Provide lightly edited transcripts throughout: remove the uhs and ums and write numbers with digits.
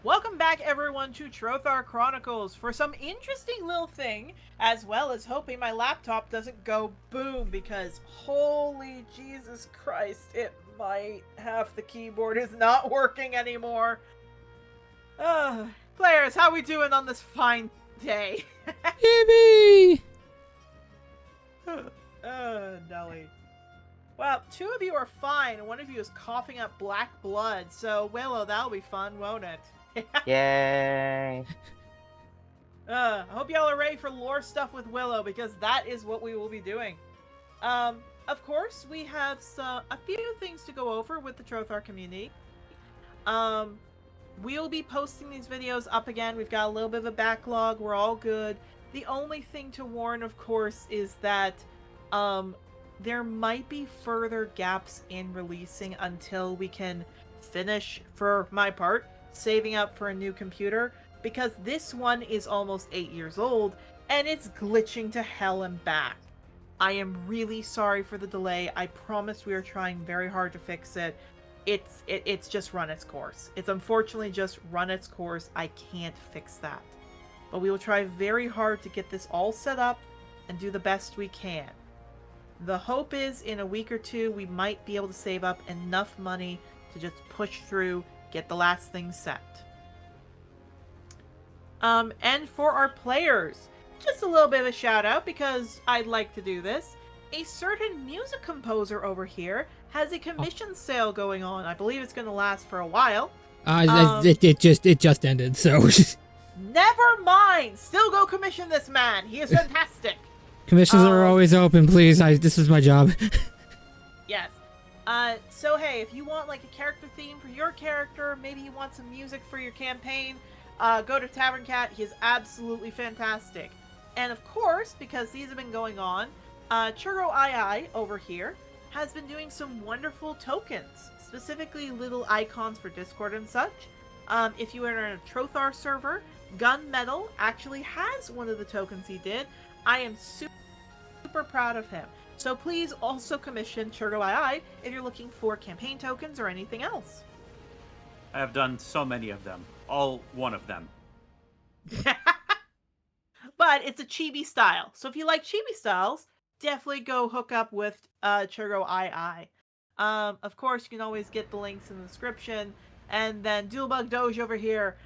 Welcome back, everyone, to Trothar Chronicles for some interesting little thing, as well as hoping my laptop doesn't go boom, because holy Jesus Christ, it might. Half the keyboard is not working anymore. Players, how we doing on this fine day? Yippee! Nelly. Well, two of you are fine, and one of you is coughing up black blood, so Willow, that'll be fun, won't it? Yay! I hope y'all are ready for lore stuff with Willow, because that is what we will be doing. Of course, we have a few things to go over with the Trothar community. We'll be posting these videos up again. We've got a little bit of a backlog. We're all good. The only thing to warn, of course, is that there might be further gaps in releasing until we can finish, for my part, saving up for a new computer, because this one is almost 8 years old and it's glitching to hell and back. I am really sorry for the delay. I promise we are trying very hard to fix it. It's just run its course. It's unfortunately just run its course. I can't fix that. But we will try very hard to get this all set up and do the best we can. The hope is in a week or two we might be able to save up enough money to just push through, get the last thing set. And for our players, just a little bit of a shout out because I'd like to do this. A certain music composer over here has a commission sale going on. I believe it's going to last for a while. It just ended, so Never mind. Still go commission this man. He is fantastic. commissions are always open, please. This is my job. Yes. So hey, if you want like a character theme for your character, maybe you want some music for your campaign, go to Tavern Cat. He is absolutely fantastic. And of course, because these have been going on, Churro II over here has been doing some wonderful tokens, specifically little icons for Discord and such. If you are in a Trothar server, Gunmetal actually has one of the tokens he did. I am super proud of him. So please also commission Churro II if you're looking for campaign tokens or anything else. I have done so many of them. All one of them. But it's a chibi style. So if you like chibi styles, definitely go hook up with Churro II. Of course, you can always get the links in the description. And then Doolbug Doge over here,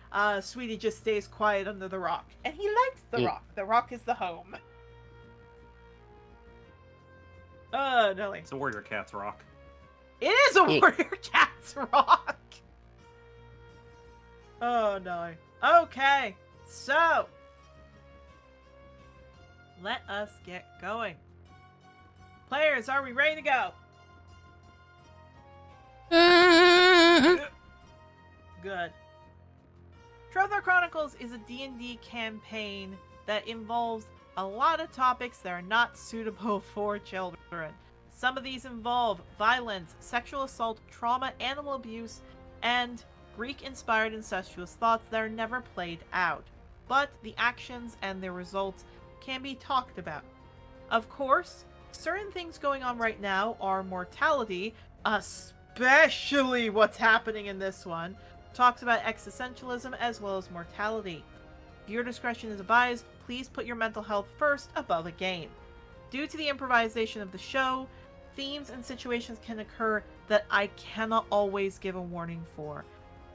Sweetie just stays quiet under the rock. And he likes the rock. The rock is the home. Nelly. It's a Warrior Cat's rock. It is a Warrior Cat's rock! Oh, no. Okay, so let us get going. Players, are we ready to go? Good. Trothar Chronicles is a D&D campaign that involves a lot of topics that are not suitable for children. Some of these involve violence, sexual assault, trauma, animal abuse, and Greek-inspired incestuous thoughts that are never played out. But the actions and their results can be talked about. Of course, certain things going on right now are mortality, especially what's happening in this one, talks about existentialism as well as mortality. Your discretion is advised. Please put your mental health first above a game. Due to the improvisation of the show, themes and situations can occur that I cannot always give a warning for.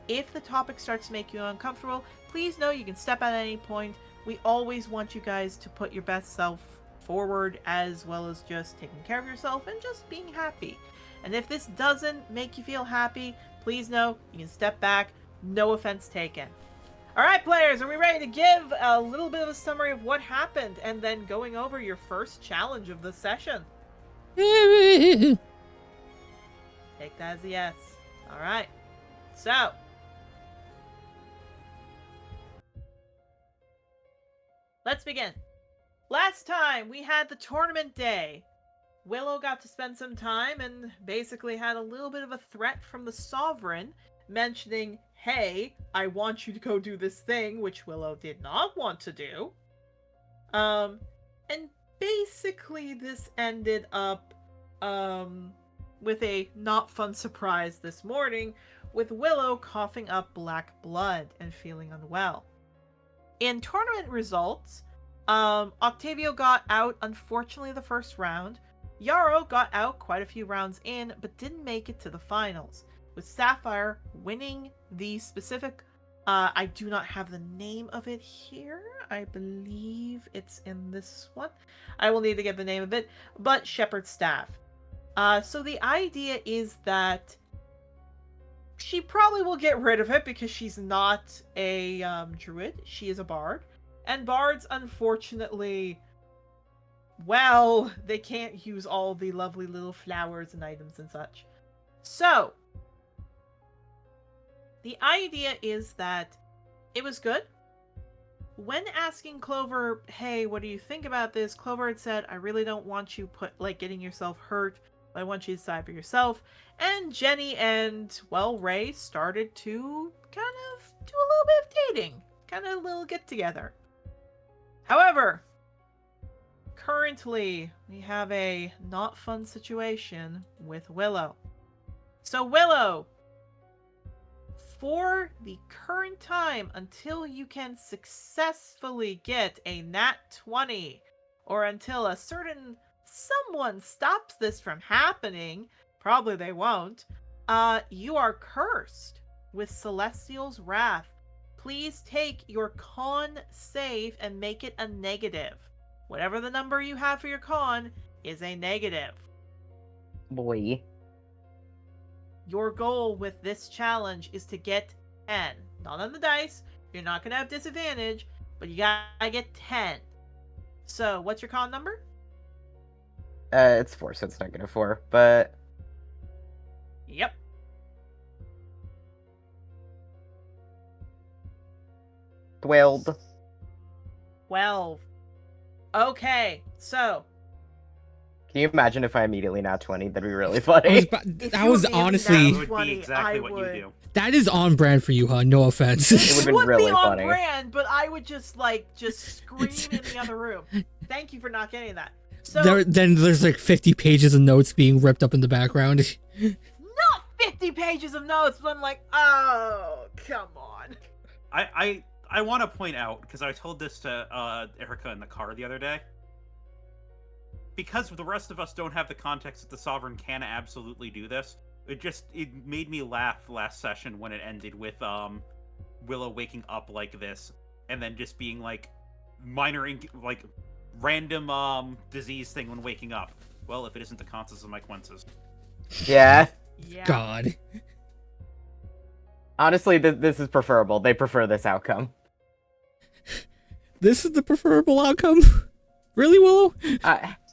If the topic starts to make you uncomfortable, please know you can step at any point. We always want you guys to put your best self forward, as well as just taking care of yourself and just being happy. And if this doesn't make you feel happy, please know you can step back. No offense taken. Alright, players, are we ready to give a little bit of a summary of what happened and then going over your first challenge of the session? Take that as a yes. Alright. So, let's begin. Last time we had the tournament day. Willow got to spend some time and basically had a little bit of a threat from the Sovereign, mentioning, hey, I want you to go do this thing, which Willow did not want to do. And basically this ended up with a not fun surprise this morning, with Willow coughing up black blood and feeling unwell. In tournament results, Octavio got out, unfortunately, the first round. Yarrow got out quite a few rounds in, but didn't make it to the finals, with Sapphire winning the specific... I do not have the name of it here. I believe it's in this one. I will need to get the name of it, but Shepherd's Staff. So the idea is that she probably will get rid of it because she's not a druid. She is a bard. And bards, unfortunately, well, they can't use all the lovely little flowers and items and such. So, the idea is that it was good. When asking Clover, hey, what do you think about this? Clover had said, I really don't want you getting yourself hurt. I want you to decide for yourself. And Jenny and, well, Ray started to kind of do a little bit of dating. Kind of a little get together. However, currently we have a not fun situation with Willow. So Willow, for the current time until you can successfully get a nat 20, or until a certain someone stops this from happening, probably they won't, you are cursed with Celestial's Wrath. Please take your con save and make it a negative. Whatever the number you have for your con is a negative. Boy. Your goal with this challenge is to get 10. Not on the dice. You're not going to have disadvantage, but you gotta get 10. So, what's your con number? It's 4, so it's -4, but... Yep. 12. 12. Okay, so... Can you imagine if I immediately nat 20? That'd be really I funny. that was honestly... That would be exactly what you do. That is on brand for you, huh? No offense. It would've been would really be on funny. brand, but I would just scream in the other room. Thank you for not getting that. So Then there's like 50 pages of notes being ripped up in the background. not 50 pages of notes, but I'm like, oh, come on. I want to point out, because I told this to Erica in the car the other day, because the rest of us don't have the context that the Sovereign can absolutely do this, it made me laugh last session when it ended with Willow waking up like this, and then just being like random disease thing when waking up. Well, if it isn't the consequences of my consequences. Yeah. Yeah. God. Honestly, this is preferable. They prefer this outcome. This is the preferable outcome? Really, Willow?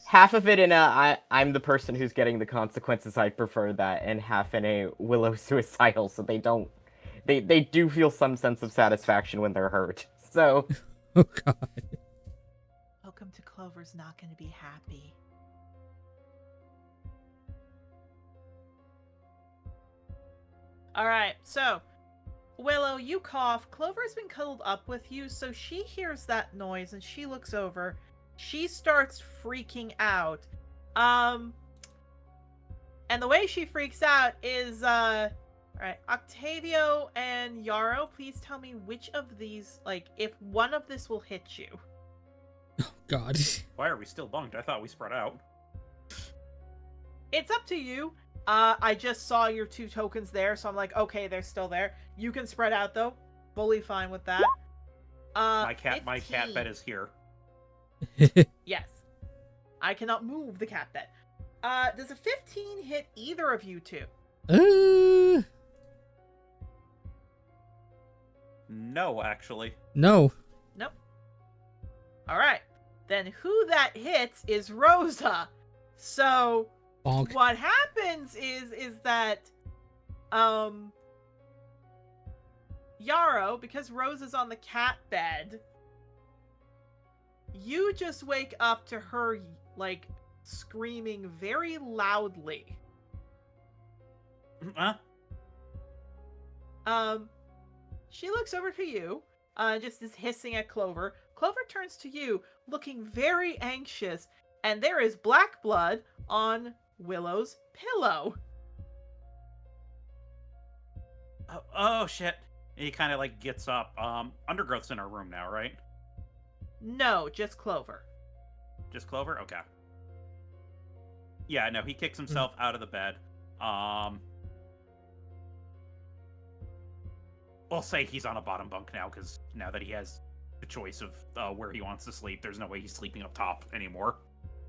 Half of it in I'm the person who's getting the consequences, I prefer that, and half in a Willow suicidal, so they do feel some sense of satisfaction when they're hurt. So... Oh, God. Welcome to Clover's not going to be happy. Alright, so... Willow, you cough. Clover's been cuddled up with you, so she hears that noise and she looks over. She starts freaking out. And the way she freaks out is, alright, Octavio and Yarrow, please tell me which of these, if one of this will hit you. Oh, God. Why are we still bunked? I thought we spread out. It's up to you. I just saw your 2 tokens there, so I'm like, okay, they're still there. You can spread out, though. Fully fine with that. My cat bed is here. Yes. I cannot move the cat bed. Does a 15 hit either of you two? No, actually. No. Nope. Alright. Then who that hits is Rosa. So... Bonk. What happens is that, Yarrow, because Rose is on the cat bed, you just wake up to her, screaming very loudly. Huh? She looks over to you, just is hissing at Clover. Clover turns to you, looking very anxious, and there is black blood on Willow's pillow. Oh shit. And he kind of like gets up. Undergrowth's in our room now, right? No, just Clover. Just Clover? Okay. Yeah, no, he kicks himself out of the bed. We'll say he's on a bottom bunk now, because now that he has the choice of where he wants to sleep, there's no way he's sleeping up top anymore.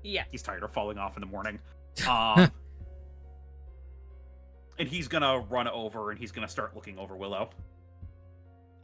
Yeah. He's tired of falling off in the morning. And he's gonna run over and he's gonna start looking over Willow.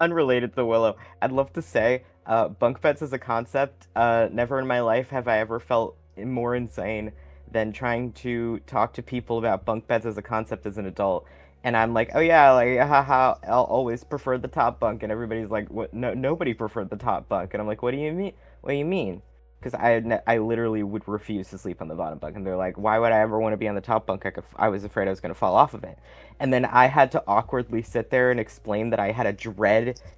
Unrelated to Willow, I'd love to say, bunk beds as a concept, never in my life have I ever felt more insane than trying to talk to people about bunk beds as a concept as an adult. And I'm like, oh yeah, like, haha, I'll always prefer the top bunk. And everybody's like, what? No, nobody preferred the top bunk. And I'm like, what do you mean? What do you mean? Because I literally would refuse to sleep on the bottom bunk. And they're like, why would I ever want to be on the top bunk? I was afraid I was going to fall off of it. And then I had to awkwardly sit there and explain that I had a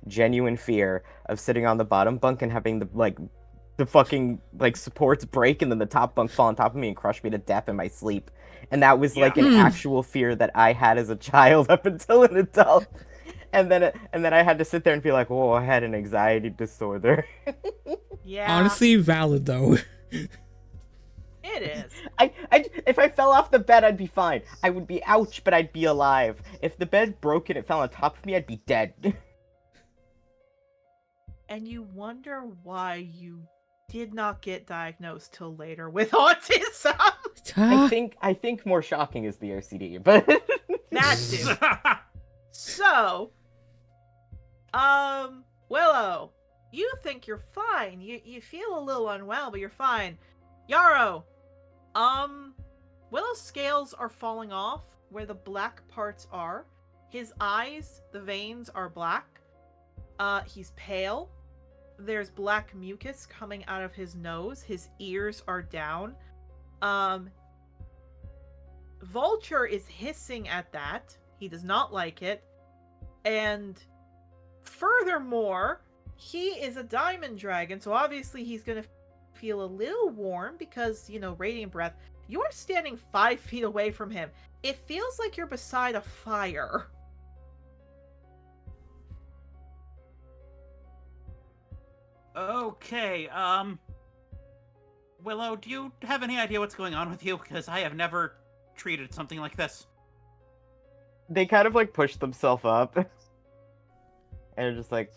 genuine fear of sitting on the bottom bunk and having the fucking supports break and then the top bunk fall on top of me and crush me to death in my sleep. And that was like an actual fear that I had as a child up until an adult. And then I had to sit there and be like, whoa, I had an anxiety disorder. Yeah. Honestly, valid though. It is. If I fell off the bed, I'd be fine. I would be ouch, but I'd be alive. If the bed broke and it fell on top of me, I'd be dead. And you wonder why you did not get diagnosed till later with autism. I think more shocking is the OCD, but That too. So, Willow, you think you're fine. You feel a little unwell, but you're fine. Yarrow, Willow's scales are falling off where the black parts are. His eyes, the veins are black. He's pale. There's black mucus coming out of his nose. His ears are down. Vulture is hissing at that. He does not like it. And furthermore, he is a diamond dragon, so obviously he's going to feel a little warm because, radiant breath. You're standing 5 feet away from him. It feels like you're beside a fire. Okay, Willow, do you have any idea what's going on with you? Because I have never treated something like this. they kind of push themselves up. And they're just like,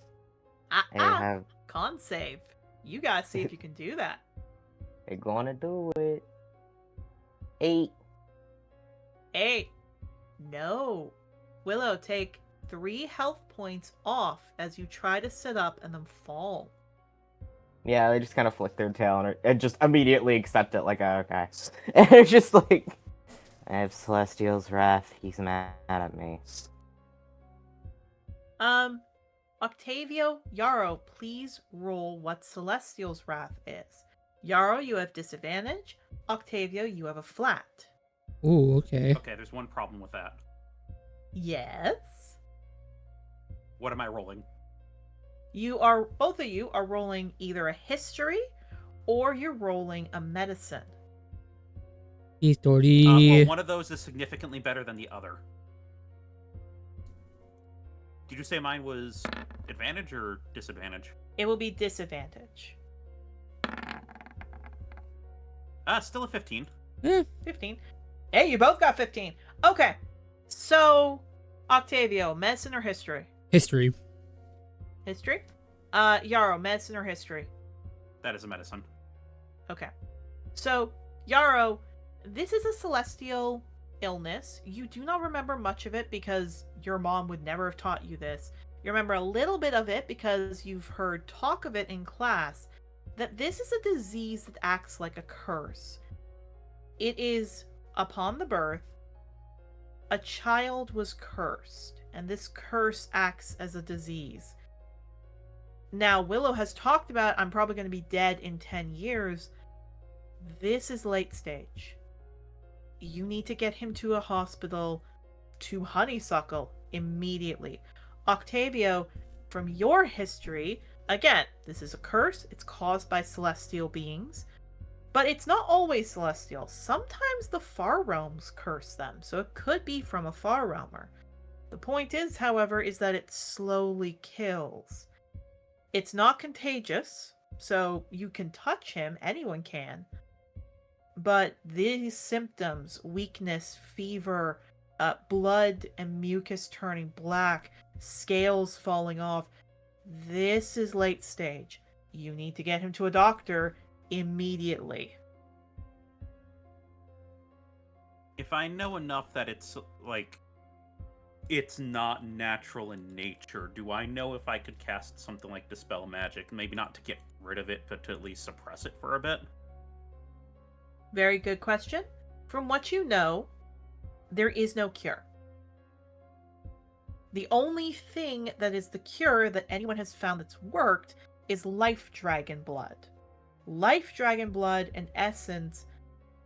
Con save. You gotta see if you can do that. they're gonna do it. 8. 8. No. Willow, take 3 health points off as you try to sit up and then fall. Yeah, they just kind of flick their tail and just immediately accept it, like, oh, okay. And they're just like, I have Celestial's Wrath, he's mad at me. Octavio, Yarrow, please roll what Celestial's Wrath is. Yarrow, you have disadvantage. Octavio, you have a flat. Ooh, okay. Okay, there's one problem with that. Yes. What am I rolling? Both of you are rolling either a history or you're rolling a medicine. History. Well, one of those is significantly better than the other. Did you say mine was advantage or disadvantage? It will be disadvantage. Still a 15. 15. Hey, you both got 15. Okay. So, Octavio, medicine or history? History. History? Yarrow, medicine or history? That is a medicine. Okay. So, Yarrow, this is a celestial illness. You do not remember much of it because your mom would never have taught you this. You remember a little bit of it because you've heard talk of it in class, that this is a disease that acts like a curse. It is, upon the birth, a child was cursed, and this curse acts as a disease. Now, Willow has talked about, I'm probably going to be dead in 10 years. This is late stage. You need to get him to a hospital to honeysuckle immediately. Octavio, from your history, again, this is a curse. It's caused by celestial beings. But it's not always celestial. Sometimes the far realms curse them. So it could be from a far realmer. The point is, however, is that it slowly kills. It's not contagious, so you can touch him, anyone can. But these symptoms, weakness, fever, blood and mucus turning black, scales falling off, this is late stage. You need to get him to a doctor immediately. If I know enough that it's, like, it's not natural in nature, do I know if I could cast something like Dispel Magic? Maybe not to get rid of it, but to at least suppress it for a bit? Very good question. From what you know, there is no cure. The only thing that is the cure that anyone has found that's worked is Life Dragon Blood. Life Dragon Blood, in essence,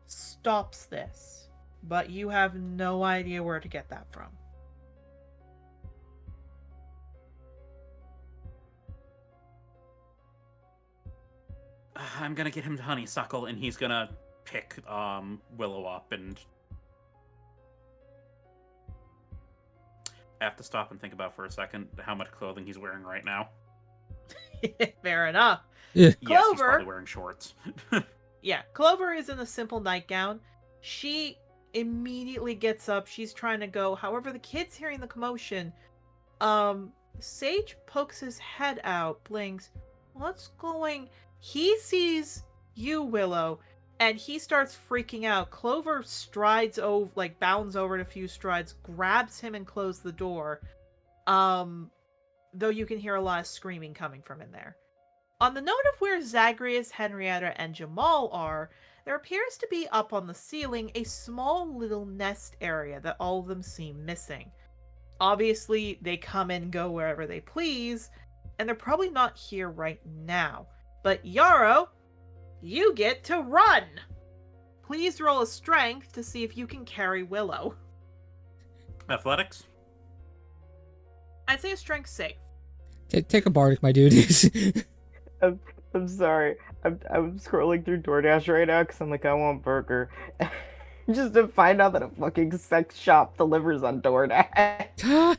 stops this, but you have no idea where to get that from. I'm gonna get him to Honeysuckle, and he's gonna pick Willow up, and I have to stop and think about for a second how much clothing he's wearing right now. Fair enough. Yeah. Yes, he's Clover- probably wearing shorts. Yeah, Clover is in a simple nightgown. She immediately gets up. She's trying to go. However, the kid's hearing the commotion. Sage pokes his head out, blinks. What's going? He sees you, Willow, and he starts freaking out. Clover strides over, like bounds over in a few strides, grabs him and closes the door. Though you can hear a lot of screaming coming from in there. On the note of where Zagreus, Henrietta, and Jamal are, there appears to be up on the ceiling a small little nest area that all of them seem missing. Obviously, they come and go wherever they please, and they're probably not here right now. But Yarrow, you get to run! Please roll a strength to see if you can carry Willow. Athletics? I'd say a strength save. Take a bardic, my dude. I'm sorry. I'm scrolling through DoorDash right now because I'm like, I want burger. Just to find out that a fucking sex shop delivers on DoorDash.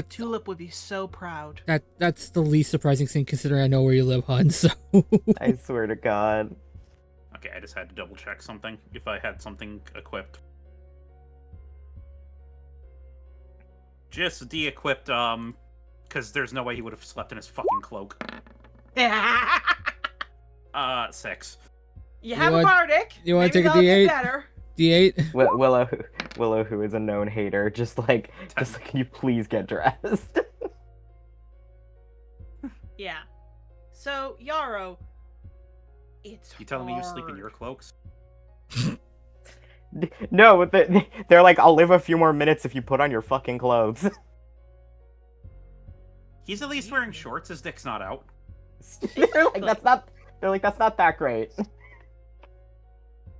Tulip would be so proud. That's the least surprising thing considering I know where you live, hun, so... I swear to God. Okay, I just had to double check something, if I had something equipped. Just de-equipped, because there's no way he would have slept in his fucking cloak. 6. You have a bardic. You want to Maybe take a that'll get D8? better. D8? Willow, who is a known hater, just like, can you please get dressed? Yeah. So, Yarrow, it's You telling me you sleep in hard. your cloaks? No, they're like, I'll live a few more minutes if you put on your fucking clothes. He's at least wearing shorts, his dick's not out. They're like, that's not that great.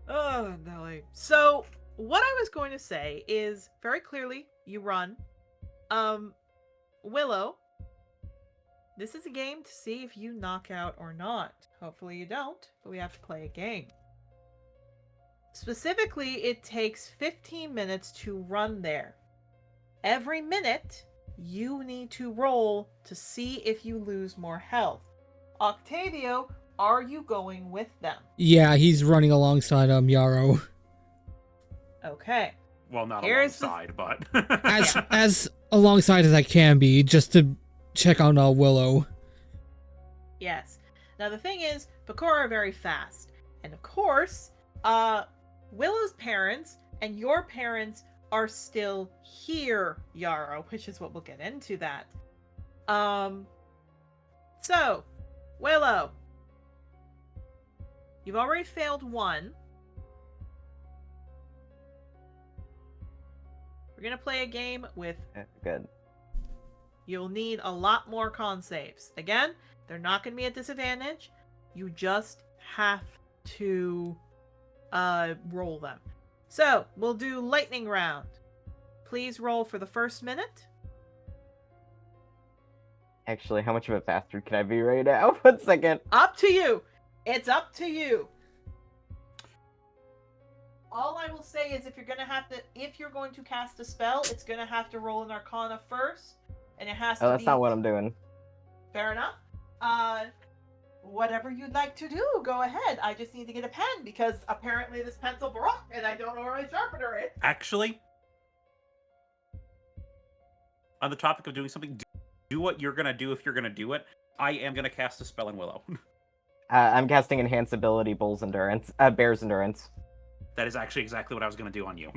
Oh, Nelly. So, what I was going to say is, very clearly, you run. Willow, this is a game to see if you knock out or not. Hopefully you don't, but we have to play a game. Specifically, it takes 15 minutes to run there. Every minute, you need to roll to see if you lose more health. Octavio, are you going with them? Yeah, he's running alongside Yarrow. Okay. Well, not Here's the- alongside, but... As alongside as I can be, just to check on Willow. Yes. Now the thing is, Bakura are very fast. And of course, Willow's parents and your parents are still here, Yarrow, which is what we'll get into that. So, Willow, you've already failed one. We're gonna play a game with Good. You'll need a lot more con saves. Again, they're not going to be at disadvantage. You just have to roll them. So, we'll do lightning round. Please roll for the first minute. Actually, how much of a bastard can I be right now? 1 second. Up to you. It's up to you. All I will say is if you're going to cast a spell, it's gonna have to roll an Arcana first, and it has to be. Oh, that's not what I'm doing. Fair enough. Whatever you'd like to do, go ahead. I just need to get a pen because apparently this pencil broke and I don't know where my sharpener is. Actually, on the topic of doing something, do what you're gonna do if you're gonna do it. I am gonna cast a spell in Willow. I'm casting Enhance Ability, Bear's Endurance. That is actually exactly what I was gonna do on you.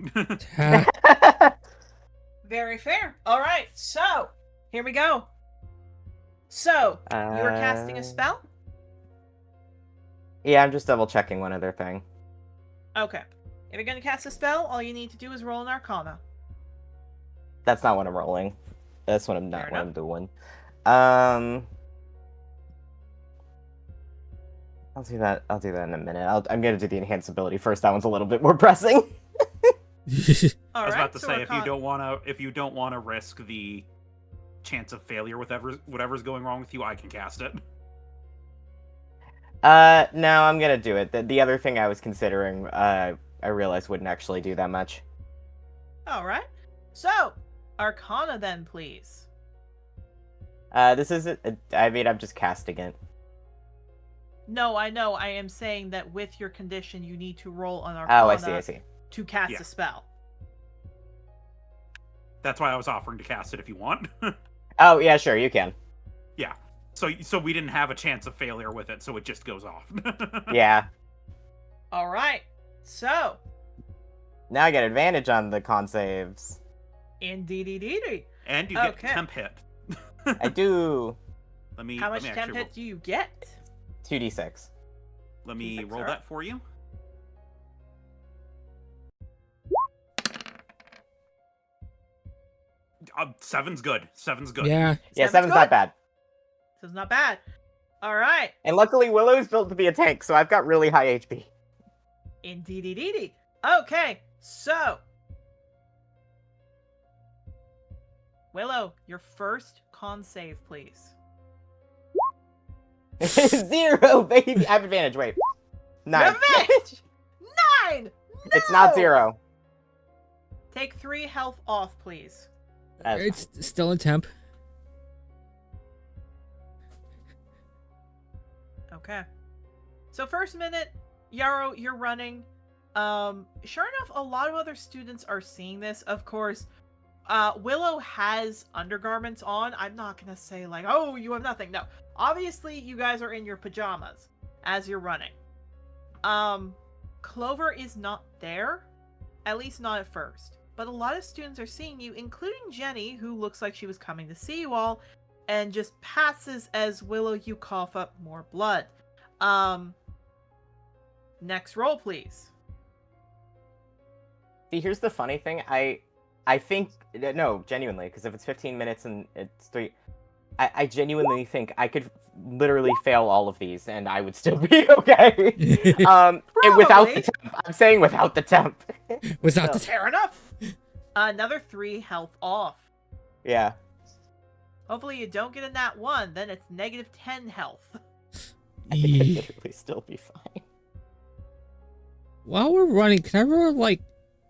Very fair. All right, so here we go. So you are casting a spell. Yeah, I'm just double checking one other thing. Okay. If you're going to cast a spell, all you need to do is roll an Arcana. That's not what I'm rolling. That's what I'm Fair not what enough. I'm doing. I'll do that in a minute. I'm gonna do the Enhance Ability first. That one's a little bit more pressing. All I was right, about to so say, if you don't wanna risk the chance of failure with whatever's going wrong with you, I can cast it. No, I'm gonna do it. The other thing I was considering, I realized wouldn't actually do that much. All right. So, Arcana then, please. This is I'm just casting it. No, I know. I am saying that with your condition, you need to roll an Arcana Oh, I see. to cast Yeah. a spell. That's why I was offering to cast it if you want. Oh, yeah, sure, you can. Yeah. So we didn't have a chance of failure with it, so it just goes off. Yeah. All right. So, Now I get advantage on the con saves. indeed. And you get Okay. temp hit. I do. How much temp hit do you get? 2d6. Let me D6, roll sir. that for you. Seven's good. Seven's good. Yeah. Yeah, Seven's 7's good. not bad. So it's not bad. All right. And luckily Willow's built to be a tank, so I've got really high HP. Indeed. Okay, so Willow, your first con save, please. 0, baby! I have advantage, wait. 9. Advantage! 9! It's not No! 0. Take 3 health off, please. That's It's still in temp. Okay. So first minute, Yarrow, you're running. Sure enough, a lot of other students are seeing this. Of course, Willow has undergarments on. I'm not gonna say like, oh, you have nothing. No. Obviously, you guys are in your pajamas as you're running. Clover is not there, at least not at first. But a lot of students are seeing you, including Jenny, who looks like she was coming to see you all, and just passes as Willow, you cough up more blood. Next roll, please. See, here's the funny thing. I think no, genuinely, because if it's 15 minutes and it's 3, I genuinely think I could literally fail all of these and I would still be okay. Without the temp. I'm saying without the temp. Without the Fair enough. Another 3 health off. Yeah. Hopefully you don't get a nat 1, then it's negative 10 health. I think I'd literally still be fine. While we're running, can I roll like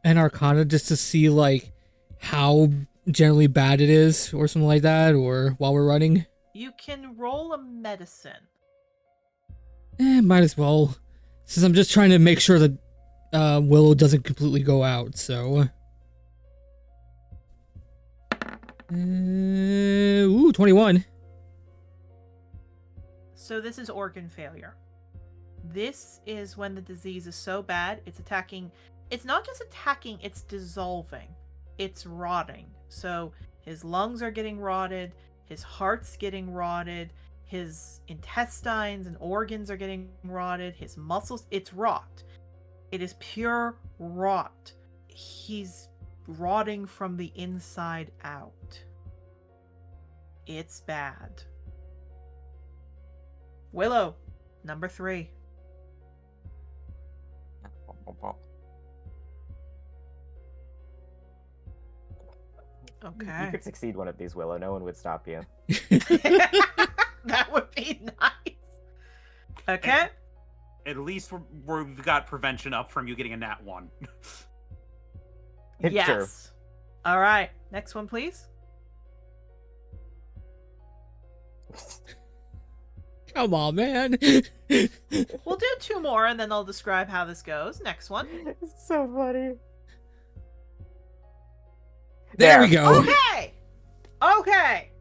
an Arcana just to see like how generally bad it is, or something like that, or while we're running? You can roll a medicine. Might as well, since I'm just trying to make sure that Willow doesn't completely go out. So, 21. So this is organ failure. This is when the disease is so bad, it's attacking. It's not just attacking, it's dissolving. It's rotting. So his lungs are getting rotted, his heart's getting rotted, his intestines and organs are getting rotted, his muscles, it's rot. It is pure rot. He's rotting from the inside out. It's bad. Willow, number 3. Okay. You could succeed one of these, Willow. No one would stop you. That would be nice. Okay. At least we've got prevention up from you getting a nat 1. Yes. True. All right. Next one, please. Come on, man. We'll do 2 more, and then I'll describe how this goes. Next one. It's so funny. There we go. Okay. Okay.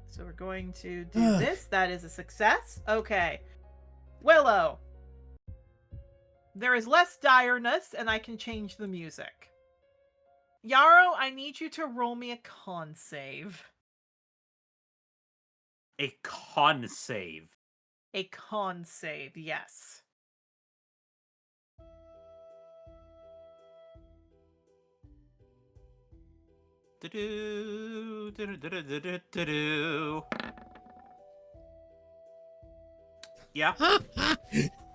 So we're going to do this. That is a success. Okay. Willow. There is less direness, and I can change the music. Yarrow, I need you to roll me a con save. A con save. A con save, yes. Do-do, do-do-do-do-do-do-do. Yeah.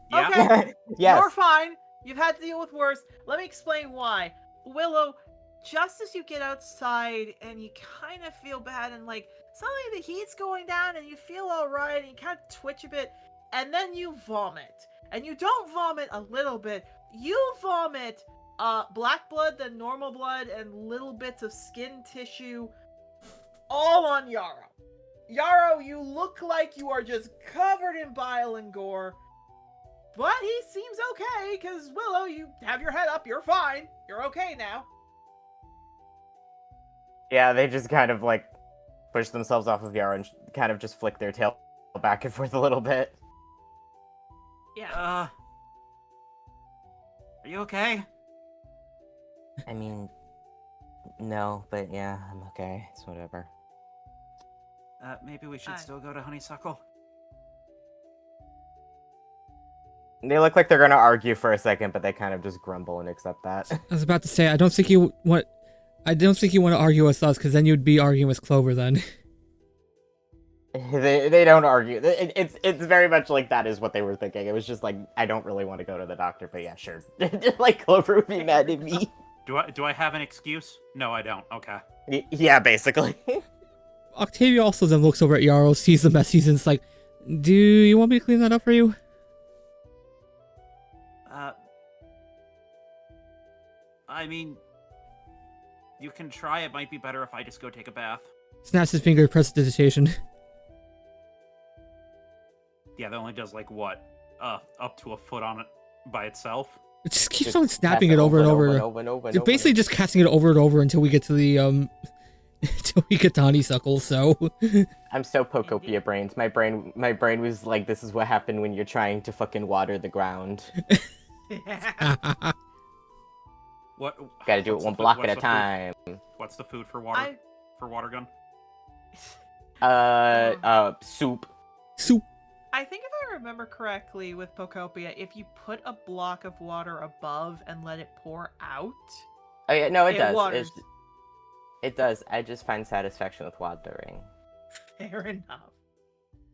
Yeah. Okay. Yes. You're fine. You've had to deal with worse. Let me explain why. Willow, just as you get outside and you kind of feel bad and like suddenly the heat's going down and you feel all right and you kind of twitch a bit and then you vomit. And you don't vomit a little bit. You vomit black blood, then normal blood, and little bits of skin tissue all on Yarrow. Yarrow, you look like you are just covered in bile and gore. But he seems okay, because Willow, you have your head up, you're fine. You're okay now. Yeah, they just kind of like push themselves off of Yara and kind of just flick their tail back and forth a little bit. Yeah. Are you okay? I mean, no, but yeah, I'm okay. It's whatever. Maybe we should Hi. still go to Honeysuckle. They look like they're gonna argue for a second, but they kind of just grumble and accept that. I was about to say, I don't think you want to argue with us, because then you'd be arguing with Clover then. They don't argue. It's very much like that is what they were thinking. It was just like, I don't really want to go to the doctor, but yeah, sure. Like Clover would be mad at me. Do I have an excuse? No, I don't. Okay. Yeah, basically. Octavia also then looks over at Yarrow, sees the mess, and is like, do you want me to clean that up for you? I mean, you can try. It might be better if I just go take a bath. Snaps his finger, prestidigitation. Yeah, that only does like what? Up to a foot on it by itself. It just keeps Just on snapping it over and over. and over. It's basically just casting it over and over until we get to the until we get to Honeysuckle. So I'm so Pokopia brains. My brain was like, this is what happened when you're trying to fucking water the ground. What? Gotta do it what's one the block food- at a what's the food- time. What's the food for water? For water gun? Soup. soup. I think if I remember correctly with Pokopia, if you put a block of water above and let it pour out, Oh yeah, no, it does. waters. It does. I just find satisfaction with watering. Fair enough.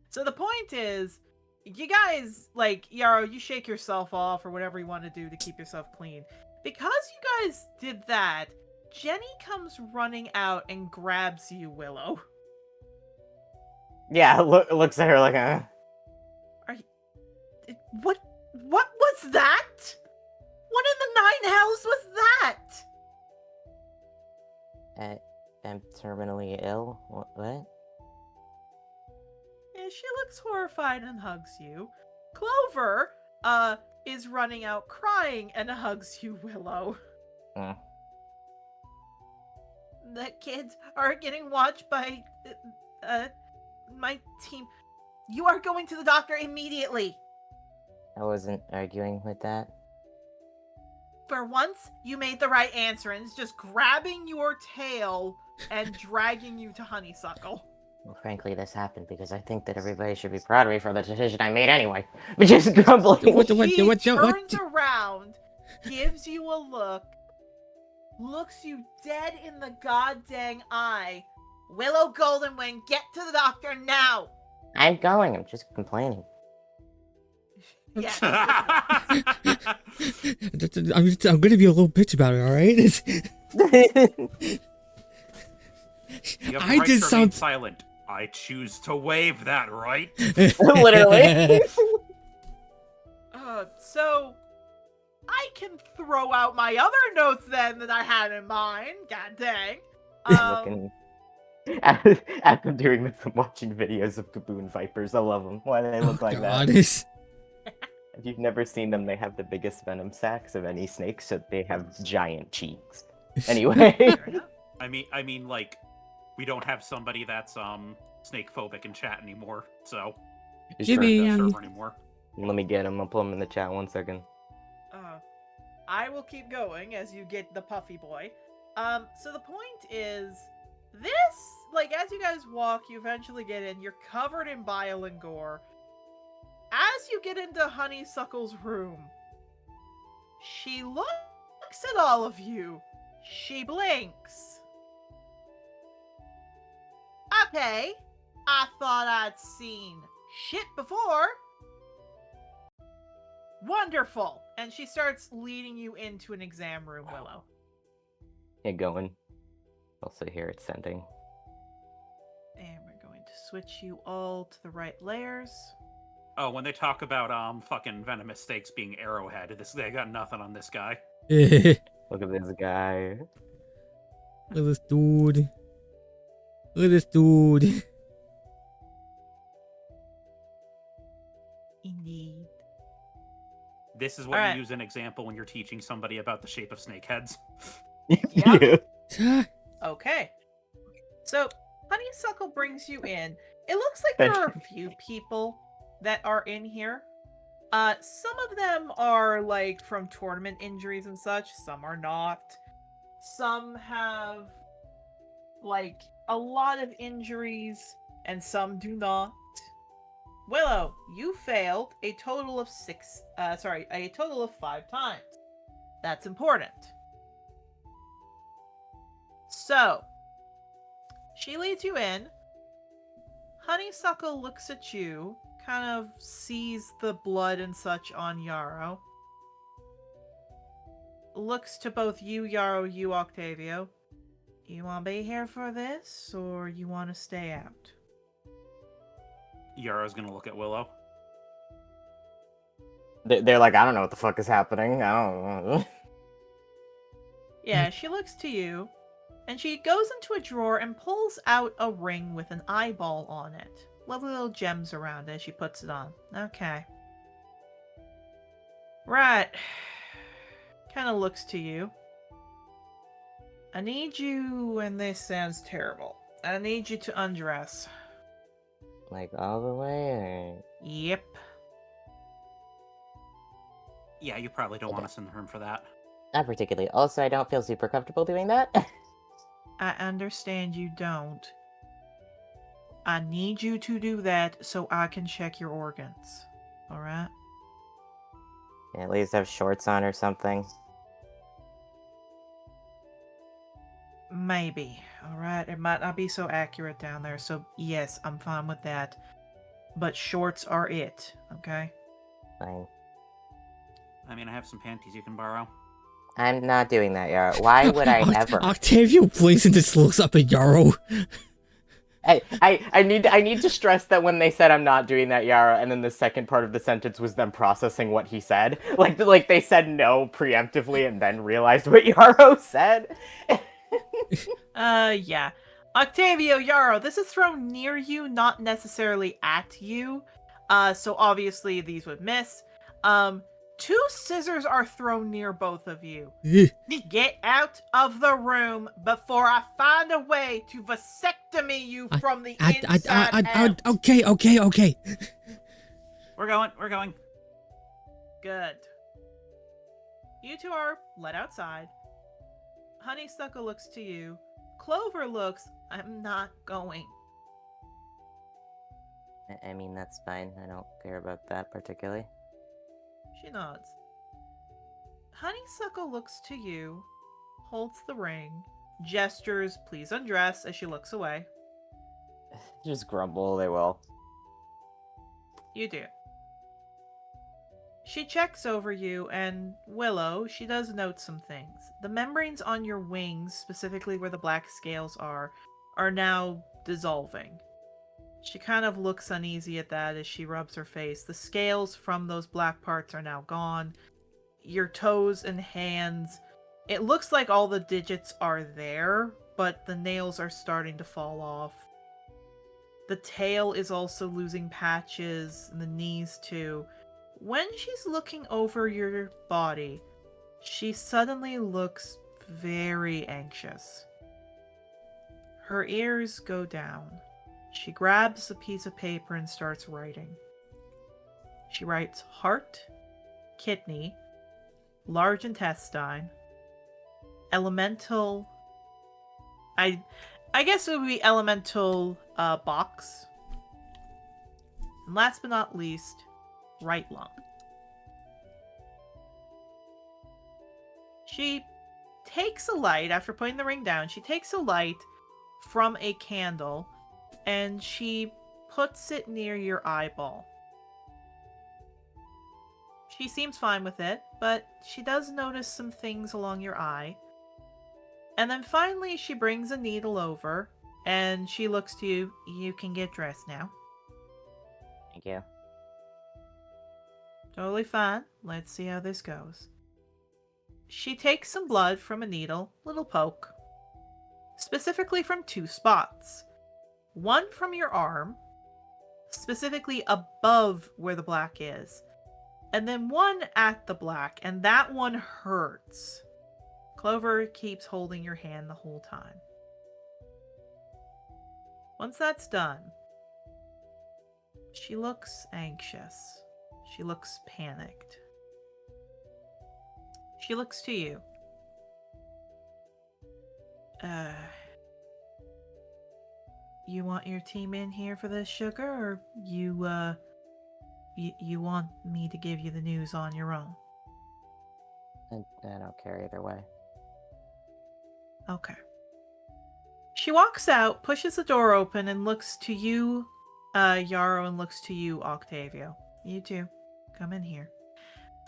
So the point is, you guys, like, Yarrow, you shake yourself off or whatever you want to do to keep yourself clean. Because you guys did that, Jenny comes running out and grabs you, Willow. Yeah, looks at her like, What was that? What in the nine hells was that? I'm terminally ill. What? And she looks horrified and hugs you. Clover, is running out crying and hugs you, Willow. Mm. The kids are getting watched by, my team. You are going to the doctor immediately. I wasn't arguing with that. For once, you made the right answer, and it's just grabbing your tail and dragging you to Honeysuckle. Well, frankly, this happened because I think that everybody should be proud of me for the decision I made anyway. But just grumbling. What? He turns around, gives you a look, looks you dead in the goddamn eye. Willow Goldenwing, get to the doctor now! I'm going. I'm just complaining. Yeah. I'm gonna be a little bitch about it. All right. You have the I right did to remain sound. silent. I choose to waive that right. Literally. So I can throw out my other notes then that I had in mind. God dang. Looking. As I'm doing this, I'm watching videos of baboon vipers. I love them. Why do they look like that? If you've never seen them, they have the biggest venom sacs of any snake, so they have giant cheeks. Anyway. Fair enough. I mean, like, we don't have somebody that's snake phobic in chat anymore, so It's Yippee. true. not server anymore. Let me get him. I'll put him in the chat 1 second. I will keep going as you get the puffy boy. So the point is, this, like, as you guys walk, you eventually get in, you're covered in bile and gore. As you get into Honeysuckle's room, she looks at all of you. She blinks. Okay, I thought I'd seen shit before. Wonderful. And she starts leading you into an exam room, Willow. Get going. Also here it's sending. And we're going to switch you all to the right layers. Oh, when they talk about fucking venomous snakes being arrowhead, they got nothing on this guy. Look at this guy. Look at this dude. Look at this dude. Indeed. This is what Alright. you use an example when you're teaching somebody about the shape of snake heads. Yeah. Yeah. Okay. So, Honeysuckle brings you in. It looks like there are a few people that are in here. Some of them are, like, from tournament injuries and such. Some are not. Some have, like, a lot of injuries, and some do not. Willow, you failed a total of 5 times. That's important. So, she leads you in. Honeysuckle looks at you, kind of sees the blood and such on Yarrow. Looks to both you, Yarrow, you, Octavio. You want to be here for this, or you want to stay out? Yara's gonna look at Willow. They're like, I don't know what the fuck is happening. I don't know. Yeah, she looks to you, and she goes into a drawer and pulls out a ring with an eyeball on it. Lovely little gems around it. She puts it on. Okay. Right. Kind of looks to you. I need you, and this sounds terrible. I need you to undress. Like all the way. Yep. Yeah, you probably don't want us in the room for that. Not particularly. Also, I don't feel super comfortable doing that. I understand you don't. I need you to do that so I can check your organs. Alright? At least have shorts on or something. Maybe. Alright? It might not be so accurate down there, so yes, I'm fine with that. But shorts are it, okay? Fine. I mean, I have some panties you can borrow. I'm not doing that, Yara. Why would I ever? Octavio blinks and just looks up at Yarrow. I need to stress that when they said I'm not doing that, Yara, and then the second part of the sentence was them processing what he said. Like they said no preemptively and then realized what Yarrow said. Yeah. Octavio, Yarrow, this is thrown near you, not necessarily at you. So obviously these would miss. 2 scissors are thrown near both of you. Get out of the room before I find a way to vasectomy you from the inside out. Okay. We're going. Good. You two are let outside. Honeysuckle looks to you. Clover looks, I'm not going. I mean, that's fine. I don't care about that particularly. She nods. Honeysuckle looks to you, holds the ring, gestures, please undress as she looks away. Just grumble, they will. You do. She checks over you, and Willow, she does note some things. The membranes on your wings, specifically where the black scales are now dissolving. She kind of looks uneasy at that as she rubs her face. The scales from those black parts are now gone. Your toes and hands, it looks like all the digits are there, but the nails are starting to fall off. The tail is also losing patches, and the knees too. When she's looking over your body, she suddenly looks very anxious. Her ears go down. She grabs a piece of paper and starts writing. She writes heart, kidney, large intestine, elemental. I guess it would be elemental box. And last but not least, right lung. She takes a light, after putting the ring down, she takes a light from a candle and she puts it near your eyeball. She seems fine with it, but she does notice some things along your eye. And then finally she brings a needle over and she looks to you. You can get dressed now. Thank you. Totally fine. Let's see how this goes. She takes some blood from a needle, little poke, specifically from 2 spots. One from your arm, specifically above where the black is, and then one at the black, and that one hurts. Clover keeps holding your hand the whole time. Once that's done, she looks anxious. She looks panicked. She looks to you. You want your team in here for this, sugar, or you want me to give you the news on your own? I don't care either way. Okay. She walks out, pushes the door open, and looks to you, Yarrow, and looks to you, Octavio. You two, come in here.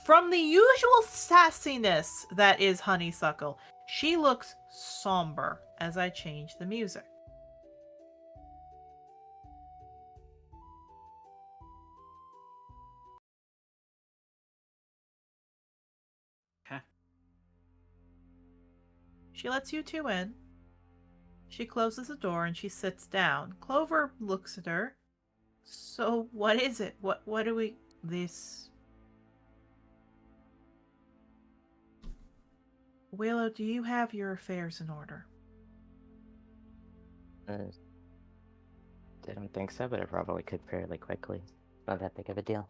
From the usual sassiness that is Honeysuckle, she looks somber as I change the music. Okay. She lets you two in. She closes the door and she sits down. Clover looks at her. So, what is it? What do we... This... Willow, do you have your affairs in order? Didn't think so, but I probably could fairly quickly. Not that big of a deal.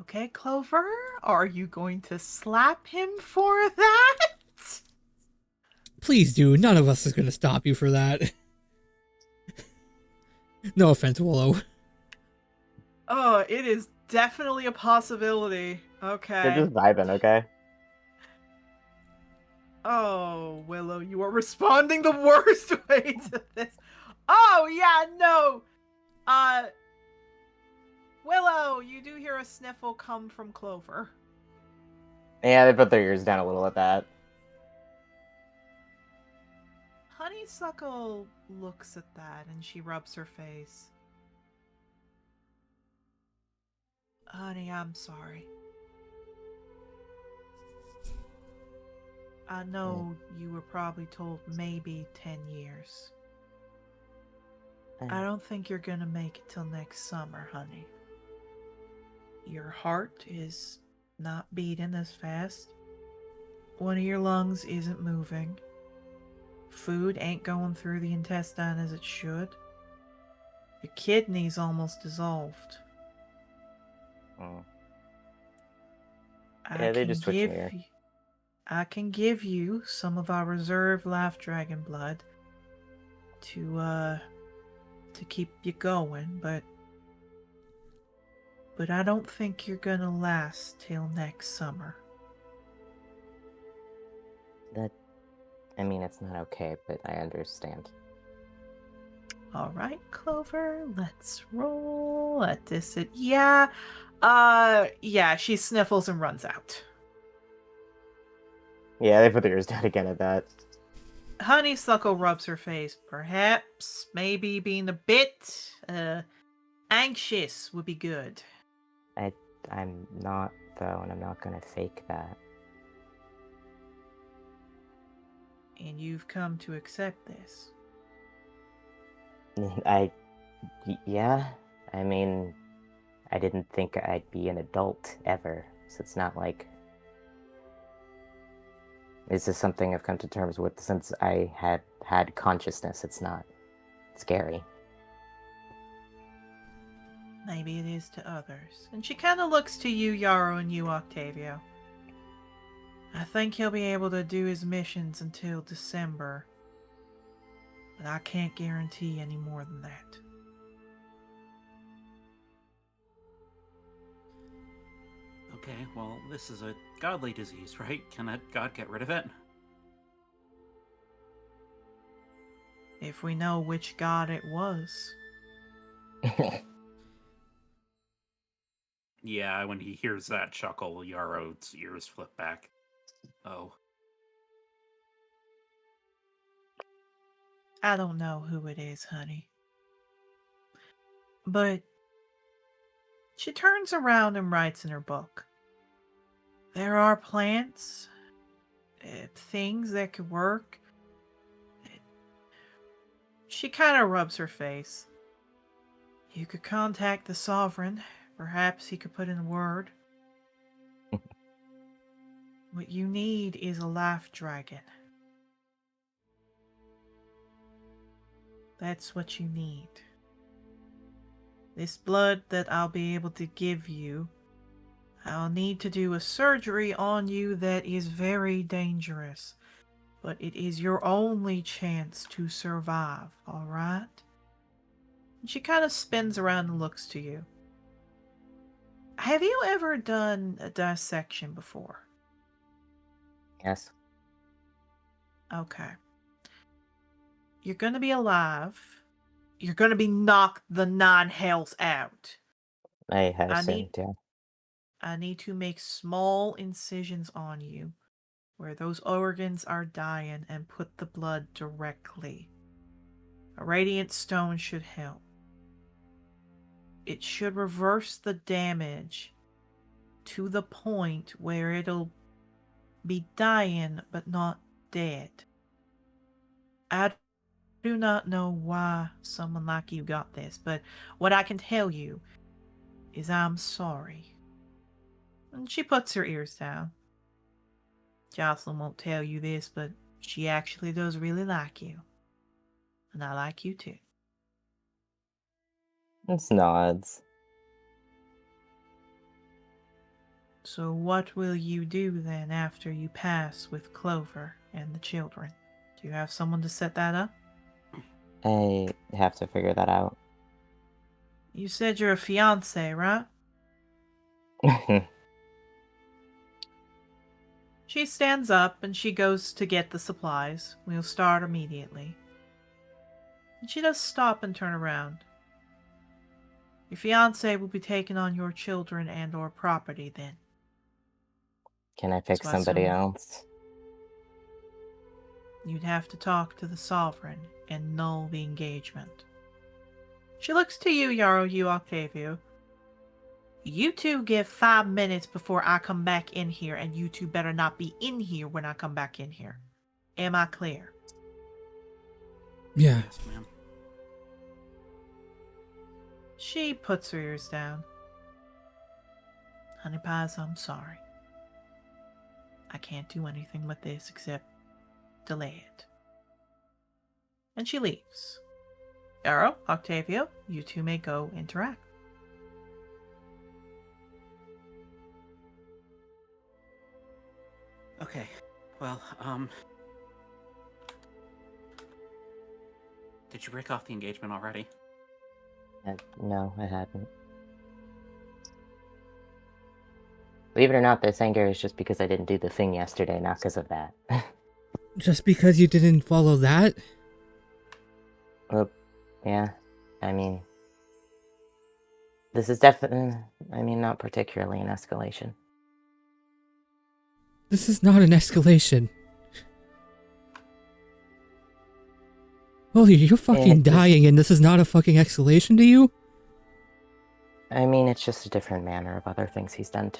Okay, Clover, are you going to slap him for that? Please do. None of us is going to stop you for that. No offense, Willow. Oh, it is definitely a possibility. They're Okay. just vibing, okay? Oh, Willow, you are responding the worst way to this. Oh, yeah, no. Willow, you do hear a sniffle come from Clover. Yeah, they put their ears down a little at that. Honeysuckle looks at that and she rubs her face. Honey, I'm sorry. I know you were probably told maybe 10 years. I don't think you're gonna make it till next summer, honey. Your heart is not beating as fast. One of your lungs isn't moving. Food ain't going through the intestine as it should. Your kidney's almost dissolved. Oh. Yeah, they just switched here. I can give you some of our reserve life dragon blood to keep you going, but I don't think you're gonna last till next summer. I mean, it's not okay, but I understand. Alright, Clover, let's roll at this. Yeah, she sniffles and runs out. Yeah, they put their ears down again at that. Honeysuckle rubs her face. Perhaps, maybe being a bit anxious would be good. I'm not, though, and I'm not gonna fake that. And you've come to accept this. Yeah, I mean, I didn't think I'd be an adult ever, so it's not like... This is something I've come to terms with since I have had consciousness. It's not scary. Maybe it is to others. And she kind of looks to you, Yarrow, and you, Octavio. I think he'll be able to do his missions until December. But I can't guarantee any more than that. Okay, well, this is a godly disease, right? Can that god get rid of it? If we know which god it was. Yeah, when he hears that chuckle, Yarrow's ears flip back. Oh. I don't know who it is, honey. But she turns around and writes in her book. There are plants, things that could work. She kind of rubs her face. You could contact the Sovereign. Perhaps he could put in a word. What you need is a life dragon. That's what you need. This blood that I'll be able to give you, I'll need to do a surgery on you that is very dangerous. But it is your only chance to survive, alright? She kind of spins around and looks to you. Have you ever done a dissection before? Yes. Okay. You're gonna be alive. You're gonna be knocked the 9 hells out. I have assumed, yeah. I need to make small incisions on you where those organs are dying and put the blood directly. A radiant stone should help. It should reverse the damage to the point where it'll be dying but not dead. I do not know why someone like you got this, but what I can tell you is I'm sorry. And she puts her ears down. Jocelyn won't tell you this, but she actually does really like you. And I like you too. It's nods. So what will you do then after you pass with Clover and the children? Do you have someone to set that up? I have to figure that out. You said you're a fiance, right? She stands up and she goes to get the supplies. We'll start immediately. And she does stop and turn around. Your fiance will be taking on your children and or property then. Can I pick So I somebody assume- else? You'd have to talk to the Sovereign and null the engagement. She looks to you, Yarrow, you, Octavio. You two give 5 minutes before I come back in here, and you two better not be in here when I come back in here. Am I clear? Yeah. Yes, ma'am. She puts her ears down. Honey Pies, I'm sorry. I can't do anything with this except delay it. And she leaves. Yarrow, Octavio, you two may go interact. Okay, well, did you break off the engagement already? No, I hadn't. Believe it or not, this anger is just because I didn't do the thing yesterday, not because of that. Just because you didn't follow that? Well, yeah, I mean... This is definitely... not particularly an escalation. This is not an escalation. Holy, you're fucking dying, and this is not a fucking explanation to you? I mean, it's just a different manner of other things he's done,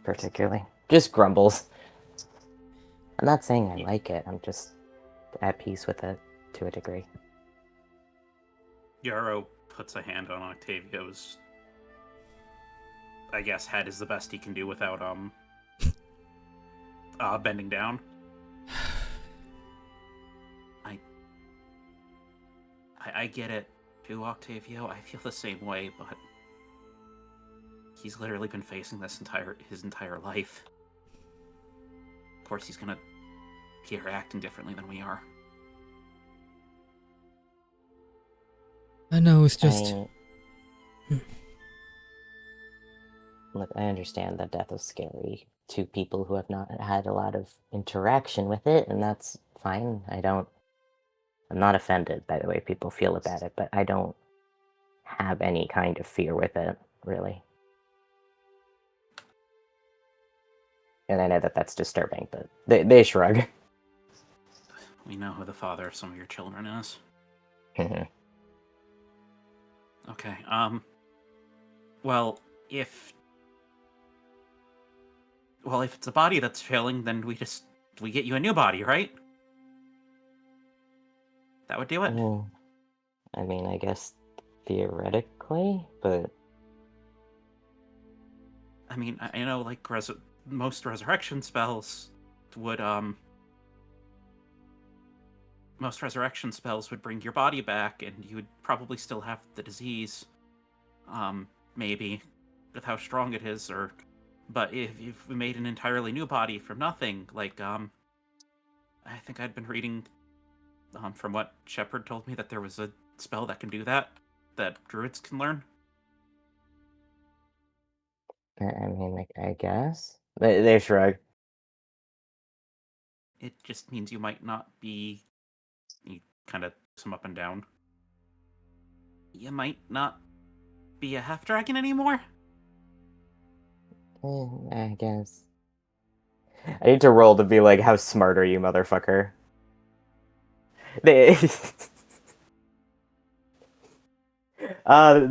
particularly. Just grumbles. I'm not saying I like it, I'm just at peace with it, to a degree. Yarrow puts a hand on Octavio's. I guess head is the best he can do without bending down. I get it too, Octavio. I feel the same way, but he's literally been facing this his entire life. Of course, he's gonna be acting differently than we are. I know, it's just... Look, I understand that death is scary to people who have not had a lot of interaction with it, and that's fine. I'm not offended by the way people feel about it, but I don't have any kind of fear with it, really. And I know that that's disturbing, but they shrug. We know who the father of some of your children is. Okay, well, if it's a body that's failing, then we get you a new body, right? That would do it. I mean, I guess theoretically, but... I mean, I know, like, most resurrection spells would, most resurrection spells would bring your body back, and you would probably still have the disease, maybe, with how strong it is, but if you've made an entirely new body from nothing, like, I think I'd been reading, from what Shepard told me, that there was a spell that can do that druids can learn. I mean, like, I guess? They shrug. It just means you might not be... He kind of looks him up and down. You might not be a half-dragon anymore? I guess. I need to roll to be like, how smart are you, motherfucker? This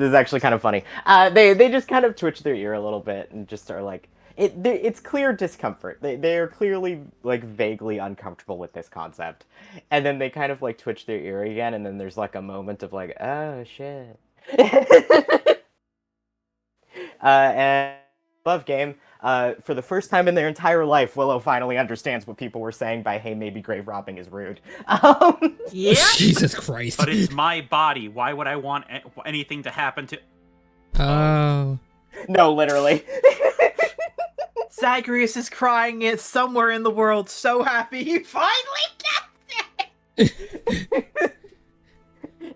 is actually kind of funny. They just kind of twitch their ear a little bit and just are like, it's clear discomfort. They are clearly like vaguely uncomfortable with this concept, and then they kind of like twitch their ear again, and then there's like a moment of like, oh shit. And love game. For the first time in their entire life, Willow finally understands what people were saying by, hey, maybe grave robbing is rude. Yeah. Jesus Christ. But it's my body. Why would I want anything to happen to... Oh. No, literally. Zagreus is crying it somewhere in the world, so happy he finally gets it!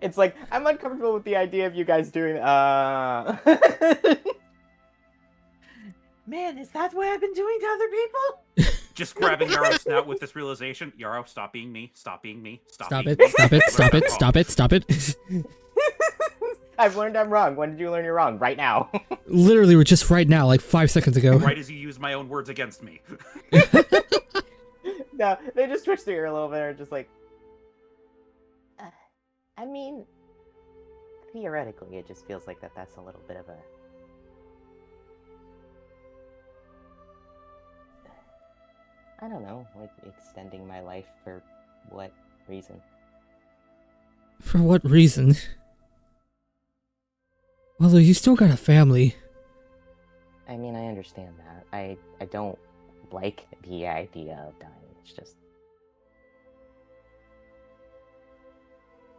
It's like, I'm uncomfortable with the idea of you guys doing... Man, is that what I've been doing to other people? Just grabbing Yarrow's snout with this realization. Yarrow, stop being me. Stop being me. Stop being it, me. stop it, stop it, stop it, stop it. I've learned I'm wrong. When did you learn you're wrong? Right now. Literally, we're just right now, like 5 seconds ago. Right as you use my own words against me. No, they just twitch their ear a little bit and just like... I mean, theoretically, it just feels like that's a little bit of a... I don't know, like extending my life for what reason? For what reason? Well, you still got a family. I mean, I understand that. I don't like the idea of dying. It's just...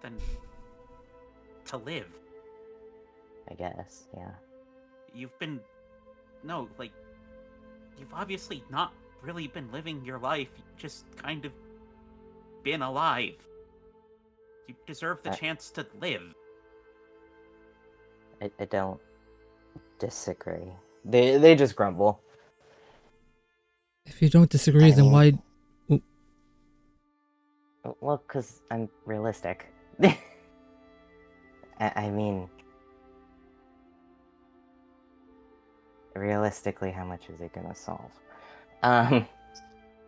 Then... to live. I guess, yeah. You've been... No, like... You've obviously not really been living your life. You've just kind of been alive. You deserve the chance to live. I don't disagree. They just grumble. If you don't disagree, then why... Ooh. Well, because I'm realistic. I mean... Realistically, how much is it gonna solve? It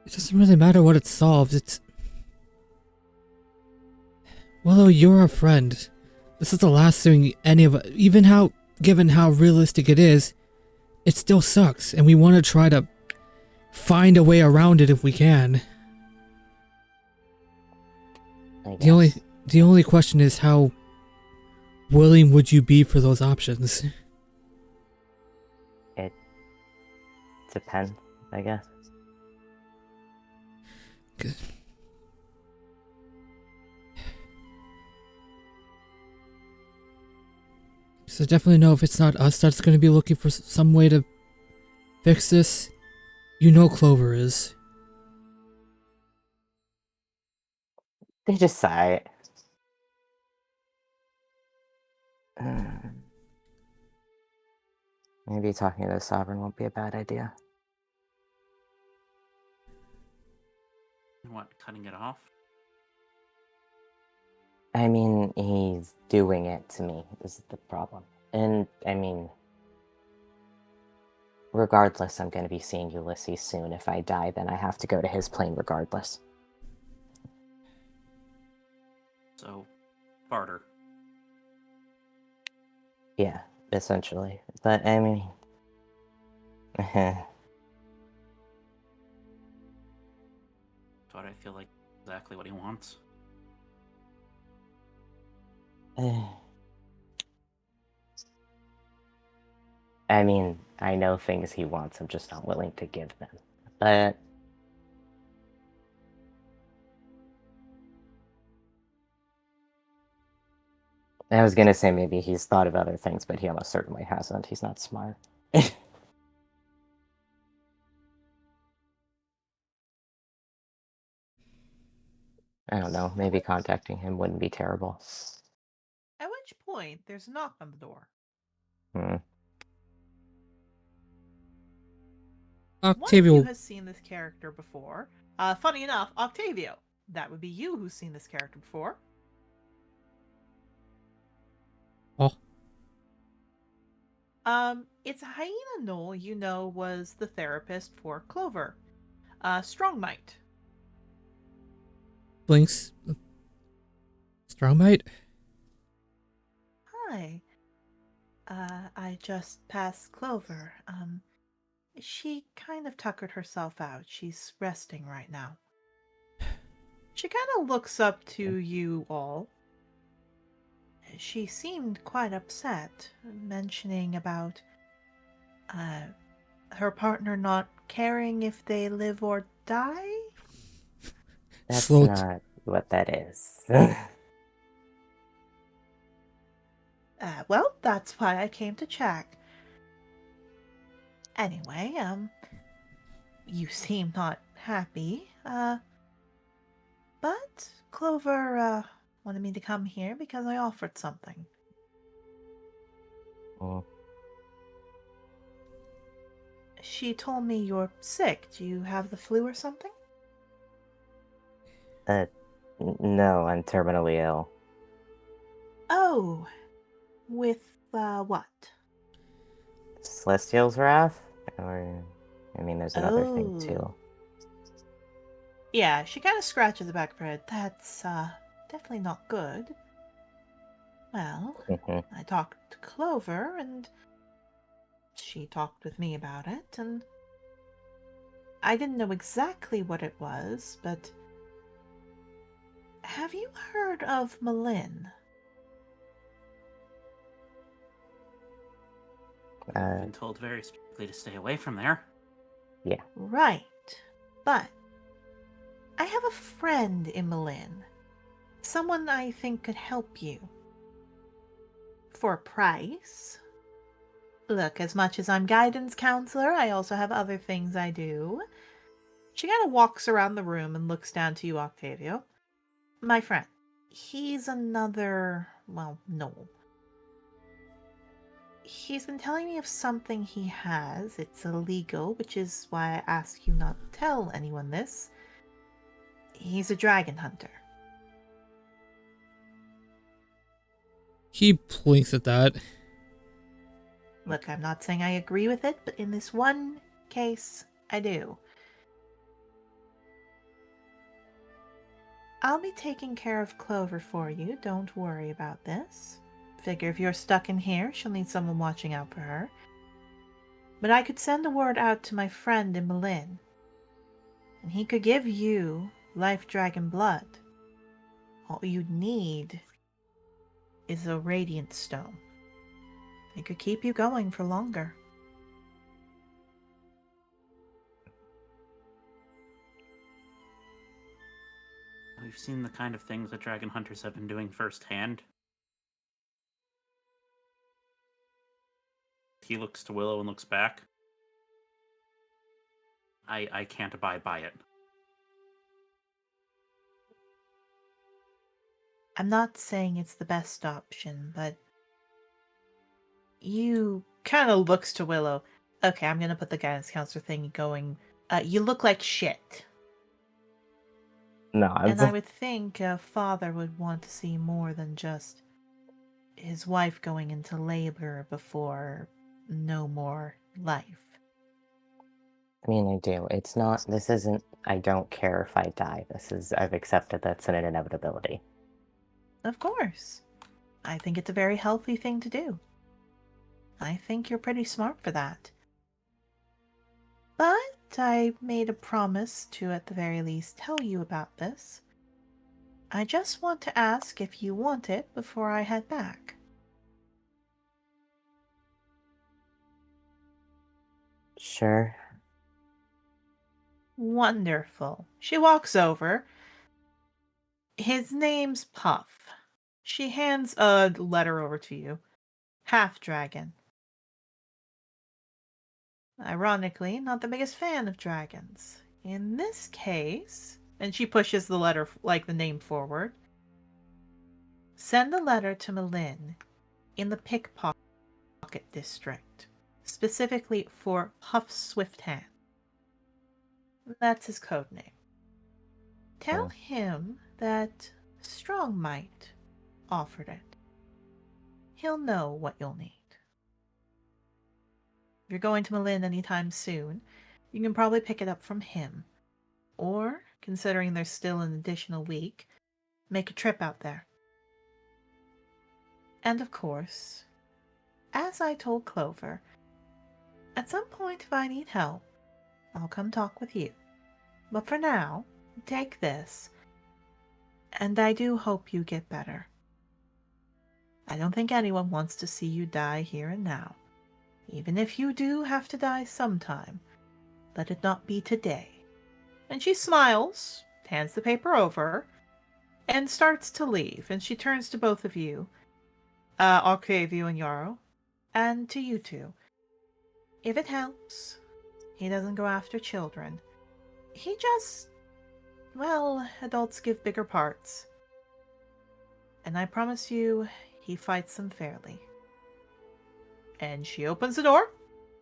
doesn't really matter what it solves, it's... Willow, you're a friend. This is the last thing any of us, given how realistic it is, it still sucks, and we want to try to find a way around it if we can. The only question is, how willing would you be for those options? It depends, I guess. Good. So definitely know if it's not us that's going to be looking for some way to fix this, you know Clover is. They just sigh. Maybe talking to the Sovereign won't be a bad idea. What, cutting it off? I mean, he's doing it to me, is the problem. And, I mean, regardless, I'm going to be seeing Ulysses soon. If I die, then I have to go to his plane regardless. So, barter. Yeah, essentially. But, I mean... But I feel like exactly what he wants. I mean, I know things he wants, I'm just not willing to give them. But... I was gonna say maybe he's thought of other things, but he almost certainly hasn't. He's not smart. I don't know, maybe contacting him wouldn't be terrible. At which point, there's a knock on the door. One of Octavio. you has seen this character before. Funny enough, Octavio. That would be you who's seen this character before. Oh. It's Hyena Knoll, you know, was the therapist for Clover. Strongmight. Blinks. Strongmight? Hi. I just passed Clover. She kind of tuckered herself out. She's resting right now. She kind of looks up to you all. She seemed quite upset, mentioning about her partner not caring if they live or die? That's not what that is. Well, that's why I came to check. Anyway, you seem not happy, but Clover, wanted me to come here because I offered something. Oh. She told me you're sick. Do you have the flu or something? No, I'm terminally ill. Oh, with, what? Celestial's Wrath? Or, I mean, there's another thing, too. Oh. Yeah, she kind of scratches the back of her head. That's, definitely not good. Well, I talked to Clover, and she talked with me about it, and I didn't know exactly what it was, but have you heard of Malin? I've been told very strictly to stay away from there. Yeah. Right, but I have a friend in Malin. Someone I think could help you. For a price. Look, as much as I'm guidance counselor, I also have other things I do. She kind of walks around the room and looks down to you, Octavio. My friend. He's another, well, Knoll. He's been telling me of something he has. It's illegal, which is why I ask you not to tell anyone this. He's a dragon hunter. He blinks at that. Look, I'm not saying I agree with it, but in this one case, I do. I'll be taking care of Clover for you. Don't worry about this. Figure if you're stuck in here, she'll need someone watching out for her. But I could send a word out to my friend in Malin, and he could give you life dragon blood. All you'd need is a radiant stone. It could keep you going for longer. We've seen the kind of things that dragon hunters have been doing firsthand. He looks to Willow and looks back. I can't abide by it. I'm not saying it's the best option, but you kind of looks to Willow. Okay, I'm gonna put the guidance counselor thing going. You look like shit. No, And I would think a father would want to see more than just his wife going into labor before no more life. I mean, I do. It's not, this isn't, I don't care if I die. This is, I've accepted that's an inevitability. Of course. I think it's a very healthy thing to do. I think you're pretty smart for that. But I made a promise to at the very least tell you about this. I just want to ask if you want it before I head back. Sure. Wonderful. She walks over. His name's Puff. She hands a letter over to you. Half dragon. Ironically, not the biggest fan of dragons. In this case, and she pushes the letter, like the name, forward. Send a letter to Malin in the Pickpocket District, specifically for Puff's Swift Hand. That's his code name. Tell him that Strong Might offered it. He'll know what you'll need. If you're going to Malin anytime soon, you can probably pick it up from him. Or, considering there's still an additional week, make a trip out there. And of course, as I told Clover, at some point if I need help, I'll come talk with you. But for now, take this, and I do hope you get better. I don't think anyone wants to see you die here and now. Even if you do have to die sometime, let it not be today. And she smiles, hands the paper over, and starts to leave. And she turns to both of you, Octavio and Yarrow, and to you two. If it helps, he doesn't go after children. He just, well, adults give bigger parts. And I promise you, he fights them fairly. And she opens the door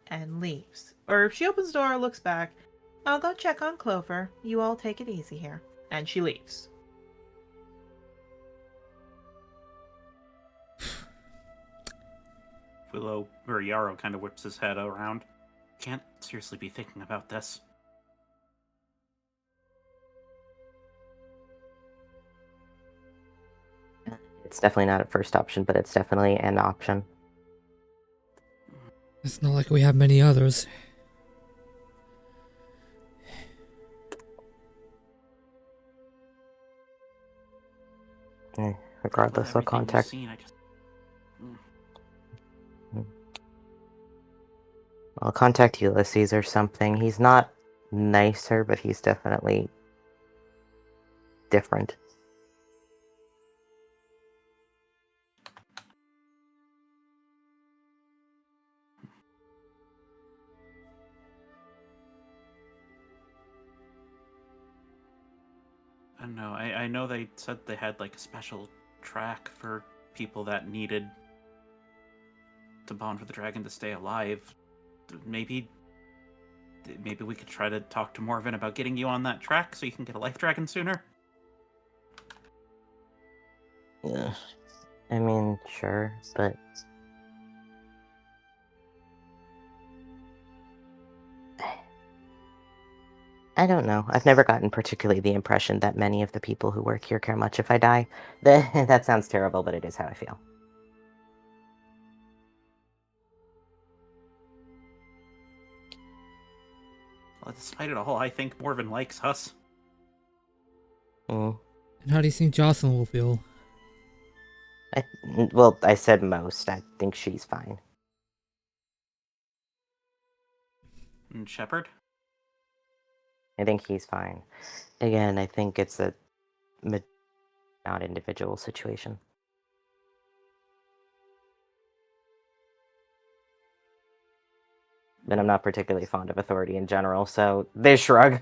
and leaves. Or if she opens the door, looks back, I'll go check on Clover. You all take it easy here. And she leaves. Willow, or Yarrow, kind of whips his head around. Can't seriously be thinking about this. It's definitely not a first option, but it's definitely an option. It's not like we have many others. Regardless, I'll contact. I'll contact Ulysses or something. He's not nicer, but he's definitely different. I don't know. I know they said they had like a special track for people that needed to bond with the dragon to stay alive. Maybe we could try to talk to Morven about getting you on that track so you can get a life dragon sooner. Yeah. I mean, sure, but I don't know. I've never gotten particularly the impression that many of the people who work here care much if I die. That sounds terrible, but it is how I feel. Well, despite it all, I think Morven likes us. Mm. And how do you think Jocelyn will feel? Well, I said most. I think she's fine. And Shepard? I think he's fine. Again, I think it's a not individual situation. And I'm not particularly fond of authority in general, so they shrug.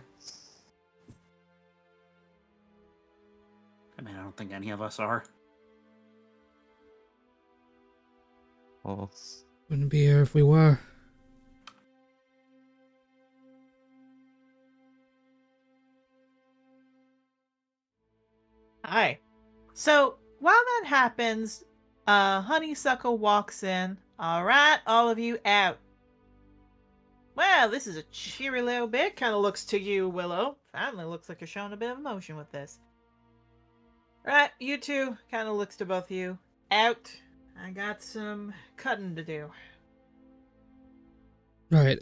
I mean, I don't think any of us are. Mm. Wouldn't be here if we were. Hi. So while that happens, Honeysuckle walks in. All right, all of you out. Well, this is a cheery little bit. Kind of looks to you, Willow. Finally looks like you're showing a bit of emotion with this. Right, you two. Kind of looks to both of you. Out. I got some cutting to do. Right.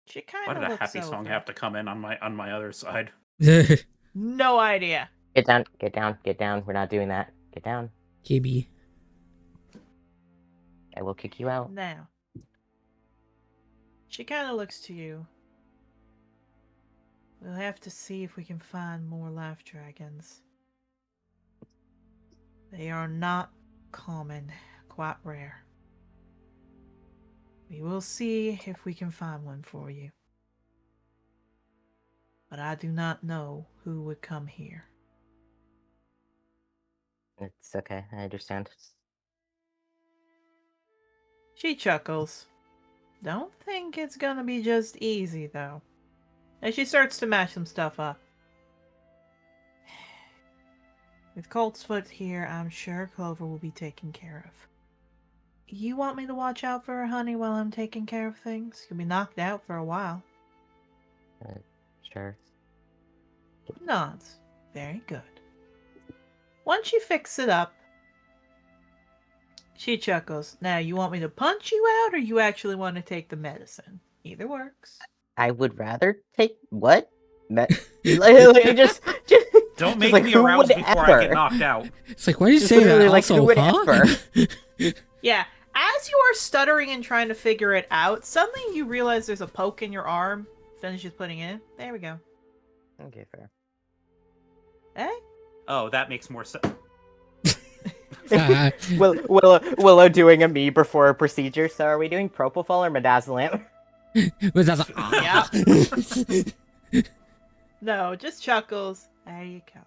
She kind Why of did a looks happy over. song have to come in on my other side? No idea. Get down, get down, get down. We're not doing that. Get down. KB. I will kick you out. Now. She kind of looks to you. We'll have to see if we can find more life dragons. They are not common, quite rare. We will see if we can find one for you. But I do not know who would come here. It's okay. I understand. She chuckles. Don't think it's gonna be just easy, though. And she starts to mash some stuff up. With Coltsfoot here, I'm sure Clover will be taken care of. You want me to watch out for her, honey, while I'm taking care of things? You'll be knocked out for a while. Sure. Nods. Very good. Once you fix it up, she chuckles. Now, you want me to punch you out, or you actually want to take the medicine? Either works. I would rather take what? just Don't make like, me who aroused would before I ever? get knocked out. It's like, why did you Just say that? literally, like, Also, who would huh? ever? Yeah, as you are stuttering and trying to figure it out, suddenly you realize there's a poke in your arm. Finishes putting it in. There we go. Okay, fair. Eh? Oh, that makes more sense. Willow doing a me before a procedure. So are we doing propofol or midazolam? Was that No, just chuckles. There you go.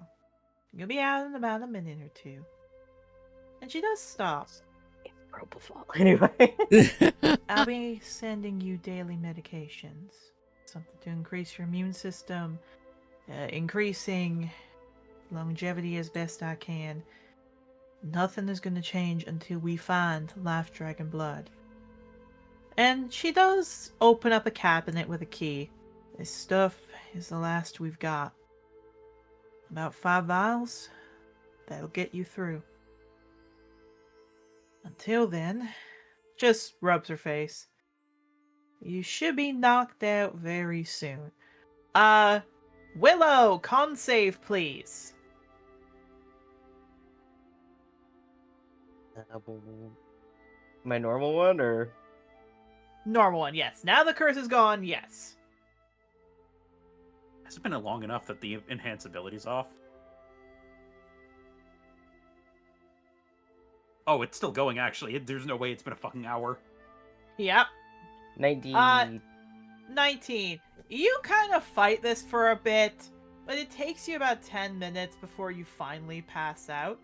You'll be out in about a minute or two. And she does stop. It's propofol anyway. I'll be sending you daily medications. Something to increase your immune system. Increasing longevity as best I can. Nothing is going to change until we find Life Dragon blood. And she does open up a cabinet with a key. This stuff is the last we've got. About 5 vials. That'll get you through. Until then, just rubs her face. You should be knocked out very soon. Willow, con save, please. My normal one, or Normal one, yes. Now the curse is gone, yes. Has it been long enough that the enhanced ability's off? Oh, it's still going, actually. There's no way it's been a fucking hour. Yep. 90. 19. You kind of fight this for a bit, but it takes you about 10 minutes before you finally pass out.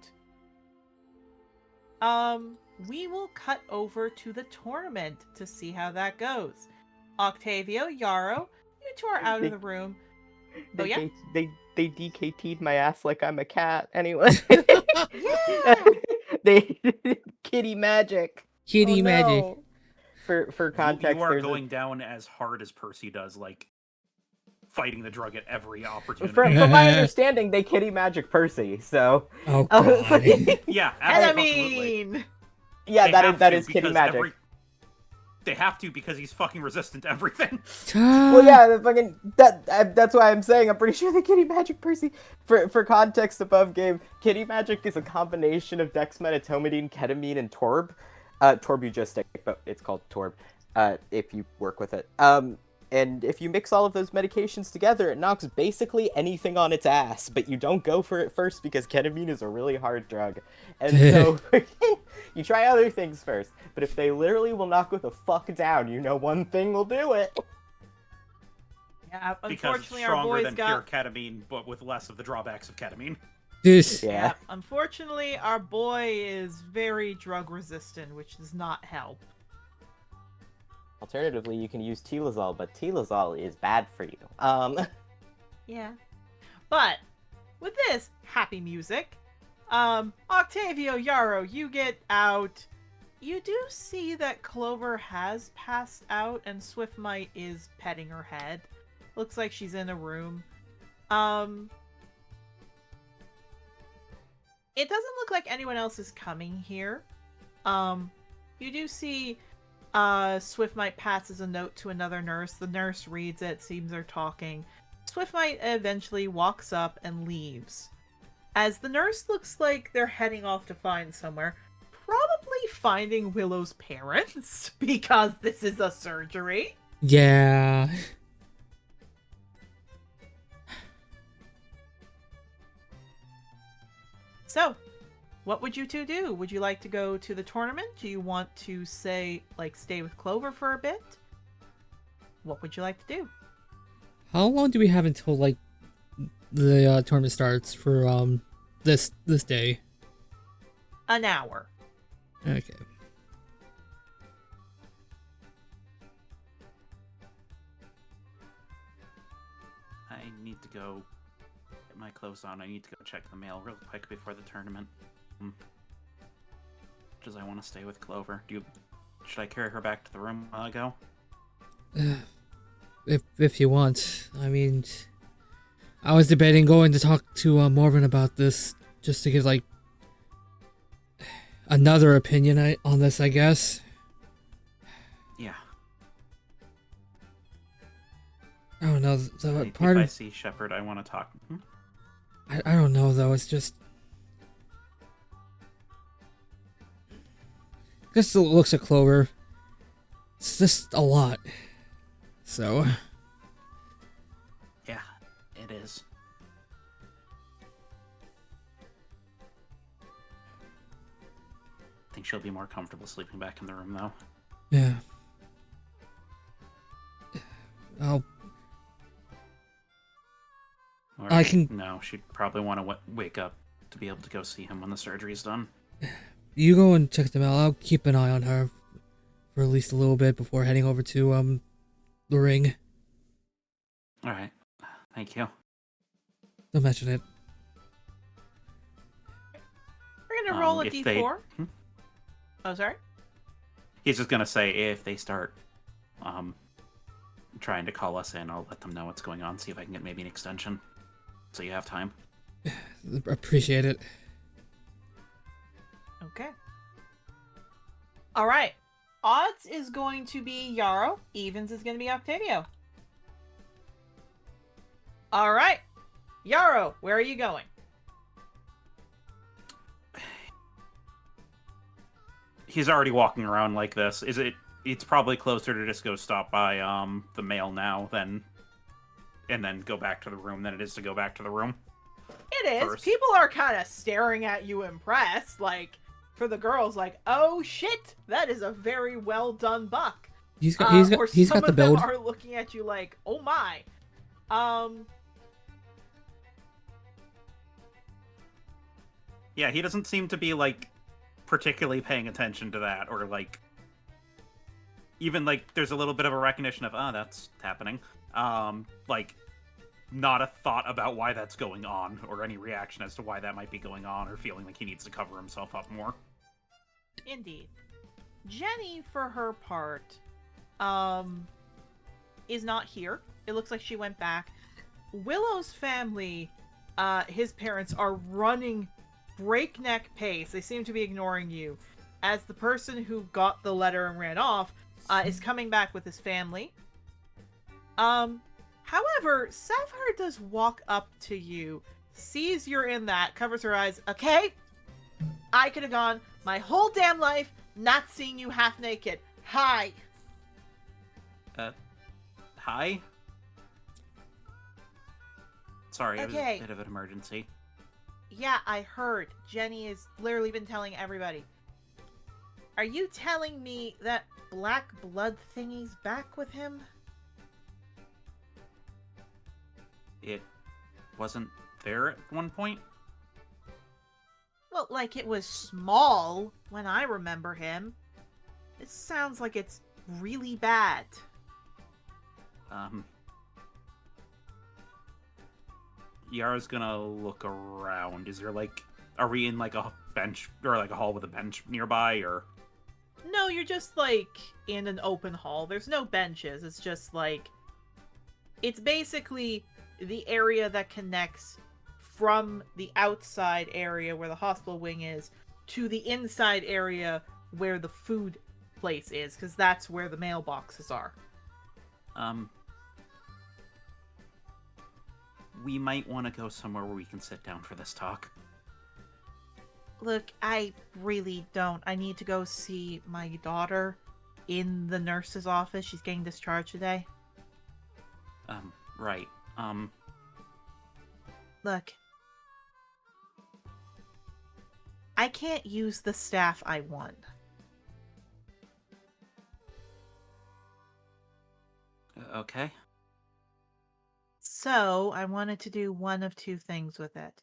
We will cut over to the tournament to see how that goes. Octavio, Yarrow, you two are out of the room. Oh, yeah? They DKT'd my ass like I'm a cat. Anyway. Yeah! They kitty magic. Kitty Oh, magic. no. For context, You are there's going down as hard as Percy does, like fighting the drug at every opportunity. from my understanding, they kitty magic Percy. So. Oh god. Yeah, And I absolutely. mean... Yeah, They that have to is kitty because magic. They have to because he's fucking resistant to everything. Well, yeah, the fucking that's why I'm saying I'm pretty sure the kitty magic Percy. For context above game, kitty magic is a combination of dexmedetomidine, ketamine, and torb. Torbugistic, but it's called torb. If you work with it. And if you mix all of those medications together, it knocks basically anything on its ass. But you don't go for it first because ketamine is a really hard drug, and so you try other things first. But if they literally will knock with a fuck down, you know one thing will do it. Yeah, Because it's unfortunately, our stronger boys than got... pure ketamine, but with less of the drawbacks of ketamine. This. Yeah. Unfortunately, our boy is very drug resistant, which does not help. Alternatively, you can use Tilazol, but Tilazol is bad for you. Yeah. But, with this happy music, Octavio, Yarrow, you get out. You do see that Clover has passed out and Swiftmite is petting her head. Looks like she's in a room. It doesn't look like anyone else is coming here. You do see Swiftmite passes a note to another nurse. The nurse reads it, seems they're talking. Swiftmite eventually walks up and leaves. As the nurse looks like they're heading off to find somewhere, probably finding Willow's parents, because this is a surgery. Yeah. So, what would you two do? Would you like to go to the tournament? Do you want to stay with Clover for a bit? What would you like to do? How long do we have until like the tournament starts for this day? An hour. Okay. I need to go get my clothes on. I need to go check the mail real quick before the tournament. Does I want to stay with Clover? Should I carry her back to the room while I go? If you want. I mean, I was debating going to talk to Marvin about this just to get like another opinion on this, I guess. Yeah. I don't know. If I see Shepard, I want to talk. I don't know though. It's just looks at Clover. It's just a lot. So. Yeah, it is. I think she'll be more comfortable sleeping back in the room, though. Yeah. I can. No, she'd probably want to wake up to be able to go see him when the surgery's done. You go and check them out. I'll keep an eye on her for at least a little bit before heading over to the ring. All right, thank you. Don't mention it. We're gonna roll a if d4. they- Oh, sorry? He's just gonna say if they start trying to call us in, I'll let them know what's going on. See if I can get maybe an extension, so you have time. Appreciate it. Okay. All right. Odds is going to be Yarrow. Evens is going to be Octavio. All right. Yarrow, where are you going? He's already walking around like this. It's probably closer to just go stop by the mail now and then go back to the room than it is to go back to the room. It is. First. People are kind of staring at you impressed. Like, for the girls, like, oh shit, that is a very well done buck. He's got Or he's some got the of them build. are looking at you like, oh my. Yeah, he doesn't seem to be like particularly paying attention to that, or like even like there's a little bit of a recognition of that's happening. Like not a thought about why that's going on, or any reaction as to why that might be going on, or feeling like he needs to cover himself up more. Indeed. Jenny, for her part, is not here. It looks like she went back. Willow's family, his parents, are running breakneck pace. They seem to be ignoring you, as the person who got the letter and ran off is coming back with his family. However, Sapphire does walk up to you, sees you're in that, covers her eyes. Okay, I could have gone my whole damn life not seeing you half naked. Hi. Hi? Sorry, it was Okay. a bit of an emergency. Yeah, I heard. Jenny has literally been telling everybody. Are you telling me that black blood thingy's back with him? It wasn't there at one point? Well, like it was small when I remember him. It sounds like it's really bad. Yara's gonna look around. Is there, like... Are we in, like, a bench, or, like, a hall with a bench nearby, or... No, you're just, like, in an open hall. There's no benches. It's just, like... It's basically the area that connects from the outside area where the hospital wing is to the inside area where the food place is, because that's where the mailboxes are. We might want to go somewhere where we can sit down for this talk. Look, I really don't. I need to go see my daughter in the nurse's office. She's getting discharged today. Right. Look. I can't use the staff I won. Okay. So, I wanted to do one of two things with it.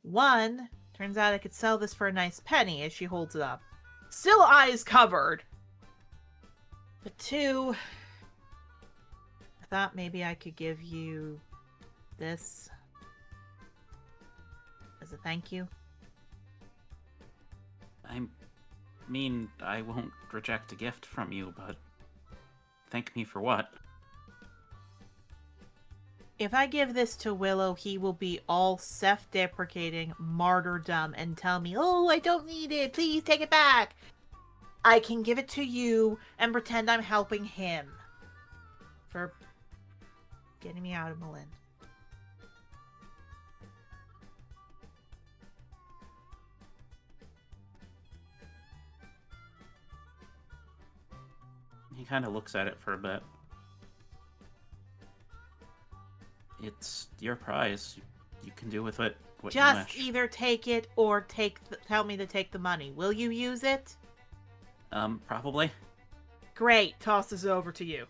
One, turns out I could sell this for a nice penny as she holds it up. Still eyes covered. But two, I thought maybe I could give you this as a thank you. I mean, I won't reject a gift from you, but thank me for what? If I give this to Willow, he will be all self-deprecating martyrdom and tell me, oh, I don't need it, please take it back. I can give it to you and pretend I'm helping him for getting me out of Malin. He kind of looks at it for a bit. It's your prize. You can do with it what Just you wish. either take it or tell me to take the money. Will you use it? Probably. Great. Tosses it over to you.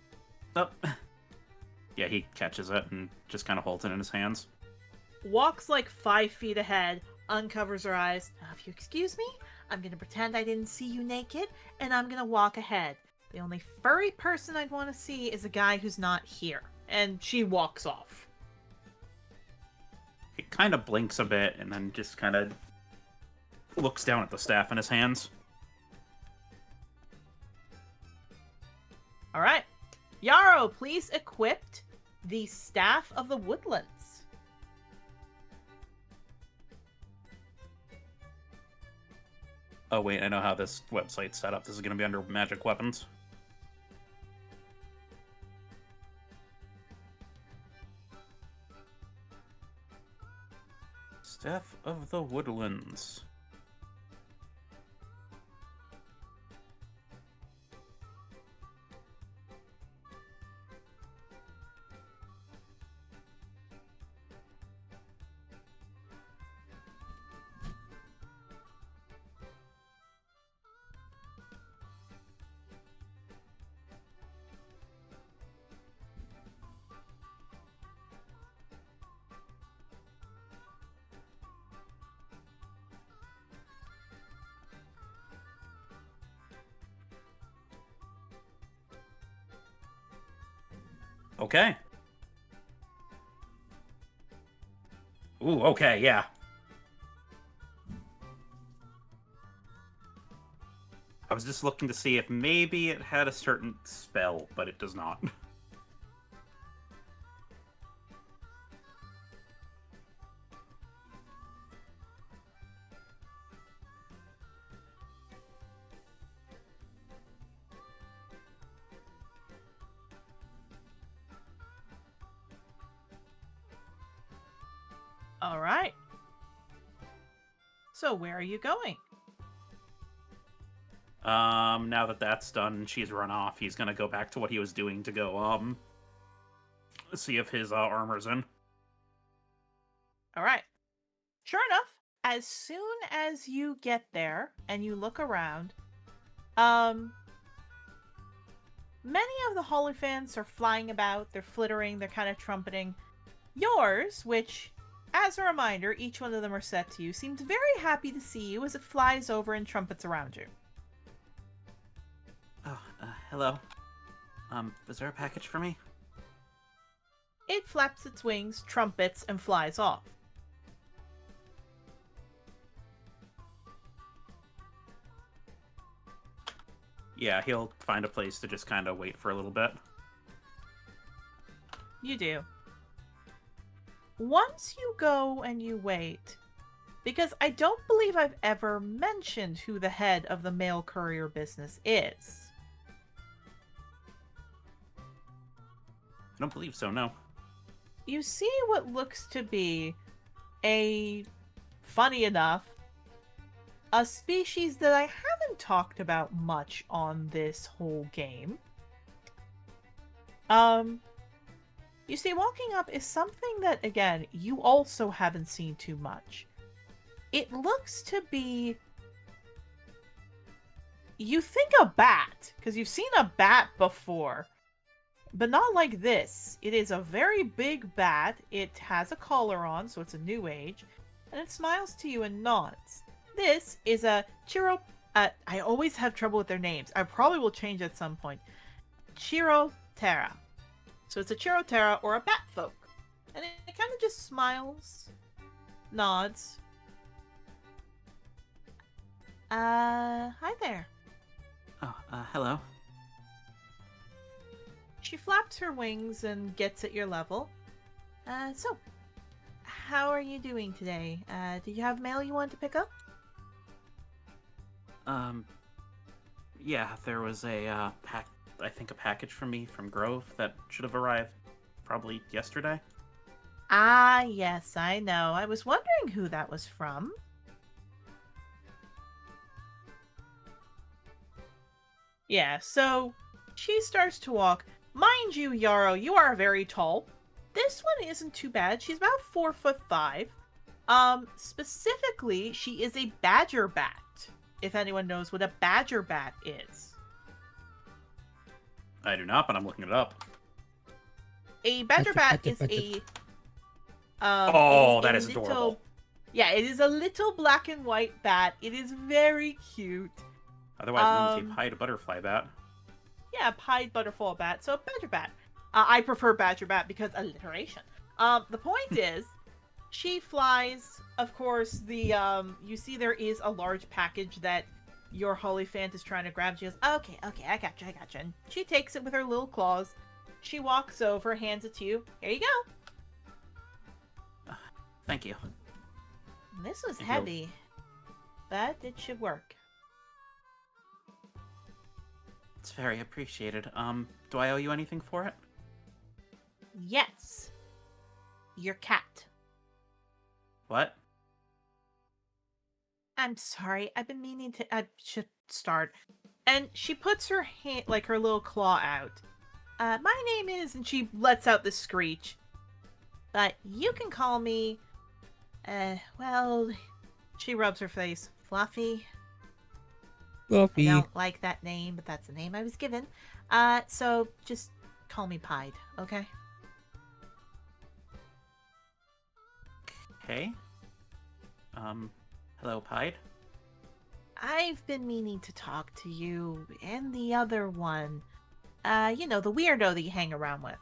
Oh. Yeah, he catches it and just kind of holds it in his hands. Walks like 5 feet ahead, uncovers her eyes. Now, if you excuse me, I'm gonna pretend I didn't see you naked, and I'm gonna walk ahead. The only furry person I'd want to see is a guy who's not here. And she walks off. He kind of blinks a bit and then just kind of looks down at the staff in his hands. All right. Yarrow, please equip the Staff of the Woodlands. Oh wait, I know how this website's set up. This is going to be under magic weapons. Staff of the Woodlands. Okay. Ooh, okay, yeah. I was just looking to see if maybe it had a certain spell, but it does not. All right. So where are you going? Now that that's done, she's run off. He's gonna go back to what he was doing to go, see if his armor's in. All right. Sure enough, as soon as you get there and you look around, many of the Holophants are flying about. They're flittering. They're kind of trumpeting. Yours, which, as a reminder, each one of them are set to you, seems very happy to see you as it flies over and trumpets around you. Oh, hello. Was there a package for me? It flaps its wings, trumpets, and flies off. Yeah, he'll find a place to just kind of wait for a little bit. You do. Once you go and you wait, because I don't believe I've ever mentioned who the head of the mail courier business is. I don't believe so, no. You see what looks to be funny enough, a species that I haven't talked about much on this whole game. You see, walking up is something that, again, you also haven't seen too much. It looks to be... You think a bat, because you've seen a bat before. But not like this. It is a very big bat. It has a collar on, so it's a new age. And it smiles to you and nods. This is a I always have trouble with their names. I probably will change at some point. Chirotera. So it's a Chirotera or a bat folk. And it kind of just smiles. Nods. Hi there. Oh, hello. She flaps her wings and gets at your level. So, how are you doing today? Do you have mail you want to pick up? Yeah, there was a, I think a package from me from Grove that should have arrived probably yesterday. Ah, yes, I know. I was wondering who that was from. Yeah, so she starts to walk. Mind you, Yarrow, you are very tall. This one isn't too bad. She's about 4'5". Specifically, she is a badger bat. If anyone knows what a badger bat is. I do not, but I'm looking it up. A badger bat is a... that is adorable. Yeah, it is a little black and white bat. It is very cute. Otherwise known as a pied butterfly bat. Yeah, pied butterfly bat. So badger bat. I prefer badger bat because alliteration. The point is, she flies. Of course, you see there is a large package that your Holophant is trying to grab. She goes, okay, I gotcha. And she takes it with her little claws. She walks over, hands it to you. Here you go. Thank you. This was heavy, but it should work. It's very appreciated. Do I owe you anything for it? Yes. Your cat. What? I'm sorry. I've been meaning to... I should start. And she puts her hand, like her little claw out. My name is... And she lets out this screech. But you can call me... well... She rubs her face. Fluffy. Fluffy. I don't like that name, but that's the name I was given. So just call me Pied, okay? Okay. Hello, Pied? I've been meaning to talk to you and the other one. You know, the weirdo that you hang around with.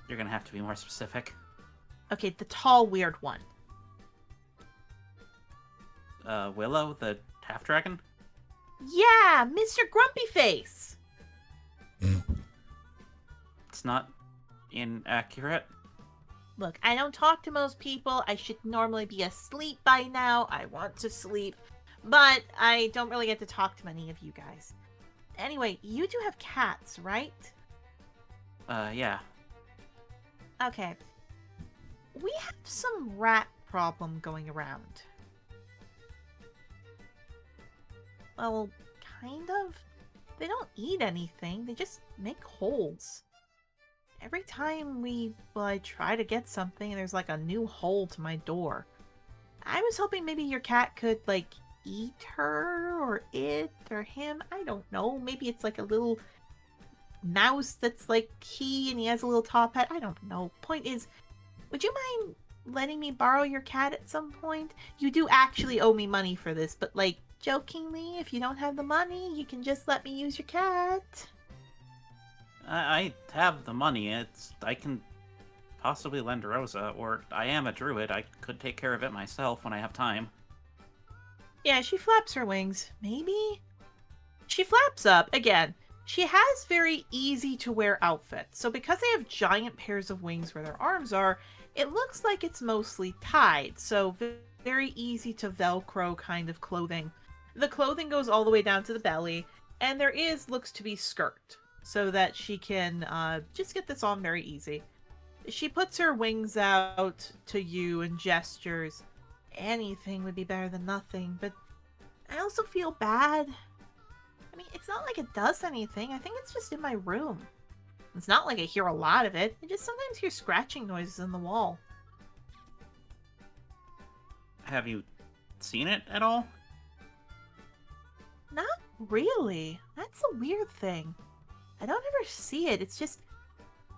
You're gonna have to be more specific. Okay, the tall, weird one. Willow, the half dragon? Yeah, Mr. Grumpy Face. It's not inaccurate. Look, I don't talk to most people. I should normally be asleep by now. I want to sleep. But I don't really get to talk to many of you guys. Anyway, you do have cats, right? Yeah. Okay. We have some rat problem going around. Well, kind of. They don't eat anything. They just make holes. Every time I try to get something, there's like a new hole to my door. I was hoping maybe your cat could, like, eat her, or it, or him. I don't know. Maybe it's like a little mouse that's like he, and he has a little top hat. I don't know. Point is, would you mind letting me borrow your cat at some point? You do actually owe me money for this, but, like, jokingly, if you don't have the money, you can just let me use your cat. I have the money. I can possibly lend Rosa, or I am a druid. I could take care of it myself when I have time. Yeah, she flaps her wings. Maybe? She flaps up. Again, she has very easy to wear outfits. So because they have giant pairs of wings where their arms are, it looks like it's mostly tied. So very easy to Velcro kind of clothing. The clothing goes all the way down to the belly, and there looks to be skirt, so that she can just get this on very easy. She puts her wings out to you and gestures. Anything would be better than nothing, but I also feel bad. I mean, it's not like it does anything. I think it's just in my room. It's not like I hear a lot of it. I just sometimes hear scratching noises in the wall. Have you seen it at all? Not really. That's a weird thing. I don't ever see it. It's just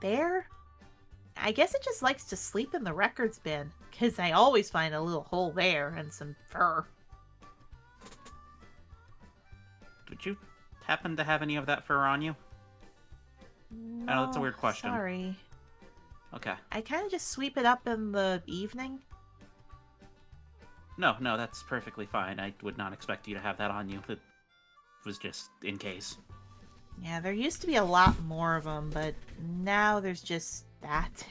there. I guess it just likes to sleep in the records bin, because I always find a little hole there and some fur. Did you happen to have any of that fur on you? I know that's a weird question. Sorry. Okay. I kind of just sweep it up in the evening. No, that's perfectly fine. I would not expect you to have that on you. It was just in case. Yeah, there used to be a lot more of them, but now there's just that.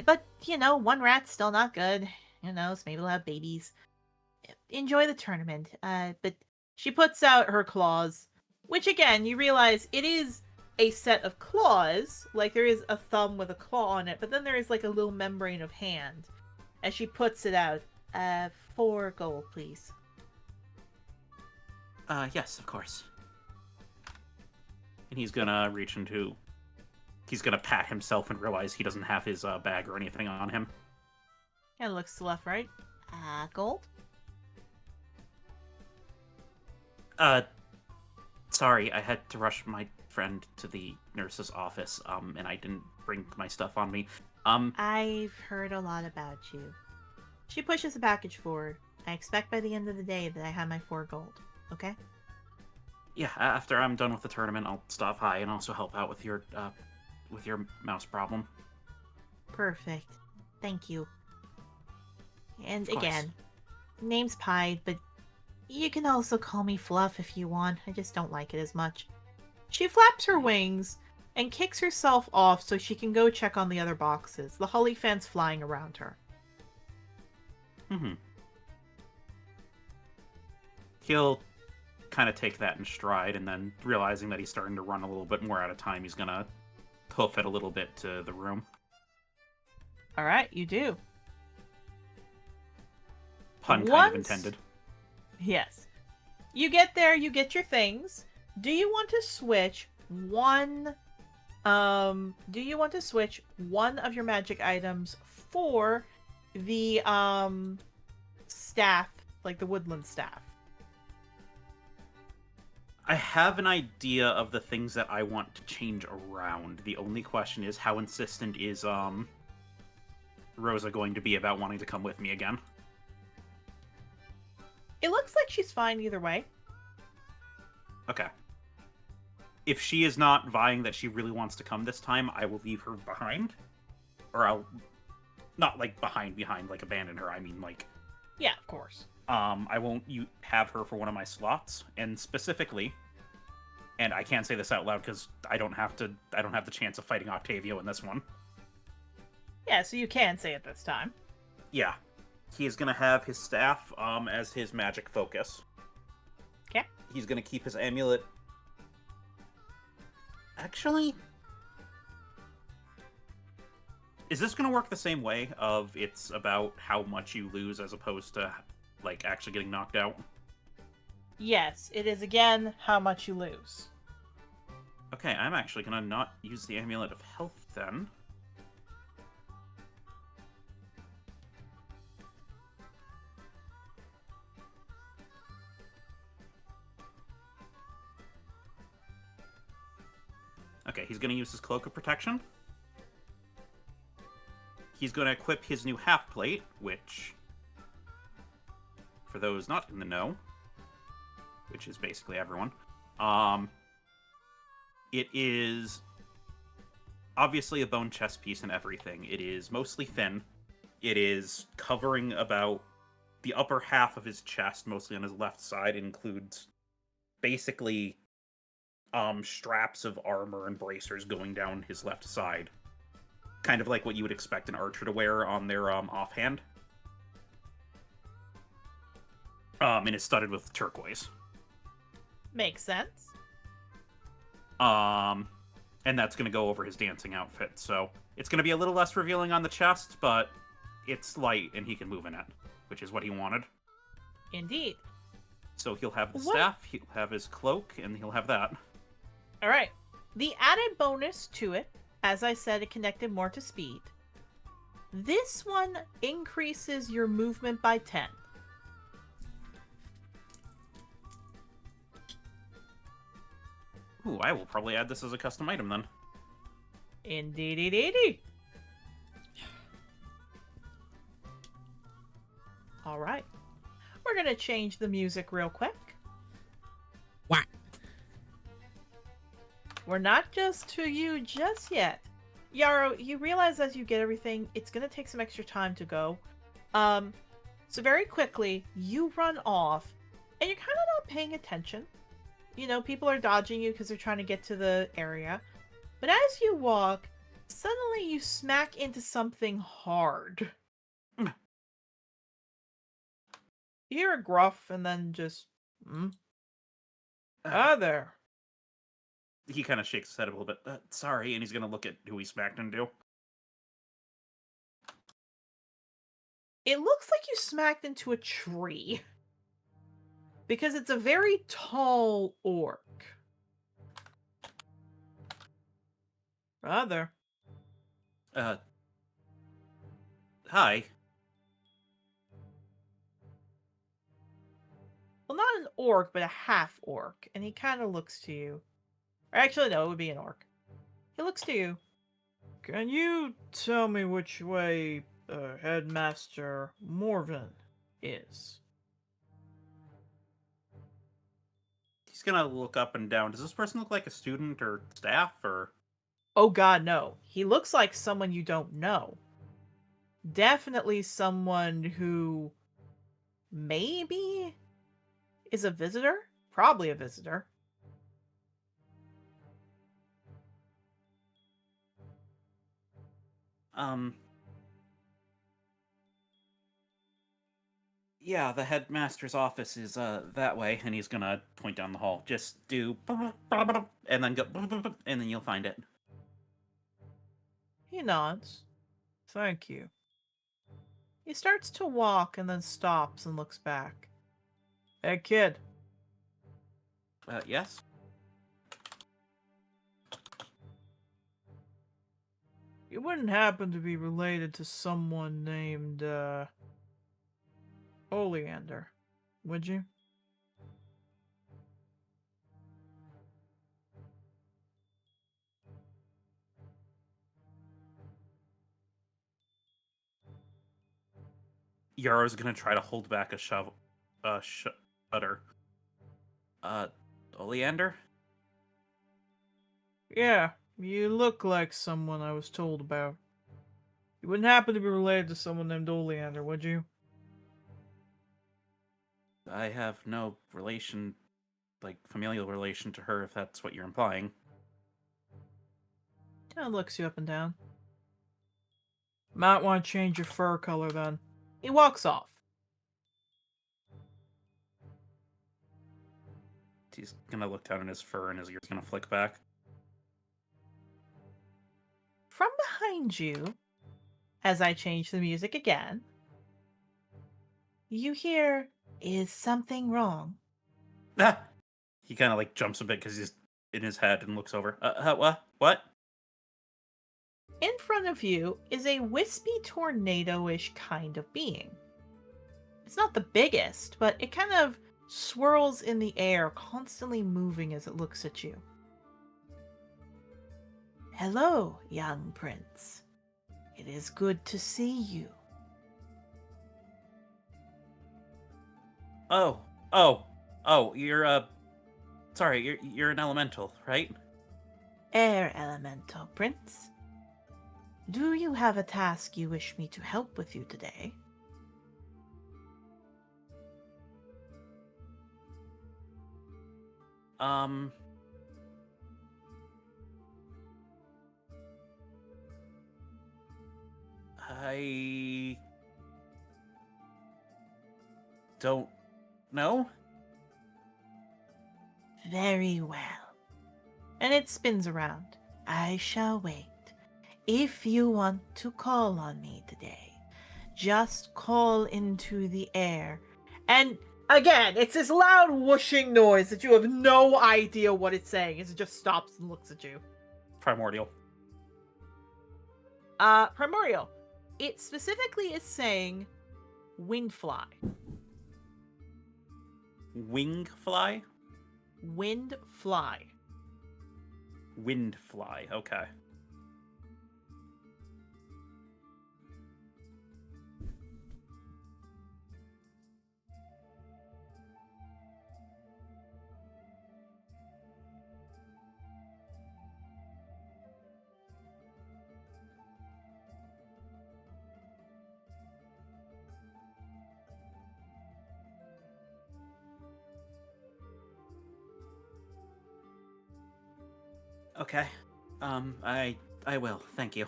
But, you know, one rat's still not good. Who knows, maybe we'll have babies. Enjoy the tournament. But she puts out her claws, which again, you realize it is a set of claws. Like, there is a thumb with a claw on it, but then there is like a little membrane of hand. As she puts it out, 4 gold, please. Yes, of course. And he's gonna reach into... He's gonna pat himself and realize he doesn't have his bag or anything on him. Kind of looks to left, right? Gold? Sorry, I had to rush my friend to the nurse's office, and I didn't bring my stuff on me. I've heard a lot about you. She pushes the package forward. I expect by the end of the day that I have my 4 gold. Okay? Yeah, after I'm done with the tournament, I'll stop by and also help out with your mouse problem. Perfect. Thank you. And Of course. again, name's Pied, but you can also call me Fluff if you want. I just don't like it as much. She flaps her wings and kicks herself off so she can go check on the other boxes. The holly fan's flying around her. He'll kind of take that in stride, and then realizing that he's starting to run a little bit more out of time, he's gonna hoof it a little bit to the room. Alright, you do. Pun kind of intended. Yes. You get there, you get your things. Do you want to switch one of your magic items for the staff, like the woodland staff? I have an idea of the things that I want to change around. The only question is, how insistent is Rosa going to be about wanting to come with me again? It looks like she's fine either way. Okay. If she is not vying that she really wants to come this time, I will leave her behind. Or I'll not like behind, like abandon her. I mean, like, Yeah, of course. I won't have her for one of my slots, and specifically, and I can't say this out loud because I don't have the chance of fighting Octavio in this one. Yeah, so you can say it this time. Yeah, he is gonna have his staff as his magic focus. Okay. He's gonna keep his amulet. Actually, is this gonna work the same way? Of it's about how much you lose as opposed to like actually getting knocked out? Yes, it is again how much you lose. Okay, I'm actually gonna not use the amulet of health then. Okay, he's gonna use his cloak of protection. He's gonna equip his new half plate, which, for those not in the know, which is basically everyone, it is obviously a bone chest piece and everything. It is mostly thin. It is covering about the upper half of his chest, mostly on his left side. It includes basically straps of armor and bracers going down his left side. Kind of like what you would expect an archer to wear on their offhand. And it's studded with turquoise. Makes sense. And that's going to go over his dancing outfit. So it's going to be a little less revealing on the chest, but it's light and he can move in it, which is what he wanted. Indeed. So he'll have the What? staff, he'll have his cloak, and he'll have that. All right. The added bonus to it, as I said, it connected more to speed. This one increases your movement by 10. Ooh, I will probably add this as a custom item then. Indeedy. All right. We're going to change the music real quick. What? We're not just to you just yet. Yarrow, you realize as you get everything, it's going to take some extra time to go. So very quickly, you run off, and you're kind of not paying attention. You know, people are dodging you because they're trying to get to the area. But as you walk, suddenly you smack into something hard. Mm. You hear a gruff and then just, there. He kind of shakes his head a little bit. Sorry, and he's going to look at who he smacked into. It looks like you smacked into a tree. Because it's a very tall orc. Rather. Hi. Well, not an orc, but a half orc. And he kind of looks to you. Or actually, no, it would be an orc. He looks to you. Can you tell me which way Headmaster Morven is? He's going to look up and down. Does this person look like a student or staff or... Oh god, no. He looks like someone you don't know. Definitely someone who maybe is a visitor? Probably a visitor. Yeah, the headmaster's office is that way, and he's gonna point down the hall. Just do and then go and then you'll find it. He nods. Thank you. He starts to walk and then stops and looks back. Hey, kid. Yes? You wouldn't happen to be related to someone named, Oleander, would you? Yarrow's gonna try to hold back a shudder. Oleander? Yeah, you look like someone I was told about. You wouldn't happen to be related to someone named Oleander, would you? I have no relation, like familial relation to her, if that's what you're implying. Kind of looks you up and down. Might want to change your fur color then. He walks off. He's gonna look down at his fur and his ears gonna flick back. From behind you, as I change the music again, you hear, "Is something wrong?" Ah! He kind of like jumps a bit because he's in his head and looks over. What? What? In front of you is a wispy tornado-ish kind of being. It's not the biggest, but it kind of swirls in the air, constantly moving as it looks at you. "Hello, young prince. It is good to see you." Oh, sorry, you're an elemental, right? Air elemental, prince. Do you have a task you wish me to help with you today? I don't know. Very well. And it spins around. I shall wait. If you want to call on me today, just call into the air. And again, it's this loud whooshing noise that you have no idea what it's saying as it just stops and looks at you. Primordial. Primordial. It specifically is saying windfly. Wingfly? Windfly. Windfly, okay. Okay. I will. Thank you.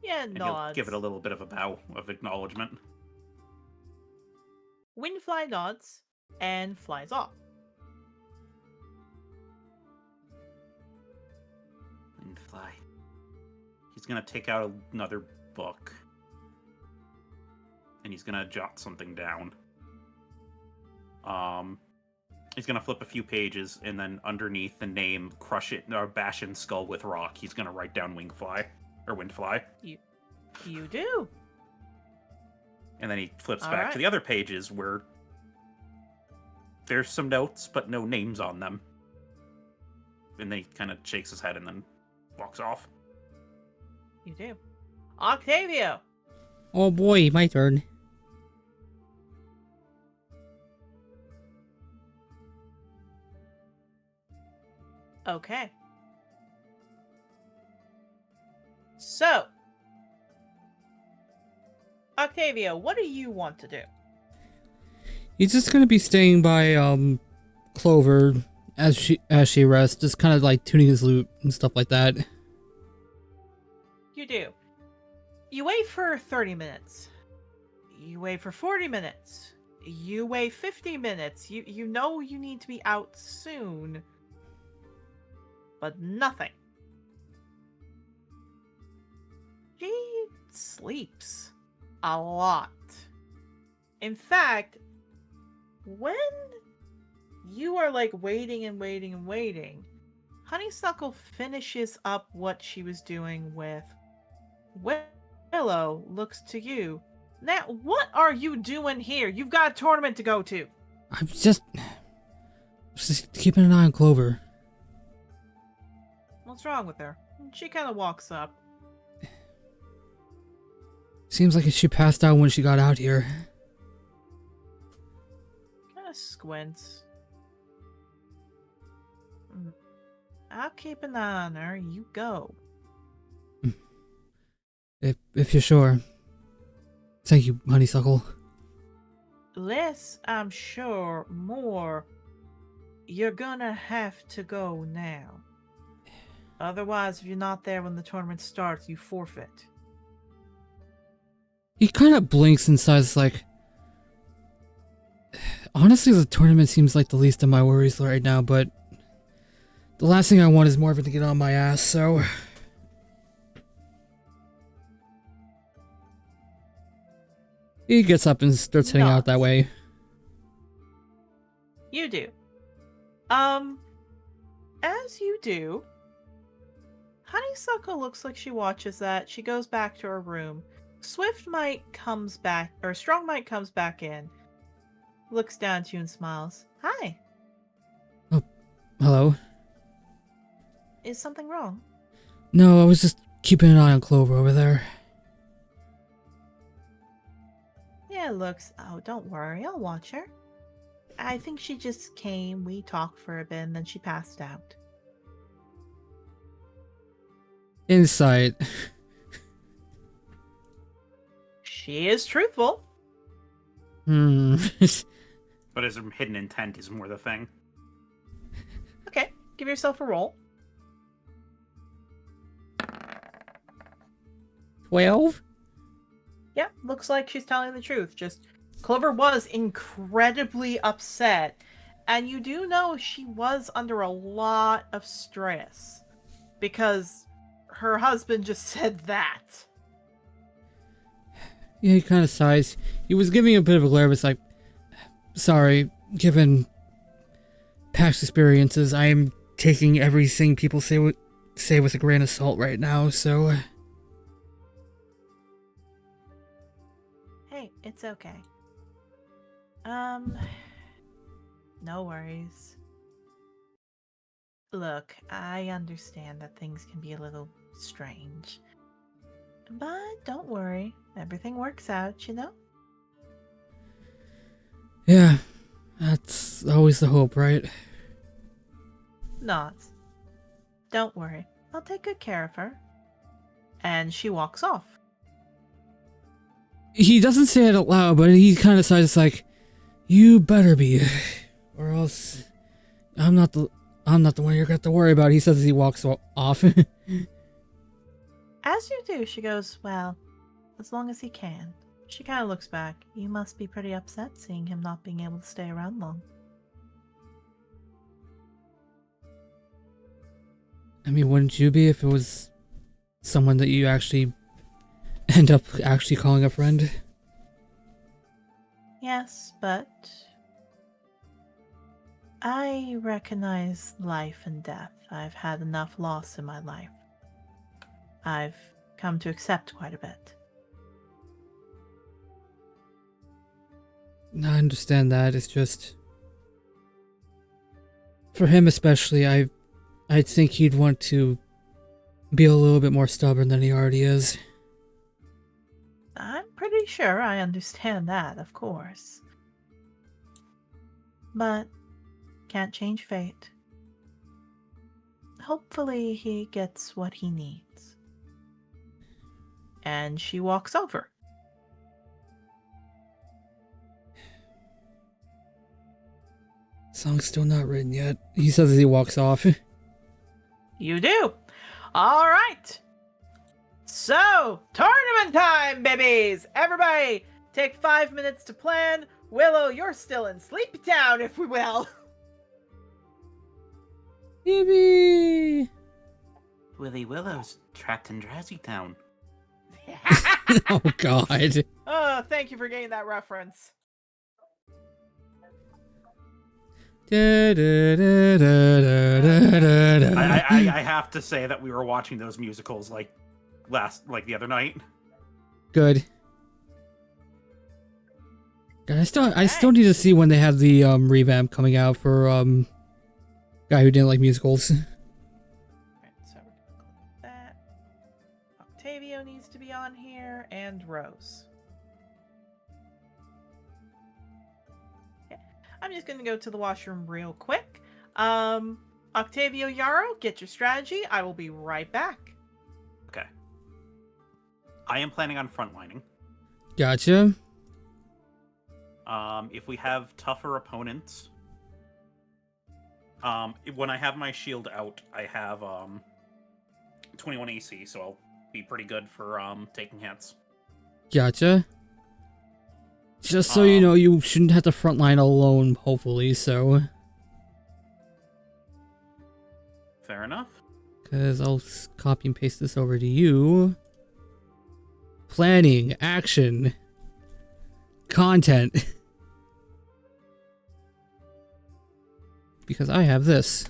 Yeah, And nods. he'll give it a little bit of a bow of acknowledgement. Windfly nods and flies off. Windfly. He's gonna take out another book. And he's gonna jot something down. He's gonna flip a few pages, and then underneath the name, crush it or bash in skull with rock, he's gonna write down Wingfly or Windfly. You do. And then he flips All back right. to the other pages where there's some notes, but no names on them. And then he kind of shakes his head and then walks off. You do. Octavio. Oh boy, my turn. Okay. So, Octavio, what do you want to do? He's just gonna be staying by Clover as she rests, just kind of like tuning his lute and stuff like that. You do. You wait for 30 minutes. You wait for 40 minutes. You wait 50 minutes. You know you need to be out soon. But nothing. She sleeps a lot. In fact, when you are like waiting and waiting and waiting, Honeysuckle finishes up what she was doing with Willow, looks to you. Now, what are you doing here? You've got a tournament to go to. I'm just keeping an eye on Clover. What's wrong with her? She kind of walks up. Seems like she passed out when she got out here. Kind of squints. I'll keep an eye on her. You go. If you're sure. Thank you, Honeysuckle. Less, I'm sure, more. You're gonna have to go now. Otherwise, if you're not there when the tournament starts, you forfeit. He kind of blinks and says, like, honestly, the tournament seems like the least of my worries right now, but the last thing I want is Marvin to get on my ass, so... He gets up and starts heading out that way. You do. As you do, Honeysuckle looks like she watches that. She goes back to her room. Swift Mite comes back, or Strong Mite comes back in, looks down at you and smiles. Hi. Oh, hello. Is something wrong? No, I was just keeping an eye on Clover over there. Yeah, looks. Oh, don't worry. I'll watch her. I think she just came. We talked for a bit, and then she passed out. Insight. She is truthful. But his hidden intent is more the thing. Okay, give yourself a roll. 12? Yeah, looks like she's telling the truth. Just Clover was incredibly upset, and you do know she was under a lot of stress because her husband just said that. Yeah, he kind of sighs. He was giving a bit of a glare, but it's like, sorry, given past experiences, I am taking everything people say with a grain of salt right now, so... Hey, it's okay. No worries. Look, I understand that things can be a little strange. But don't worry, everything works out, you know? Yeah, that's always the hope, right? Not. Don't worry, I'll take good care of her. And she walks off. He doesn't say it out loud, but he kind of sighs, it's like, you better be, or else I'm not the one you're going to worry about, he says as he walks off. As you do, she goes, well, as long as he can. She kind of looks back. You must be pretty upset seeing him not being able to stay around long. I mean, wouldn't you be if it was someone that you actually end up actually calling a friend? Yes, but I recognize life and death. I've had enough loss in my life. I've come to accept quite a bit. I understand that. It's just for him especially, I think he'd want to be a little bit more stubborn than he already is. I'm pretty sure I understand that, of course. But can't change fate. Hopefully he gets what he needs. And she walks over. Song's still not written yet, he says as he walks off. You do. All right. So, tournament time, babies. Everybody, take 5 minutes to plan. Willow, you're still in Sleepy Town, if we will. Yippee! Willy Willow's trapped in Drowsy Town. Oh god. Oh, thank you for getting that reference. I have to say that we were watching those musicals like the other night. Good. God, I still need to see when they have the revamp coming out for guy who didn't like musicals. Alright, so we're gonna click that. Octavio needs to be on here, and Rose. Okay. I'm just gonna go to the washroom real quick. Octavio, Yarrow, get your strategy. I will be right back. Okay. I am planning on frontlining. Gotcha. If we have tougher opponents, when I have my shield out, I have 21 AC, so I'll be pretty good for taking hits. Gotcha. Just so you know, you shouldn't have to frontline alone, hopefully, so... Fair enough. Because I'll copy and paste this over to you. Planning, action, content. Because I have this.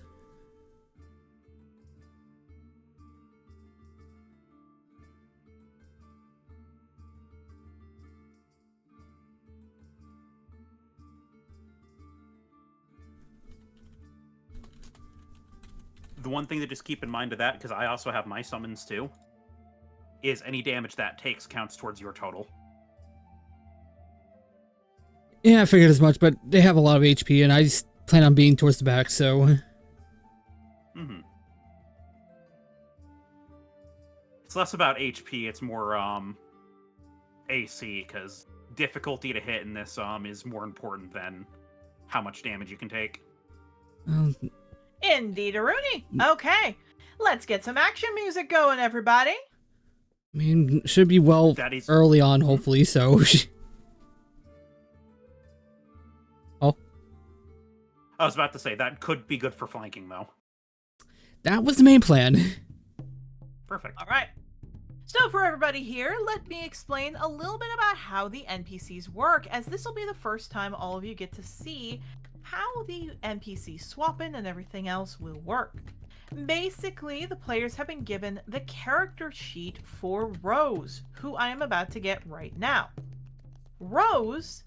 The one thing to just keep in mind of that, because I also have my summons too, is any damage that takes counts towards your total. Yeah, I figured as much, but they have a lot of HP, and I just plan on being towards the back, so... Mm-hmm. It's less about HP, it's more, AC, because difficulty to hit in this, is more important than how much damage you can take. Indeed-a-rooney. Okay, let's get some action music going, everybody. I mean, should be early on, hopefully, so... Oh. I was about to say, that could be good for flanking, though. That was the main plan. Perfect. All right. So for everybody here, let me explain a little bit about how the NPCs work, as this will be the first time all of you get to see how the NPC swapping and everything else will work. Basically, the players have been given the character sheet for Rose, who I am about to get right now. Rose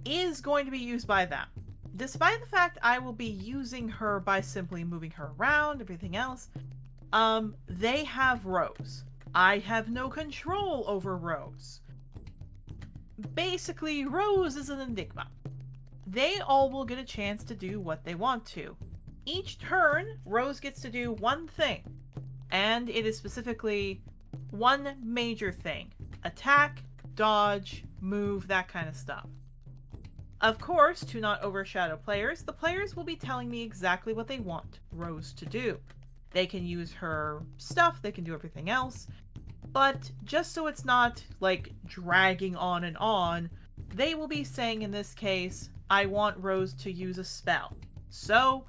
is going to be used by them. Despite the fact I will be using her by simply moving her around, everything else, they have Rose. I have no control over Rose. Basically, Rose is an enigma. They all will get a chance to do what they want to. Each turn, Rose gets to do one thing, and it is specifically one major thing. Attack, dodge, move, that kind of stuff. Of course, to not overshadow players, the players will be telling me exactly what they want Rose to do. They can use her stuff, they can do everything else, but just so it's not, like, dragging on, they will be saying in this case, I want Rose to use a spell. So,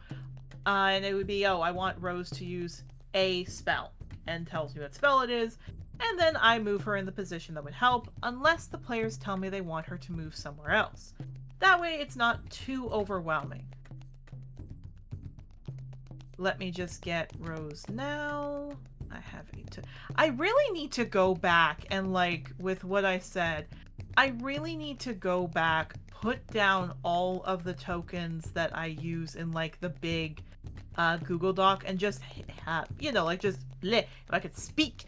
and it would be, oh, I want Rose to use a spell, and tells me what spell it is, and then I move her in the position that would help, unless the players tell me they want her to move somewhere else. That way it's not too overwhelming. Let me just get Rose now. I really need to go back and, like, with what I said, I really need to go back, put down all of the tokens that I use in, like, the big Google Doc, and just, you know, like, just, if I could speak,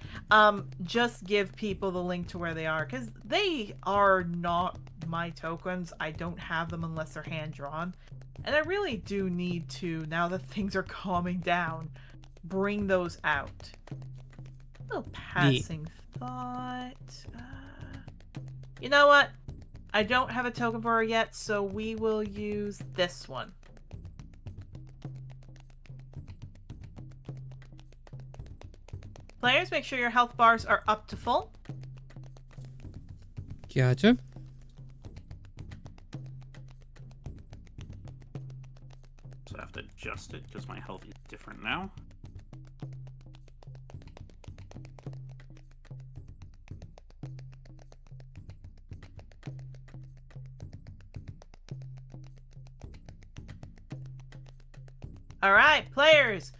just give people the link to where they are, because they are not my tokens. I don't have them unless they're hand-drawn, and I really do need to, now that things are calming down, bring those out. A little passing thought. You know what? I don't have a token for her yet, so we will use this one. Players, make sure your health bars are up to full. Gotcha. So I have to adjust it because my health is different now. Alright, players!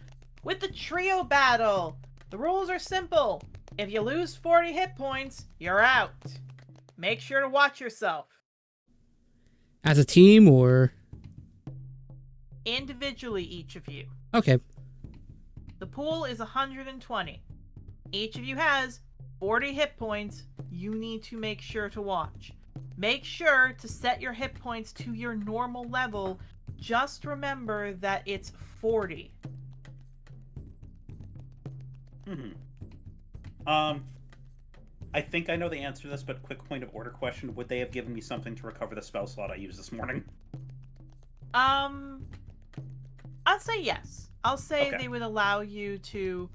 With the trio battle, the rules are simple. If you lose 40 hit points, you're out. Make sure to watch yourself. As a team, or...? Individually, each of you. Okay. The pool is 120. Each of you has 40 hit points. You need to make sure to watch. Make sure to set your hit points to your normal level. Just remember that it's 40. I think I know the answer to this, but quick point of order question. Would they have given me something to recover the spell slot I used this morning? I'll say yes. I'll say Okay. they would allow you to...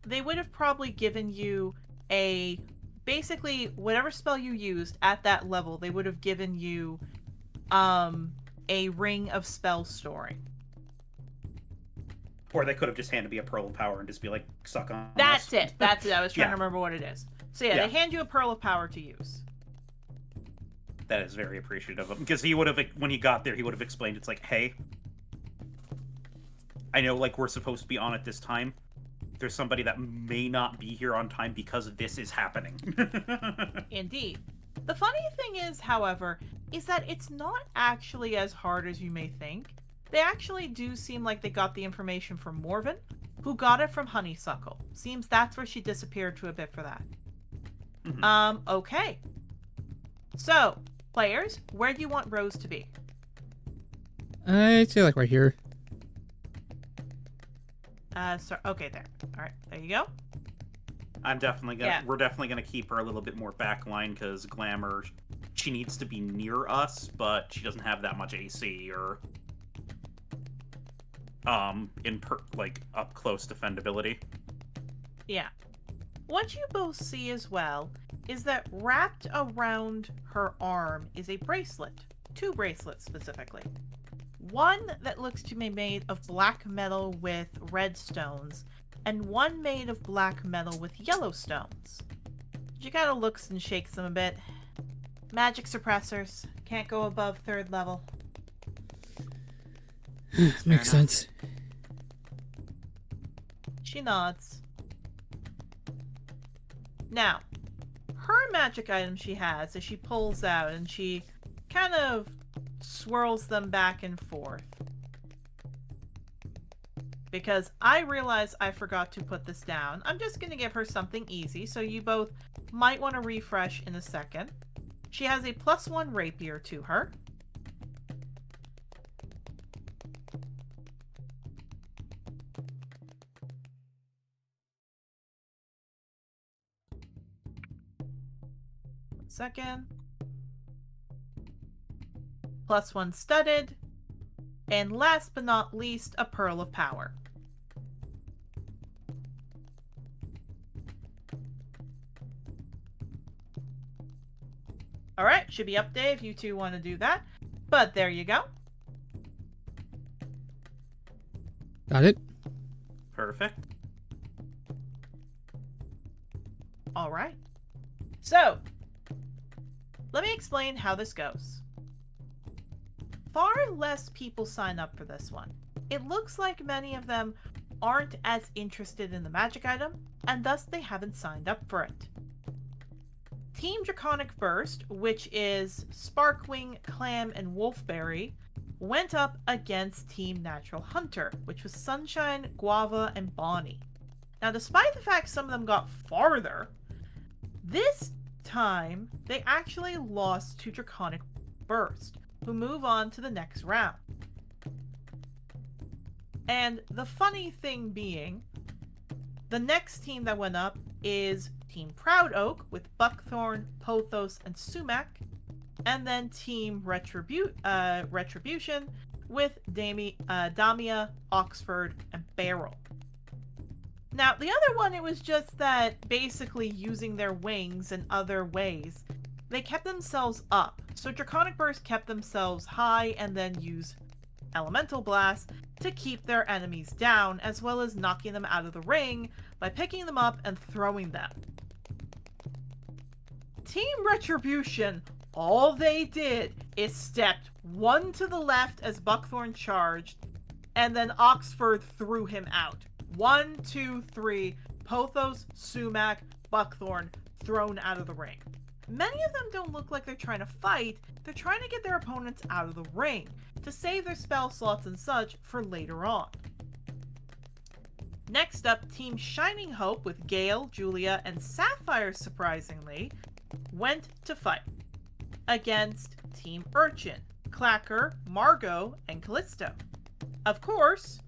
They would have probably given you a... Basically, whatever spell you used at that level, they would have given you a ring of spell storing. Or they could have just handed me a Pearl of Power and just be like, suck on That's this. it. That's it. I was trying Yeah. to remember what it is. So yeah, Yeah. they hand you a Pearl of Power to use. That is very appreciative of him. Because he would have, when he got there, he would have explained, it's like, hey, I know, like, we're supposed to be on at this time. There's somebody that may not be here on time because this is happening. Indeed. The funny thing is, however, is that it's not actually as hard as you may think. They actually do seem like they got the information from Morven, who got it from Honeysuckle. Seems that's where she disappeared to a bit for that. Mhm. Okay. So, players, where do you want Rose to be? I'd say like right here. Okay, there. Alright, there you go. I'm definitely gonna. Yeah. We're definitely gonna keep her a little bit more backline because Glamour, she needs to be near us, but she doesn't have that much AC or like up close defendability. Yeah. What you both see as well is that wrapped around her arm is a bracelet. 2 bracelets specifically. One that looks to be made of black metal with red stones, and one made of black metal with yellow stones. She kind of looks and shakes them a bit. Magic suppressors. Can't go above 3rd level. Makes sense. She nods. Now, her magic item she has as she pulls out and she kind of swirls them back and forth. Because I realize I forgot to put this down. I'm just going to give her something easy, so you both might want to refresh in a second. She has a +1 rapier to her. Second. +1 studded. And last but not least, a Pearl of Power. Alright, should be up there if you two want to do that. But there you go. Got it? Perfect. Alright. So, let me explain how this goes. Far less people sign up for this one. It looks like many of them aren't as interested in the magic item, and thus they haven't signed up for it. Team Draconic Burst, which is Sparkwing, Clam, and Wolfberry, went up against Team Natural Hunter, which was Sunshine, Guava, and Bonnie. Now, despite the fact some of them got farther, this time they actually lost to Draconic Burst, who move on to the next round. And the funny thing being, the next team that went up is Team Proud Oak with Buckthorn, Pothos, and Sumac, and then Team Retribution with Damia, Oxford, and Beryl. Now, the other one, it was just that basically using their wings in other ways, they kept themselves up. So Draconic Burst kept themselves high and then used Elemental Blast to keep their enemies down, as well as knocking them out of the ring by picking them up and throwing them. Team Retribution, all they did is stepped one to the left as Buckthorn charged, and then Oxford threw him out. 1, 2, 3, Pothos, Sumac, Buckthorn thrown out of the ring. Many of them don't look like they're trying to fight, they're trying to get their opponents out of the ring, to save their spell slots and such for later on. Next up, Team Shining Hope with Gale, Julia, and Sapphire, surprisingly, went to fight against Team Urchin, Clacker, Margot, and Callisto. Of course,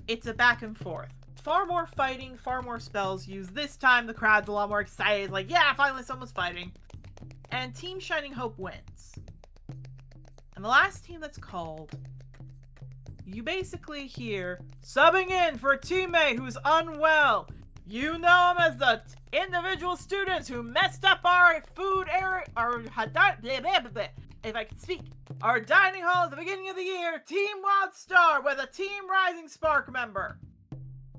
it's a back and forth. far more fighting, far more spells used. This time the crowd's a lot more excited, like, yeah, finally someone's fighting. And Team Shining Hope wins. And the last team that's called, you basically hear, subbing in for a teammate who's unwell. You know him as the individual students who messed up our food area, if I can speak, our dining hall at the beginning of the year, Team Wild Star with a Team Rising Spark member.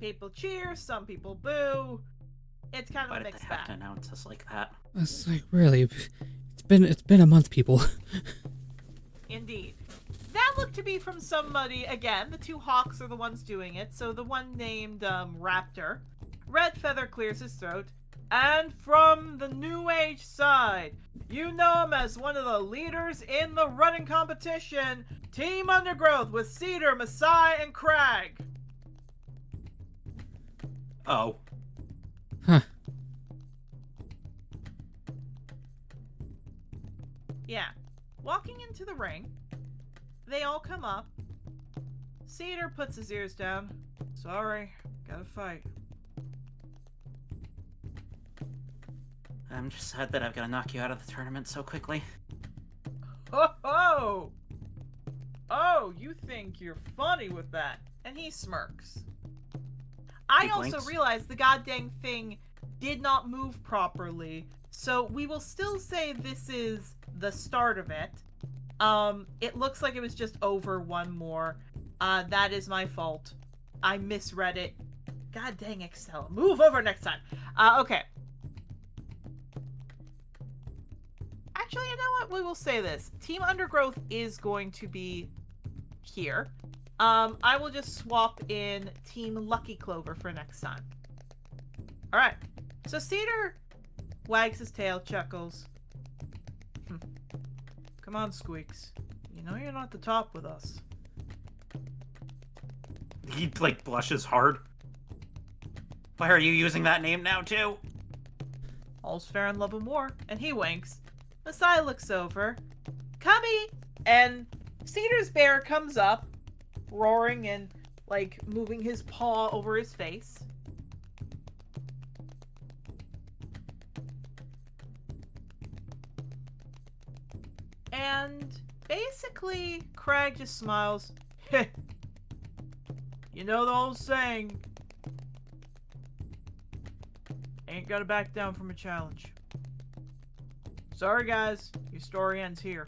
People cheer, some people boo. It's kind of a mixed Why did they have bag. to announce us like that? It's like, really, it's been a month, people. Indeed. That looked to be from somebody, again, the two hawks are the ones doing it, so the one named Raptor. Red Feather clears his throat. And from the New Age side, you know him as one of the leaders in the running competition, Team Undergrowth with Cedar, Masai, and Crag. Oh. Huh. Yeah. Walking into the ring, they all come up. Cedar puts his ears down. Sorry, gotta fight. I'm just sad that I've got to knock you out of the tournament so quickly. Ho ho! Oh, you think you're funny with that. And he smirks. I He also blinks. realized the goddamn thing did not move properly, so we will still say this is the start of it. It looks like it was just over one more. That is my fault. I misread it. God dang Excel. Move over next time. Okay. Actually, you know what? We will say this. Team Undergrowth is going to be here. I will just swap in Team Lucky Clover for next time. Alright. So Cedar wags his tail, chuckles. Come on, Squeaks. You know you're not the top with us. He, like, blushes hard. Why are you using that name now, too? All's fair in love and war. And he winks. Masai looks over. Cubby! And Cedar's bear comes up, roaring and, like, moving his paw over his face. And basically, Craig just smiles. You know the old saying, ain't gotta back down from a challenge. Sorry guys, your story ends here.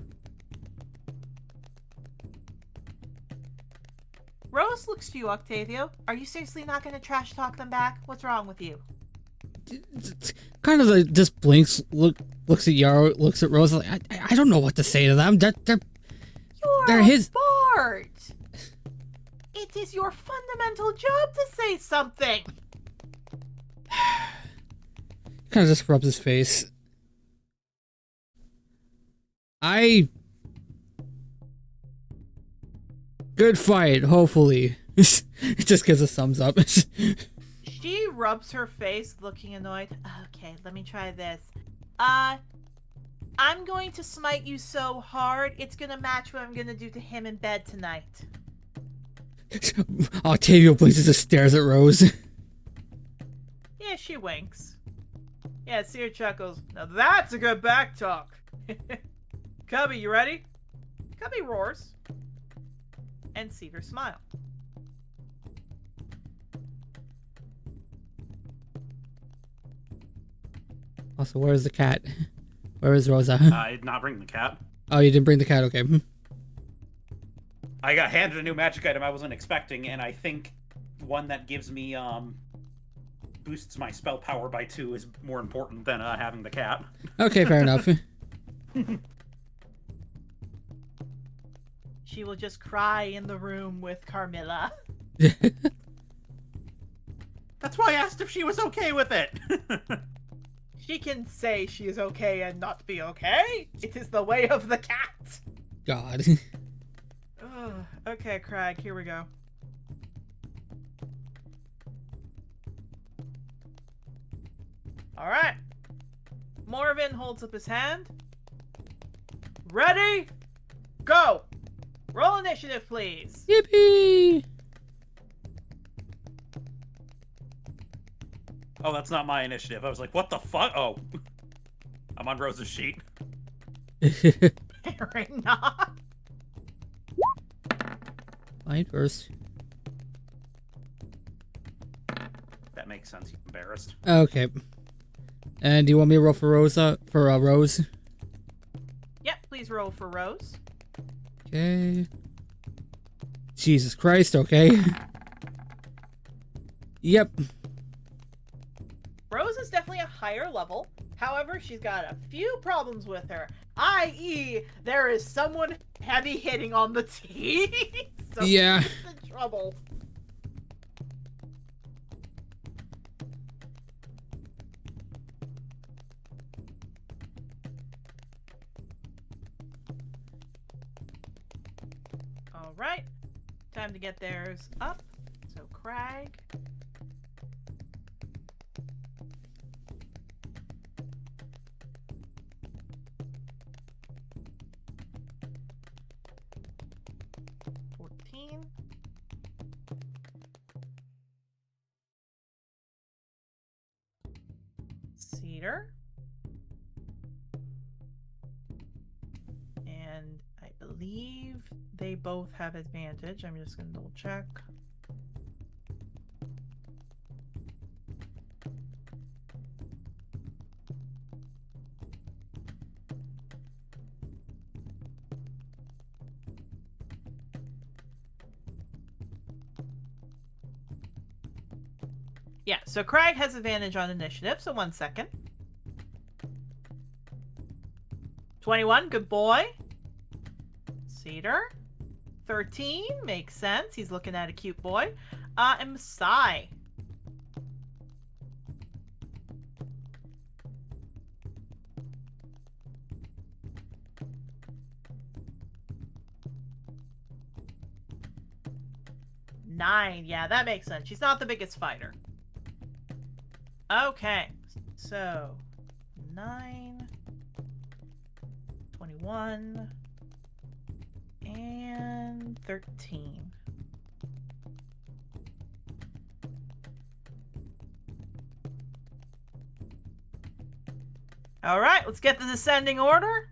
Rose looks to you, Octavio. Are you seriously not gonna trash talk them back? What's wrong with you? Kind of like just blinks, looks at Yarrow, looks at Rose. Like, I don't know what to say to them. You're They're a his- Bart! It is your fundamental job to say something! kind of just rubs his face. Good fight, hopefully. It just gives a thumbs up. She rubs her face, looking annoyed. Okay, let me try this. I'm going to smite you so hard, it's gonna match what I'm gonna do to him in bed tonight. Octavio blinks and just stares at Rose. Yeah, she winks. Yeah, Seer chuckles. Now that's a good back talk. Cubby, you ready? Cubby roars. And Cedar smile. Also, where's the cat? Where is Rosa? I did not bring the cat. Oh, you didn't bring the cat, okay. I got handed a new magic item I wasn't expecting, and I think one that gives me, boosts my spell power by 2 is more important than, having the cat. Okay, fair enough. She will just cry in the room with Carmilla. That's why I asked if she was okay with it. She can say she is okay and not be okay. It is the way of the cat. God. Ugh. Okay, Craig, here we go. Alright. Morven holds up his hand. Ready? Go! Roll initiative, please. Yippee! Oh, that's not my initiative. I was like, what the fuck? Oh. I'm on Rose's sheet. Right not. Mine first. That makes sense. You're embarrassed. Okay. And do you want me to roll for Rose? Yep, please roll for Rose. Okay. Jesus Christ, okay. Yep. Rose is definitely a higher level. However, she's got a few problems with her. I.e., there is someone heavy hitting on the team. So Yeah. she's in trouble. All right. Time to get theirs up. So Crag. Cedar. And I believe they both have advantage. I'm just going to double check. Yeah, so Craig has advantage on initiative, so 1 second. 21, good boy. Cedar. 13, makes sense. He's looking at a cute boy. And Masai. Nine, yeah, that makes sense. She's not the biggest fighter. Okay, so 9, 21, and 13. All right, let's get the descending order.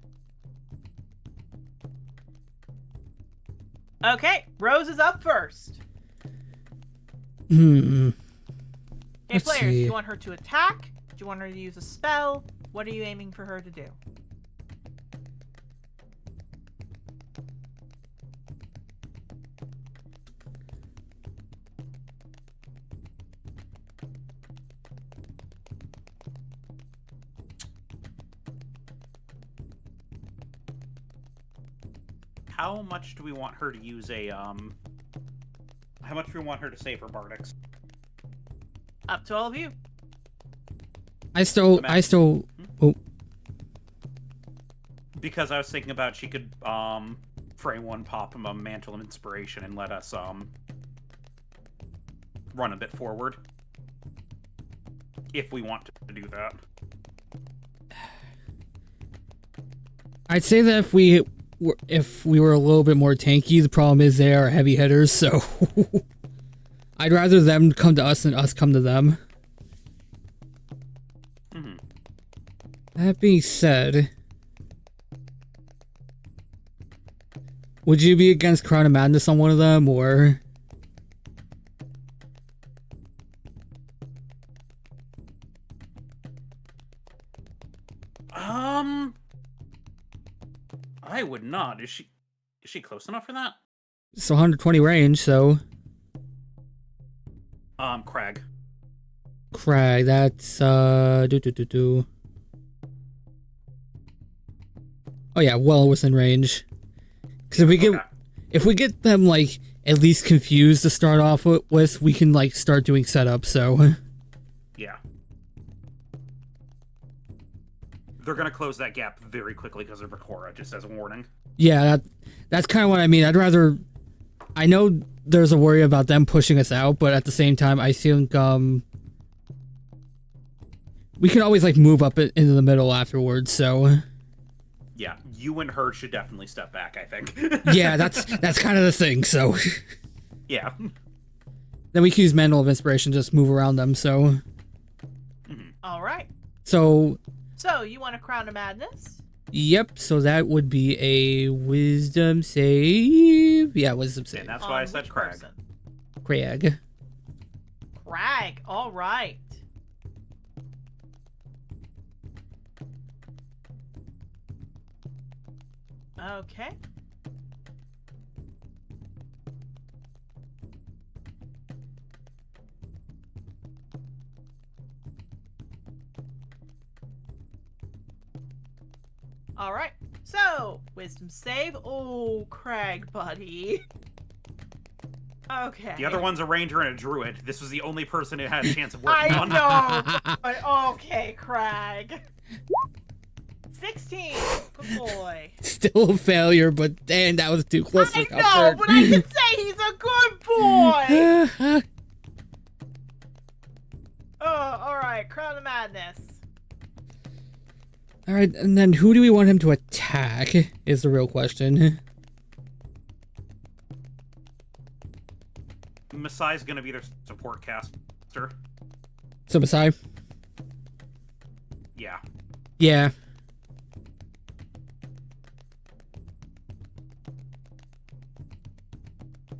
Okay, Rose is up first. Okay, Let's players, do see. you want her to attack? Do you want her to use a spell? What are you aiming for her to do? How much do we want her to use a, how much do we want her to save her Bardics? Up to all of you. I still, oh, Because I was thinking about she could, frame one, pop him a Mantle of Inspiration and let us, run a bit forward. If we want to do that. I'd say that if we were a little bit more tanky, the problem is they are heavy hitters, so I'd rather them come to us than us come to them. Mm-hmm. That being said, would you be against Crown of Madness on one of them, or? I would not. Is she close enough for that? It's 120 range, so. Crag. Crag, that's, Oh yeah, well within range. Because if we get them, like, at least confused to start off with, we can, like, start doing setup, so. Yeah. They're gonna close that gap very quickly because of Rakora, just as a warning. Yeah, that's kind of what I mean. I'd rather... I know there's a worry about them pushing us out, but at the same time, I think, we can always, like, move up into the middle afterwards, so... Yeah, you and her should definitely step back, I think. Yeah, that's kind of the thing, so... Yeah. Then we can use Mantle of Inspiration, just move around them, so... All right. So, So, you want a Crown of Madness? yep, so that would be a wisdom save. Yeah, wisdom And save. that's why I On said which Crag. person? Craig. Crag. All right. Okay. All right. So, wisdom save. Oh, Crag, buddy. Okay. The other one's a ranger and a druid. This was the only person who had a chance of working I on. know. But okay, Crag. 16. Good boy. Still a failure, but damn, that was too close I for know, comfort. but I can say he's a good boy. Oh, all right. Crown of Madness. All right, and then who do we want him to attack is the real question. Masai's gonna be their support caster. So, Masai? Yeah. Yeah.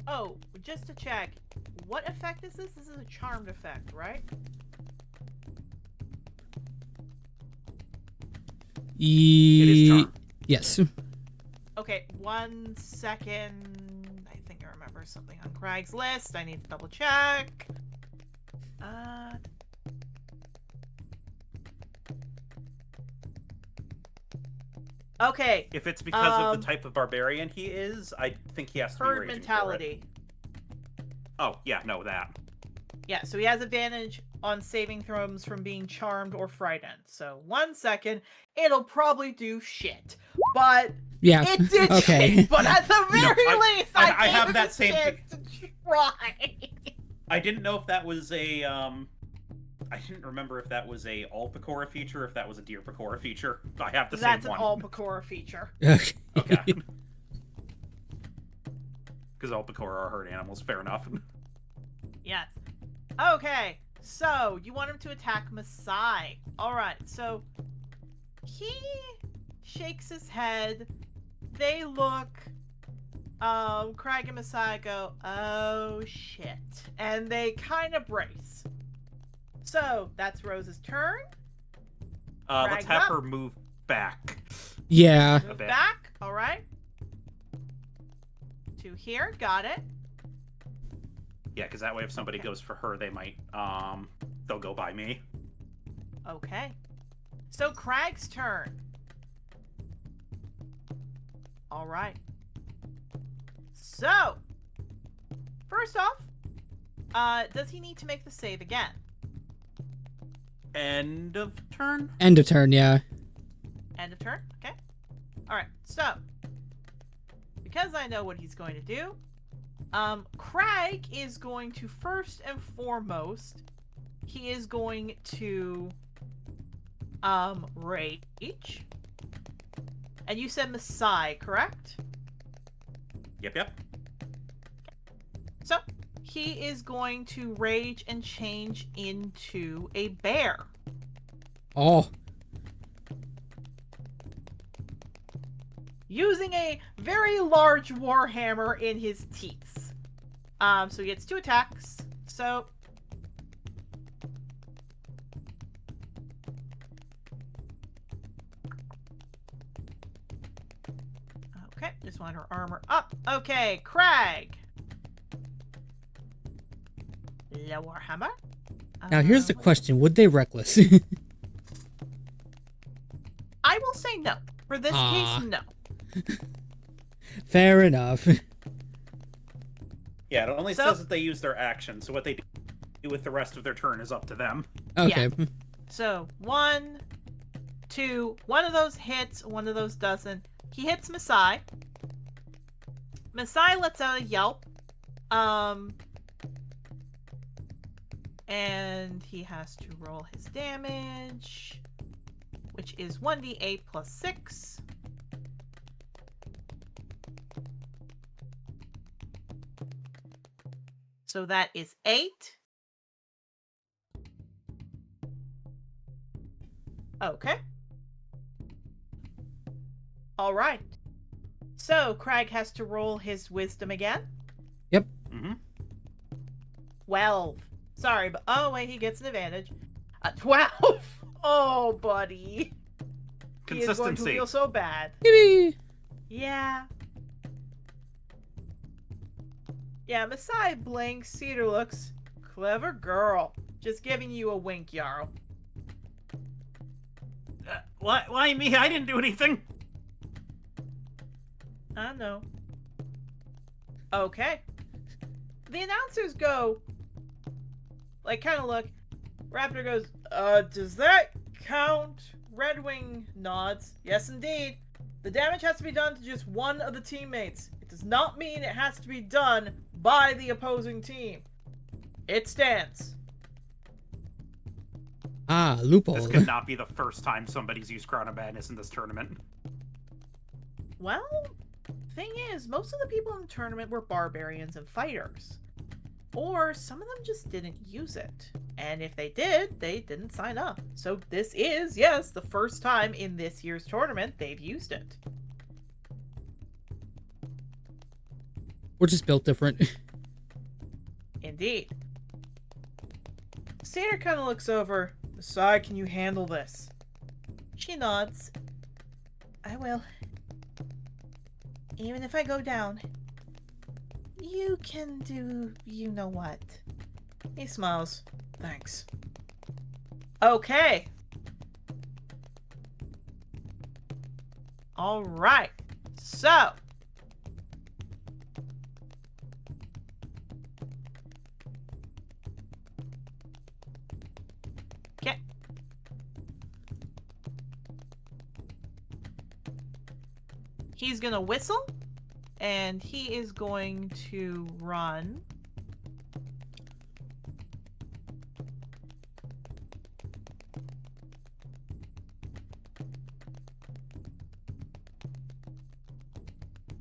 Oh, just to check, what effect is this? This is a charmed effect, right? It is charmed. Yes. Okay, 1 second. I think I remember something on Craig's list. I need to double check. Okay, If it's because of the type of barbarian he is, I think he has to be herd raging mentality. For it. Oh, yeah, no, that. Yeah, so he has advantage on saving throws from being charmed or frightened. So 1 second, it'll probably do shit. But Yeah. it did Okay. shit. But at the very least, I I gave have him that a same chance to try. I didn't know if that was a, I didn't remember if that was a Alpacora feature or if that was a Deer Pecora feature. I have the That's same an one. Alpacora feature. Okay. Okay. Because Alpacora are herd animals, fair enough. Yes. Okay, so you want him to attack Masai. Alright, so he shakes his head. They look. Craig and Masai go, oh shit. And they kind of brace. So that's Rose's turn. Let's Drag have up. her move back. Yeah. Move bit. back. Alright. To here. Got it. Yeah, because that way if somebody goes for her, they might, they'll go by me. Okay. So Crag's turn. All right. So, first off, does he need to make the save again? End of turn? End of turn, yeah. End of turn? Okay. All right. So, because I know what he's going to do, Crag is going to first and foremost, he is going to, rage. And you said Masai, correct? Yep. So, he is going to rage and change into a bear. Oh. Using a very large warhammer in his teeth. So he gets 2 attacks. So... Okay, just want her armor up. Okay, Crag. Lower hammer. Now here's the question: would they reckless? I will say no. For this case, no. Fair enough. Yeah, it only So- says that they use their action, so what they do with the rest of their turn is up to them. Okay. So, 1, 2, one of those hits, one of those doesn't. He hits Masai. Masai lets out a yelp. And he has to roll his damage, which is 1d8 plus 6. So that is 8. Okay. All right. So, Craig has to roll his wisdom again. Yep. Mm-hmm. 12. Sorry, but oh wait, he gets an advantage. 12. Oh, buddy. He is going to Consistency. feel so bad. Yippee! Yeah. Yeah, Masai blinks. Cedar looks. Clever girl. Just giving you a wink, Jarl. Why me? I didn't do anything. I know. Okay. The announcers go, like, kind of look. Raptor goes, does that count? Redwing nods. Yes, indeed. The damage has to be done to just one of the teammates. It does not mean it has to be done by the opposing team. It stands. Ah, loophole. This could not be the first time somebody's used Crown of Madness in this tournament. Well, thing is, most of the people in the tournament were barbarians and fighters. Or some of them just didn't use it. And if they did, they didn't sign up. So this is, yes, the first time in this year's tournament they've used it. We're just built different. Indeed. Cedar kind of looks over. Masai, can you handle this? She nods. I will. Even if I go down, you can do you know what. He smiles. Thanks. Okay. All right. So. Okay. He's gonna whistle, and he is going to run.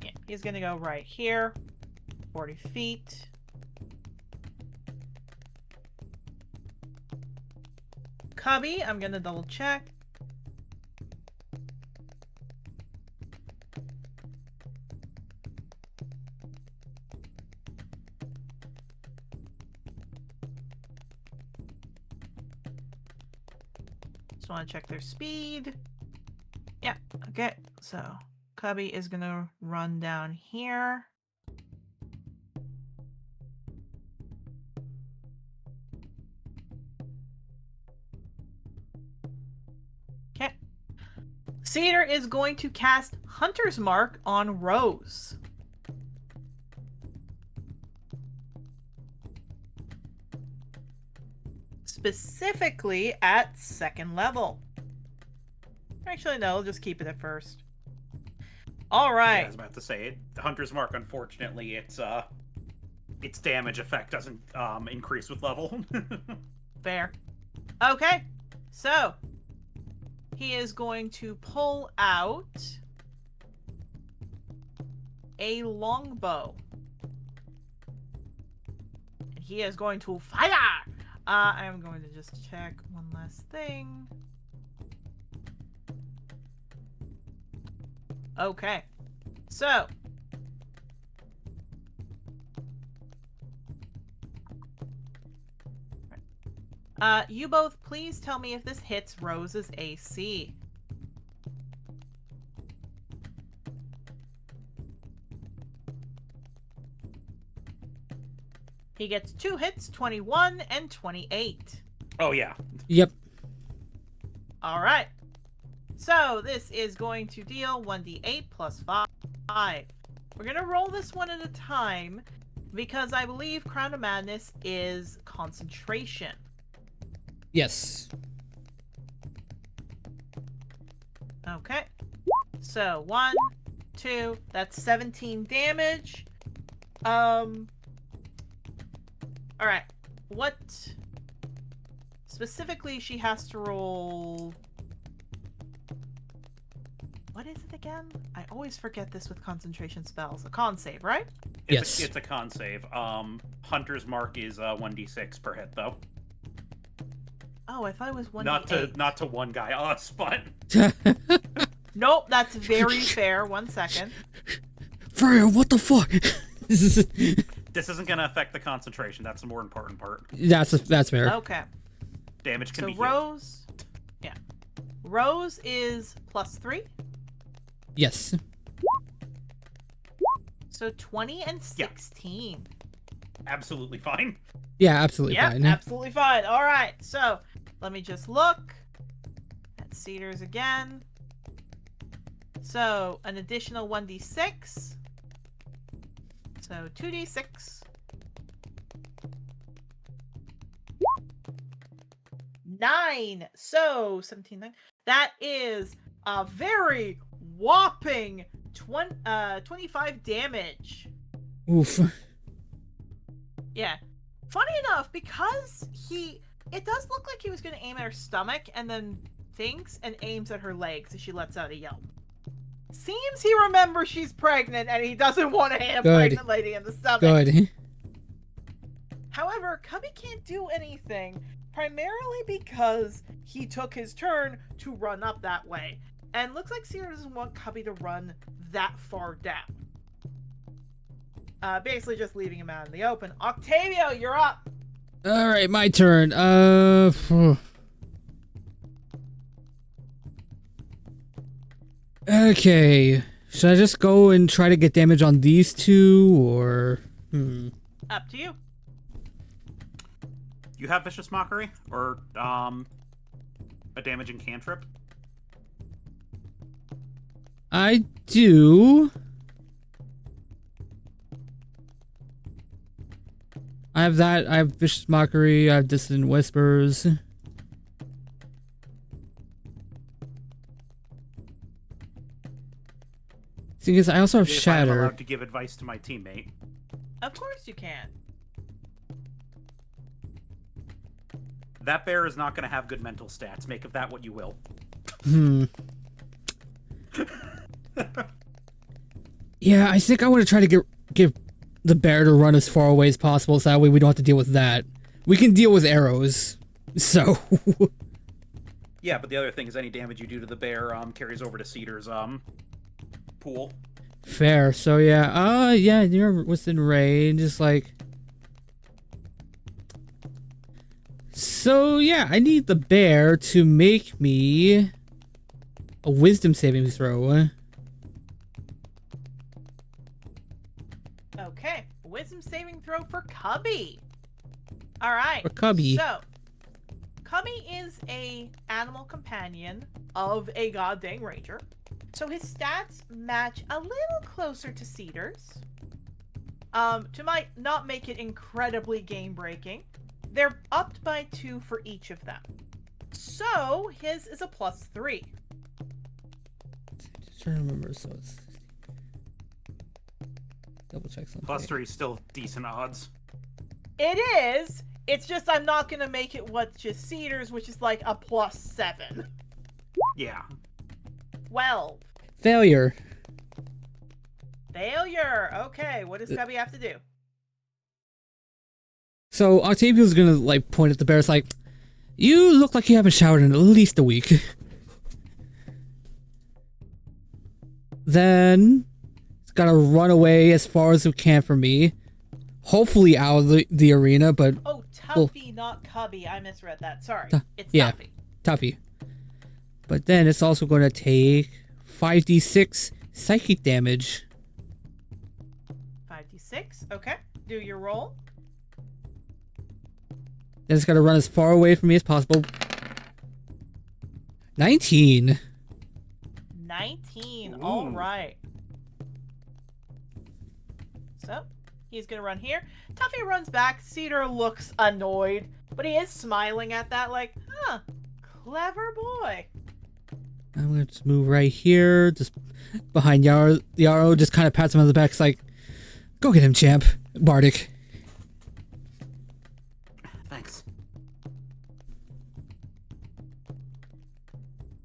Yeah, he's gonna go right here, 40 feet. Cubby, I'm gonna double check. Just want to check their speed. Yeah, okay. So, Cubby is gonna run down here. Okay. Cedar is going to cast Hunter's Mark on Rose. Specifically at 2nd level. Actually, no, I'll just keep it at 1st. All right. Yeah, I was about to say, Hunter's Mark, unfortunately, its damage effect doesn't increase with level. Fair. Okay. So, he is going to pull out a longbow. And he is going to fire! I'm going to just check one last thing. Okay. So. You both please tell me if this hits Rose's AC. He gets 2 hits, 21 and 28. Oh, yeah. Yep. All right. So this is going to deal 1d8 plus 5. We're going to roll this one at a time because I believe Crown of Madness is concentration. Yes. Okay. So 1, 2, that's 17 damage. All right. What specifically she has to roll? What is it again? I always forget this with concentration spells. A con save, right? Yes. It's a con save. Hunter's Mark is 1d6 per hit, though. Oh, I thought it was 1d8. Not to one guy, us, but Nope, that's very fair. 1 second. Freya, what the fuck? this isn't gonna affect the concentration. That's the more important part. That's fair. Okay. Damage can So be healed. Rose, yeah, Rose is +3. Yes. So 20 and 16. Absolutely fine. Yeah, absolutely Yep, fine. absolutely fine. All right, so let me just look at Cedars again. So an additional 1d6. So 2d6. 9. So 17. 9. That is a very whopping 25 damage. Oof. Yeah. Funny enough, because it does look like he was going to aim at her stomach and then thinks and aims at her legs as she lets out a yelp. Seems he remembers she's pregnant and he doesn't want to hit a Good. pregnant lady in the stomach. Good. However, Cubby can't do anything, primarily because he took his turn to run up that way. And looks like Sierra doesn't want Cubby to run that far down. Basically just leaving him out in the open. Octavio, you're up! Alright, my turn. Okay. Should I just go and try to get damage on these two, or... Up to you. You have Vicious Mockery? Or, a damaging cantrip? I do. I have that. I have Vicious Mockery. I have Dissonant Whispers. Thing is, I also have If I'm Shatter. allowed to give advice to my teammate. Of course you can. That bear is not going to have good mental stats. Make of that what you will. Yeah, I think I want to try to give the bear to run as far away as possible, so that way we don't have to deal with that. We can deal with arrows, so... Yeah, but the other thing is any damage you do to the bear carries over to Cedar's pool. Fair, so yeah, you're within range, just like... So yeah, I need the bear to make me a wisdom saving throw. Okay, wisdom saving throw for Cubby. All right. For Cubby. So, Cubby is a animal companion of a goddamn ranger. So his stats match a little closer to Cedar's. To not make it incredibly game breaking, they're upped by 2 for each of them. So his is a +3. Just trying to remember, so it's... Double check something. +3 is still decent odds. It is. It's just I'm not gonna make it what's just Cedar's, which is like a +7. Yeah. 12. Failure. Failure. Okay, what does Cubby have to do? So Octavio's gonna like point at the bear. It's like, you look like you haven't showered in at least a week. Then it's gotta run away as far as it can from me. Hopefully out of the arena, but Oh, Tuffy, not Cubby. I misread that. Sorry. It's yeah. Tuffy. Tuffy. But then it's also gonna take 5d6 psychic damage. 5d6. Okay. Do your roll. Then it's gotta run as far away from me as possible. 19. 19. Ooh. All right. So, he's going to run here. Tuffy runs back. Cedar looks annoyed, but he is smiling at that like, huh, clever boy. I'm gonna just move right here, just behind Yarrow. Yarrow just kind of pats him on the back. It's like, go get him, champ. Bardic. Thanks.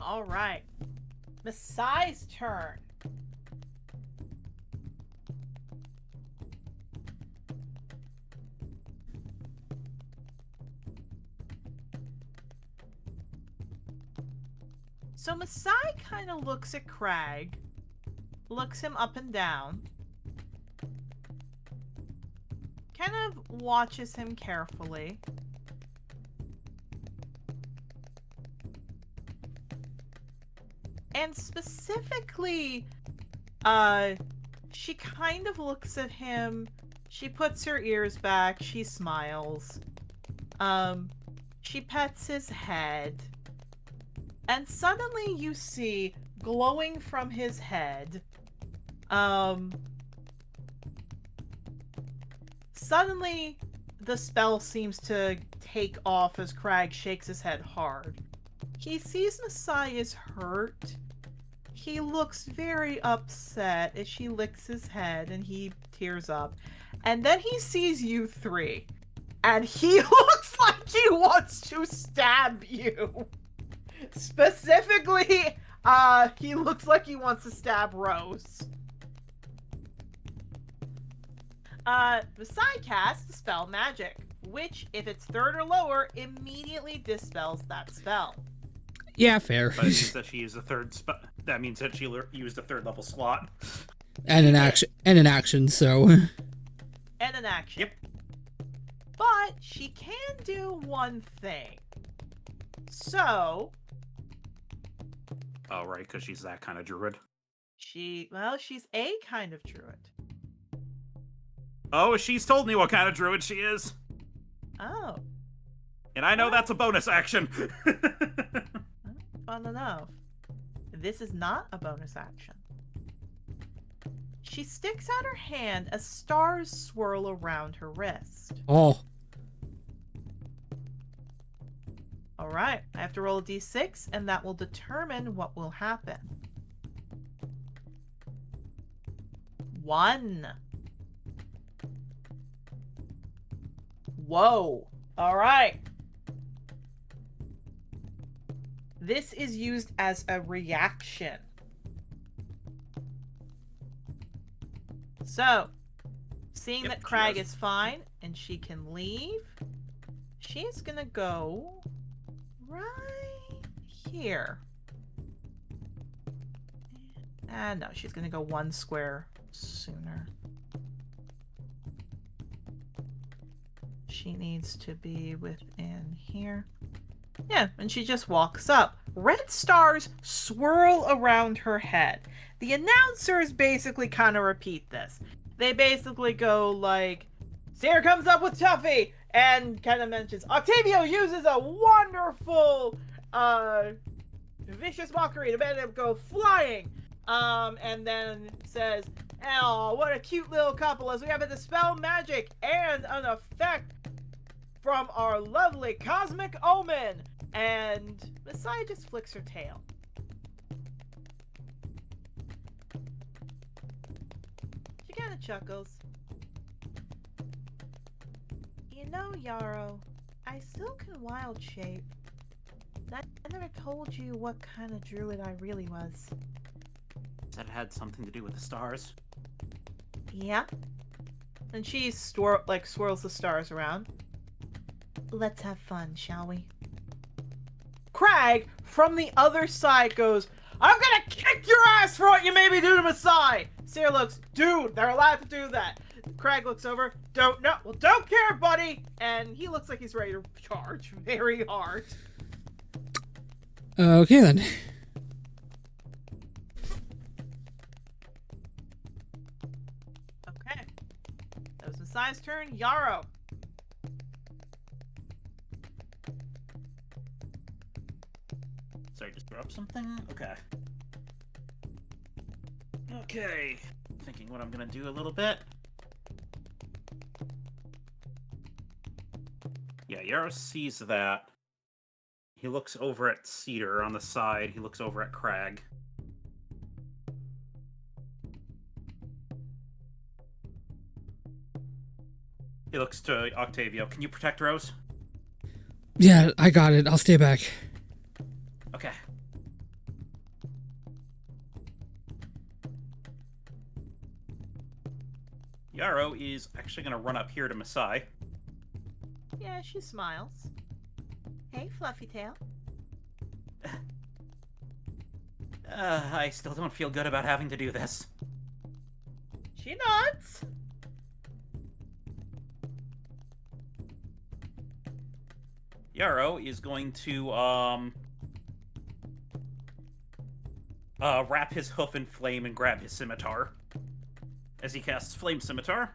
All right. Masai's turn. So Masai kind of looks at Crag, looks him up and down, kind of watches him carefully. And specifically, she kind of looks at him, she puts her ears back, she smiles, she pets his head, and suddenly you see, glowing from his head, suddenly the spell seems to take off as Crag shakes his head hard. He sees Masai is hurt. He looks very upset as she licks his head and he tears up. And then he sees you three. And he looks like he wants to stab you. Specifically, he looks like he wants to stab Rose. Masai casts Dispel Magic, which, if it's third or lower, immediately dispels that spell. Yeah, fair. But it means that she used a third that means that she used a third level slot. And an action, so. And an action. Yep. But she can do one thing. So. Oh, right, because she's that kind of druid. She's a kind of druid. Oh, she's told me what kind of druid she is. Oh. And I know that's a bonus action. Fun enough. This is not a bonus action. She sticks out her hand as stars swirl around her wrist. Oh. Alright, I have to roll a d6, and that will determine what will happen. 1. Whoa. Alright. This is used as a reaction. So, seeing that Crag is fine and she can leave, she's gonna go right here. No, she's gonna go 1 square sooner. She needs to be within here. Yeah, and she just walks up. Red stars swirl around her head. The announcers basically kind of repeat this. They basically go like, Seer comes up with Tuffy, and kind of mentions, Octavio uses a wonderful, vicious mockery to make him go flying. And then says, oh, what a cute little couple, as we have a Dispel Magic and an effect from our lovely Cosmic Omen. And Messiah just flicks her tail. She kind of chuckles. You know, Yarrow, I still can wild shape. I never told you what kind of druid I really was. That had something to do with the stars. Yeah. And she swirls the stars around. Let's have fun, shall we? Crag, from the other side, goes, I'm gonna kick your ass for what you made me do to Masai! Seer looks, dude, they're allowed to do that. Crag looks over, don't care, buddy! And he looks like he's ready to charge very hard. Okay, then. Okay. That was Masai's turn. Yarrow. Sorry, just drop something? Okay. Okay. Thinking what I'm gonna do a little bit. Yeah, Yarrow sees that. He looks over at Cedar on the side. He looks over at Crag. He looks to Octavio. Can you protect Rose? Yeah, I got it. I'll stay back. Okay. Yarrow is actually going to run up here to Masai. Yeah, she smiles. Hey, Fluffy Tail. I still don't feel good about having to do this. She nods. Yarrow is going to wrap his hoof in flame and grab his scimitar. As he casts Flame Scimitar.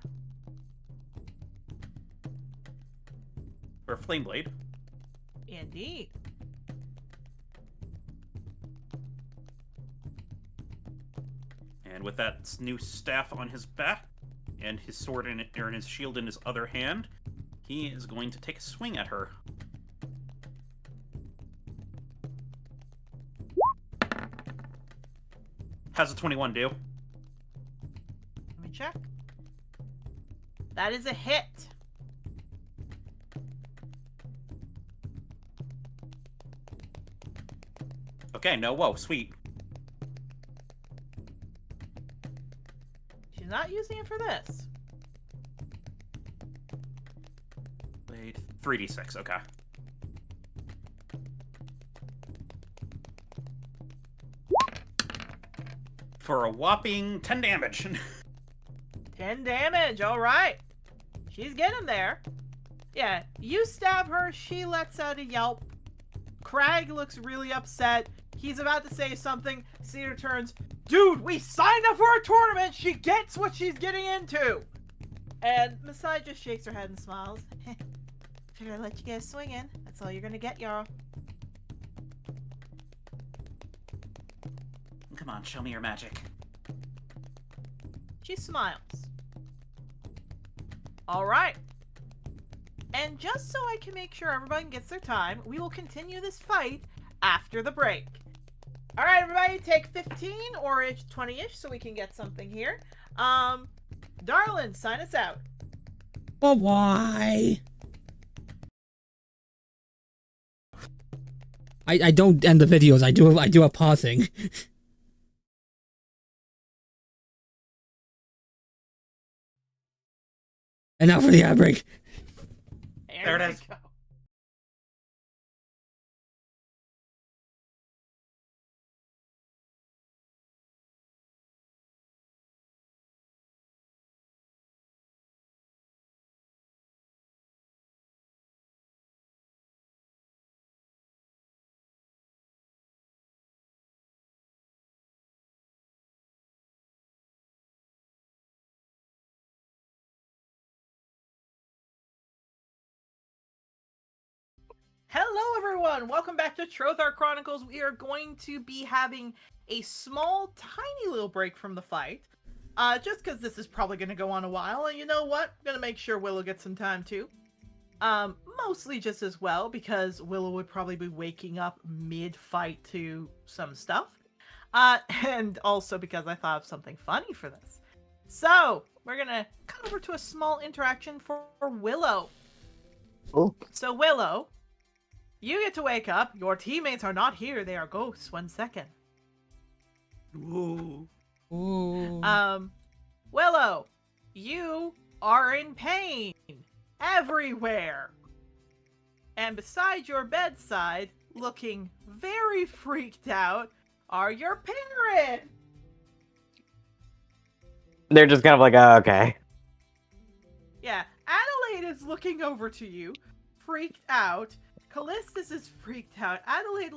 Or Flame Blade. Indeed. And with that new staff on his back, and his sword or his shield in his other hand, he is going to take a swing at her. How's a 21 do? Let me check. That is a hit. Okay, no, whoa, sweet. She's not using it for this. Wait, 3d6, okay. For a whopping 10 damage. 10 damage, alright. She's getting there. Yeah, you stab her, she lets out a yelp. Crag looks really upset. He's about to say something. Cedar turns, dude, we signed up for a tournament! She gets what she's getting into! And Masai just shakes her head and smiles. Figured I'd let you get a swing in. That's all you're gonna get, Yarrow. Come on, show me your magic. She smiles. Alright. And just so I can make sure everyone gets their time, we will continue this fight after the break. Alright, everybody, take 15 or 20-ish so we can get something here. Darlin, sign us out. But why? I don't end the videos. I do a pausing. And now for the ad break. There it we is. go. Hello everyone! Welcome back to Trothar Chronicles. We are going to be having a small, tiny little break from the fight. Just because this is probably going to go on a while, and you know what? I'm going to make sure Willow gets some time too. Mostly just as well, because Willow would probably be waking up mid-fight to some stuff. And also because I thought of something funny for this. So, we're going to cut over to a small interaction for Willow. Oh. So, Willow, you get to wake up. Your teammates are not here. They are ghosts. 1 second. Ooh. Ooh. Willow, you are in pain everywhere. And beside your bedside, looking very freaked out, are your parents. They're just kind of like, oh, okay. Yeah, Adelaide is looking over to you, freaked out. Callistus is freaked out. Adelaide,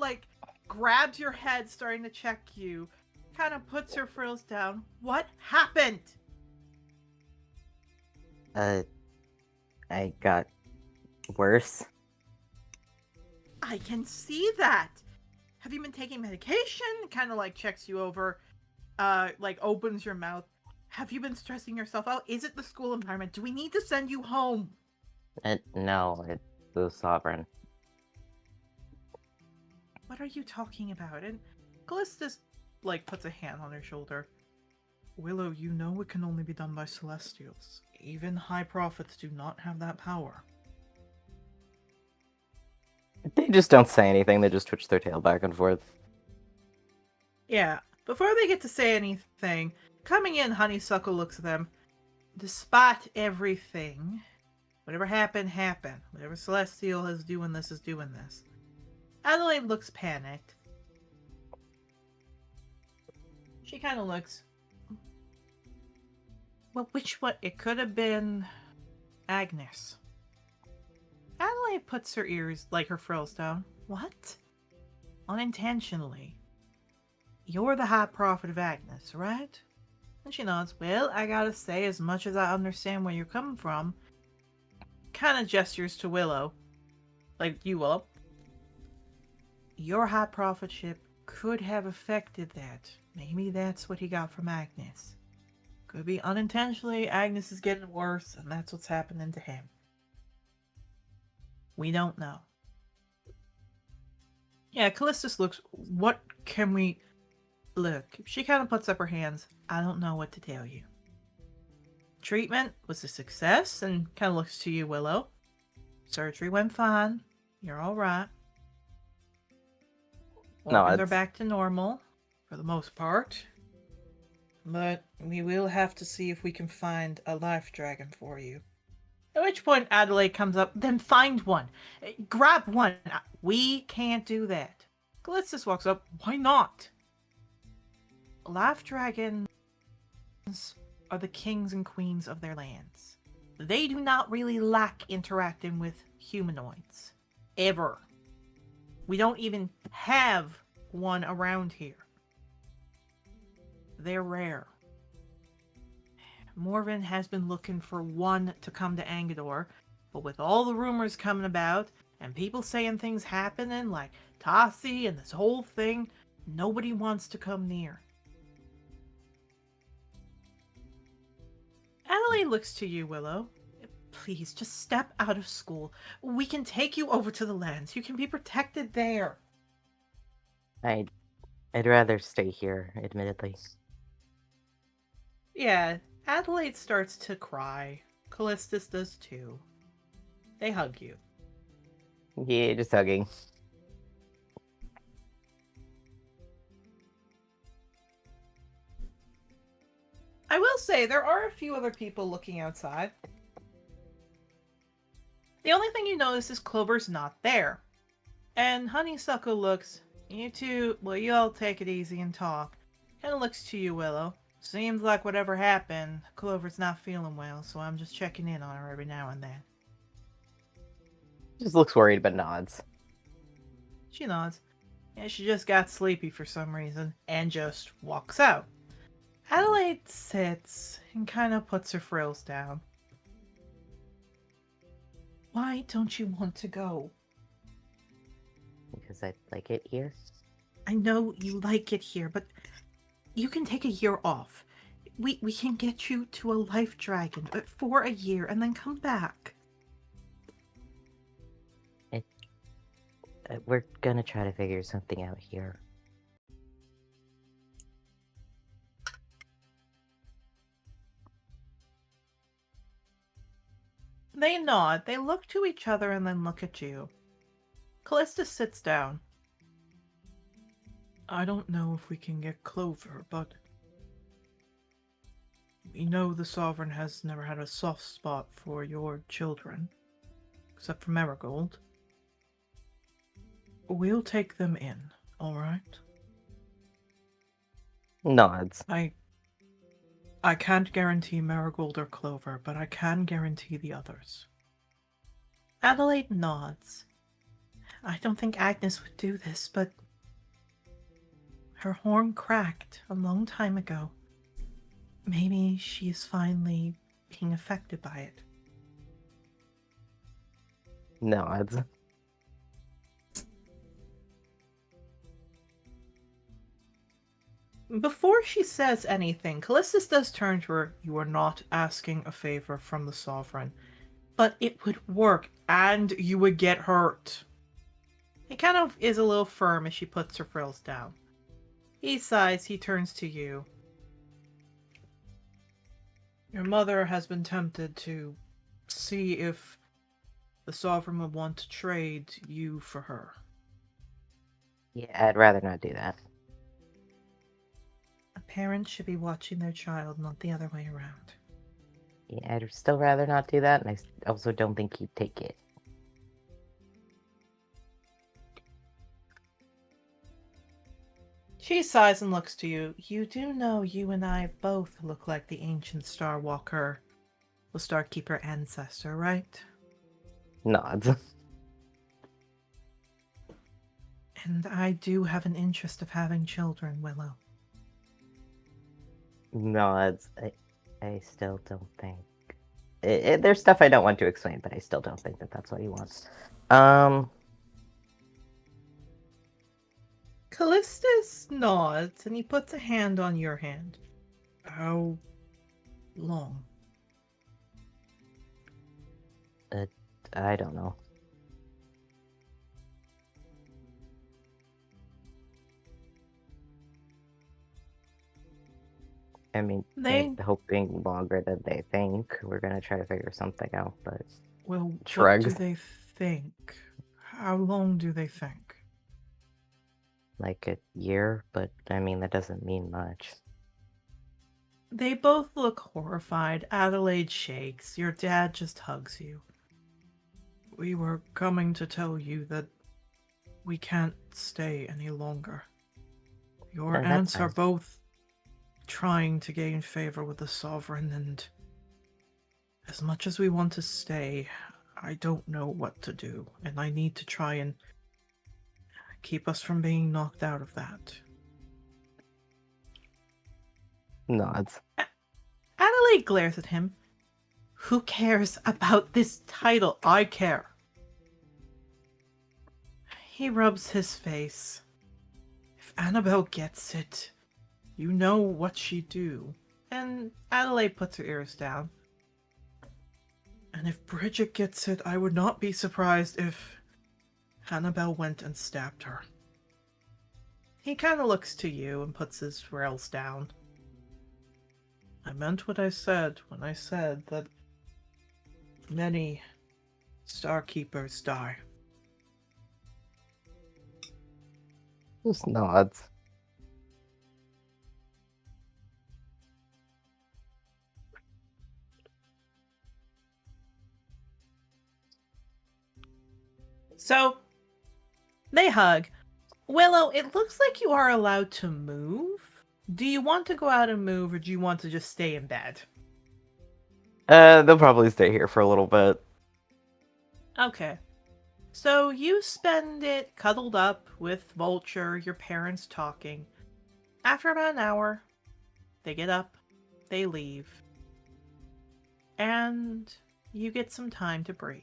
grabs your head, starting to check you. Kind of puts her frills down. What happened? I got worse. I can see that. Have you been taking medication? Kind of, checks you over. Opens your mouth. Have you been stressing yourself out? Is it the school environment? Do we need to send you home? No, it's the Sovereign. What are you talking about? And Callistus, puts a hand on her shoulder. Willow, you know it can only be done by Celestials. Even high prophets do not have that power. They just don't say anything, they just twitch their tail back and forth. Yeah, before they get to say anything, coming in, Honeysuckle looks at them. Despite everything, whatever happened, happened. Whatever Celestial is doing this is doing this. Adelaide looks panicked. She kind of looks. Well, which one? It could have been Agnes. Adelaide puts her ears, like her frills down. What? Unintentionally. You're the high prophet of Agnes, right? And she nods. Well, I gotta say, as much as I understand where you're coming from, kind of gestures to Willow. Like, you, Willow. Your high prophetship could have affected that. Maybe that's what he got from Agnes. Could be unintentionally, Agnes is getting worse, and that's what's happening to him. We don't know. Yeah, Callistus looks, what can we... Look, she kind of puts up her hands. I don't know what to tell you. Treatment was a success, and kind of looks to you, Willow. Surgery went fine. You're alright. Organs are back to normal, for the most part. But we will have to see if we can find a life dragon for you. At which point Adelaide comes up, then find one. Grab one. We can't do that. Callistus walks up. Why not? Life dragons are the kings and queens of their lands. They do not really lack interacting with humanoids. Ever. We don't even have one around here. They're rare. Morven has been looking for one to come to Angador, but with all the rumors coming about, and people saying things happening like Tassi and this whole thing, nobody wants to come near. Adelaide looks to you, Willow. Please, just step out of school. We can take you over to the lands. You can be protected there. I'd rather stay here, admittedly. Yeah, Adelaide starts to cry. Callistus does too. They hug you. Yeah, just hugging. I will say, there are a few other people looking outside. The only thing you notice is Clover's not there. And Honeysuckle looks, you two, well, you all take it easy and talk. Kinda looks to you, Willow. Seems like whatever happened, Clover's not feeling well, so I'm just checking in on her every now and then. Just looks worried but nods. She nods. Yeah, she just got sleepy for some reason, and just walks out. Adelaide sits and kind of puts her frills down. Why don't you want to go? Because I like it here. I know you like it here, but you can take a year off. We can get you to a life dragon for a year and then come back. We're gonna try to figure something out here. They nod. They look to each other and then look at you. Callistus sits down. I don't know if we can get Clover, but we know the Sovereign has never had a soft spot for your children, except for Marigold. We'll take them in, alright? Nods. I can't guarantee Marigold or Clover, but I can guarantee the others. Adelaide nods. I don't think Agnes would do this, but her horn cracked a long time ago. Maybe she is finally being affected by it. Nods. Before she says anything, Callistus does turn to her. You are not asking a favor from the Sovereign, but it would work, and you would get hurt. He kind of is a little firm as she puts her frills down. He sighs, he turns to you. Your mother has been tempted to see if the Sovereign would want to trade you for her. Yeah, I'd rather not do that. A parent should be watching their child, not the other way around. Yeah, I'd still rather not do that, and I also don't think he'd take it. She sighs and looks to you. You do know you and I both look like the ancient Star Walker, the Starkeeper ancestor, right? Nods. And I do have an interest of having children, Willow. Nods. I still don't think. There's stuff I don't want to explain, but I still don't think that that's what he wants. Callistus nods and he puts a hand on your hand. How long? I don't know. I mean, I'm hoping longer than they think. We're gonna try to figure something out, but... Well, Shrugs. what do they think? How long do they think? Like a year, but I mean, that doesn't mean much. They both look horrified. Adelaide shakes. Your dad just hugs you. We were coming to tell you that we can't stay any longer. Your aunts are both trying to gain favor with the sovereign, and as much as we want to stay, I don't know what to do, and I need to try and keep us from being knocked out of that. Nods. Adelaide glares at him. Who cares about this title? I care. He rubs his face. If Annabelle gets it, you know what she'd do. And Adelaide puts her ears down. And if Bridget gets it, I would not be surprised if Annabelle went and stabbed her. He kind of looks to you and puts his rails down. I meant what I said when I said that many Starkeepers die. Just nods. So, they hug. Willow, it looks like you are allowed to move. Do you want to go out and move, or do you want to just stay in bed? They'll probably stay here for a little bit. Okay. So you spend it cuddled up with Vulture, your parents talking. After about an hour, they get up, they leave, and you get some time to breathe.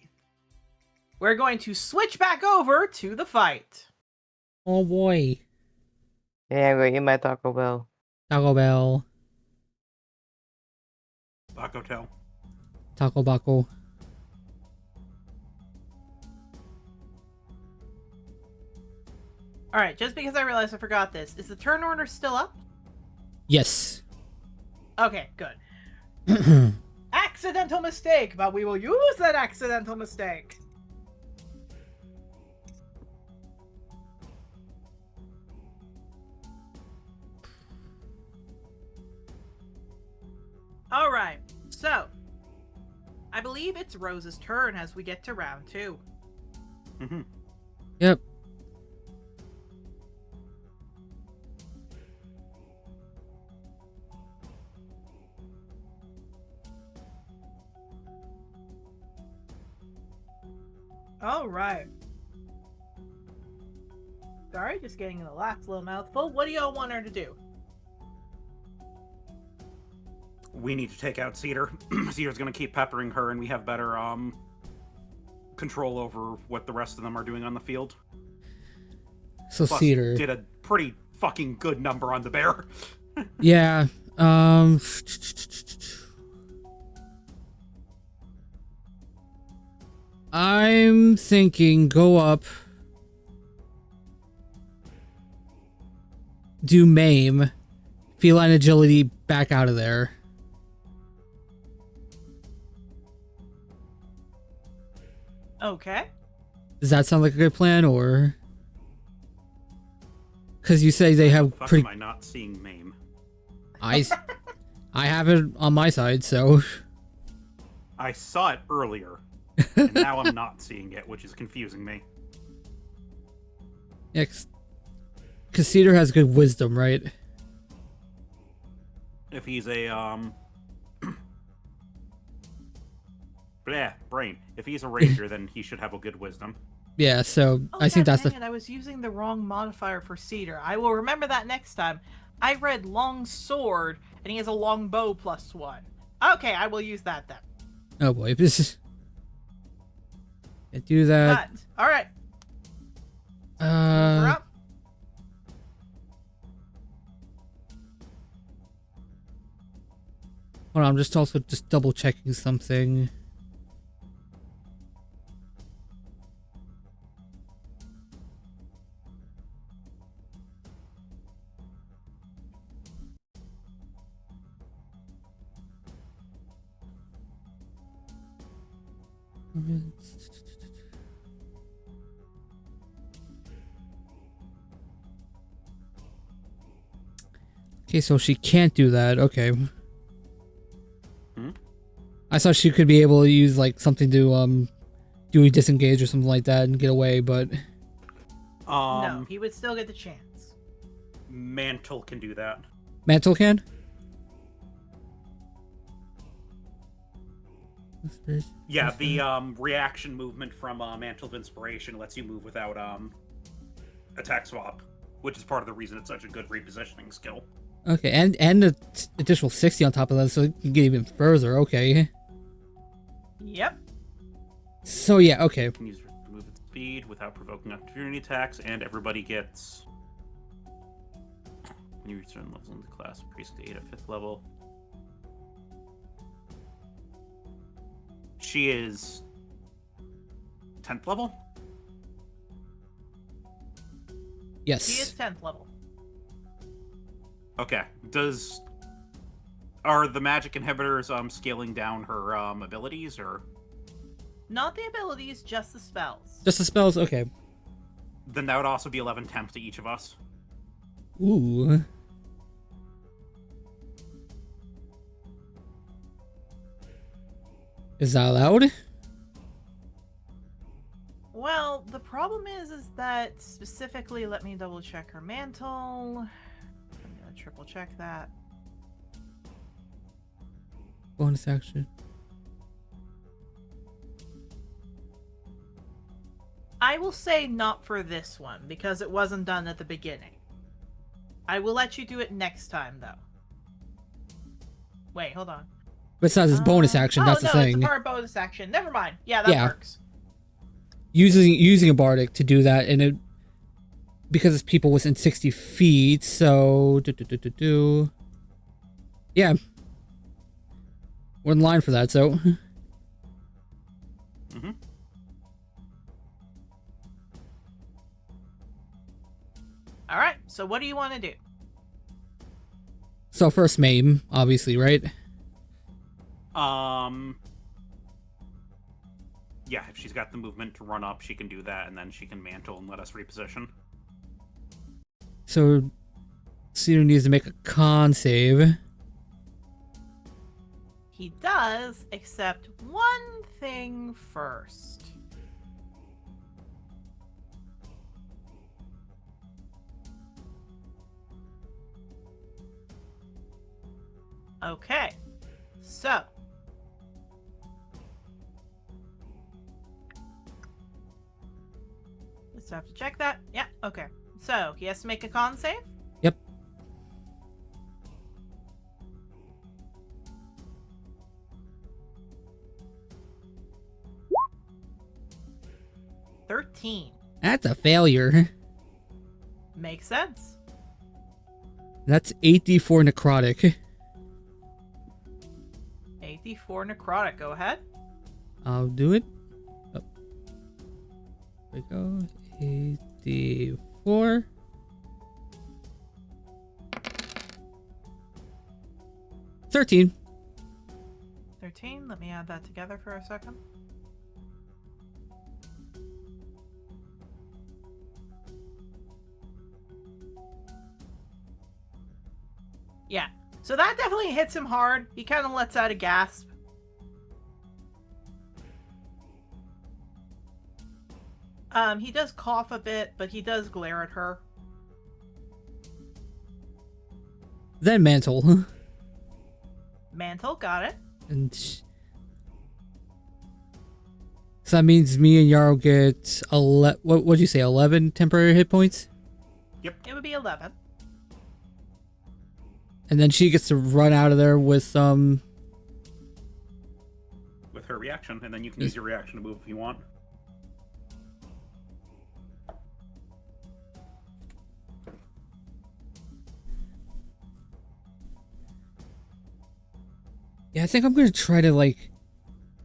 We're going to switch back over to the fight. Oh boy. Yeah, I'm going to eat my Taco Bell. Taco Bell. Taco Tell. Taco Baco. Alright, just because I realized I forgot this, is the turn order still up? Yes. Okay, good. Accidental mistake, but we will use that accidental mistake. Alright, so I believe it's Rose's turn as we get to round 2. Mm-hmm. Yep. Alright. Sorry, just getting the last little mouthful. What do y'all want her to do? We need to take out Cedar. Cedar's gonna keep peppering her, and we have better control over what the rest of them are doing on the field. So Plus, Cedar did a pretty fucking good number on the bear. Yeah. I'm thinking go up. Do maim. Feline agility back out of there. Okay. Does that sound like a good plan, or? Because you say they have Fuck, pretty. am I not seeing Mame? I have it on my side, so. I saw it earlier, and now I'm not seeing it, which is confusing me. Next. Because Cedar has good wisdom, right? If he's a brain. If he's a ranger, then he should have a good wisdom. Yeah, so Oh, I think God that's dang it, I was using the wrong modifier for Cedar. I will remember that next time. I read long sword, and he has a long bow +1. Okay, I will use that then. Oh boy, this is. I do that. But, alright. We're up. Hold on, I'm just also just double checking something. Okay, so she can't do that. Okay. I thought she could be able to use like something to do a disengage or something like that and get away, but No, he would still get the chance. Mantle can do that. Mantle can? Yeah, the reaction movement from Mantle of Inspiration lets you move without attack swap, which is part of the reason it's such a good repositioning skill. Okay, and an additional 60 on top of that, so it can get even further. Okay. Yep. So yeah, okay. You can use move at speed without provoking opportunity attacks, and everybody gets when you reach certain levels in the class, increase to 8 at 5th level. She is 10th level? Yes. He is 10th level. Okay. Are the magic inhibitors scaling down her abilities, or? Not the abilities, just the spells. Just the spells? Okay. Then that would also be 11 temp to each of us. Ooh. Is that allowed? Well, the problem is that specifically, let me double check her mantle. I'm gonna triple check that. Bonus action. I will say not for this one, because it wasn't done at the beginning. I will let you do it next time, though. Wait, hold on. Besides its bonus action, that's the no, thing. it's a part bonus action. Never mind. Yeah, that works. Using a bardic to do that, and it because it's people within 60 feet, so yeah, we're in line for that. So, All right. So, what do you want to do? so first maim, obviously, right? Yeah, if she's got the movement to run up, she can do that, and then she can mantle and let us reposition. So, Cedar needs to make a con save. He does, except one thing first. Okay. So. Let's have to check that. Yeah, okay. So, he has to make a con save? Yep. That's a failure. Makes sense. That's 8d4 necrotic. 8d4 necrotic. Go ahead. I'll do it. Oh. There we go. 8d4. 13. 13. Let me add that together for a second. Yeah. So that definitely hits him hard. He kind of lets out a gasp. He does cough a bit, but he does glare at her. then mantle. Mantle, got it. And so that means me and Yarrow get what would you say, 11 temporary hit points? Yep. It would be 11. And then she gets to run out of there with some. With her reaction, and then you can use your reaction to move if you want. Yeah, I think I'm gonna try to like.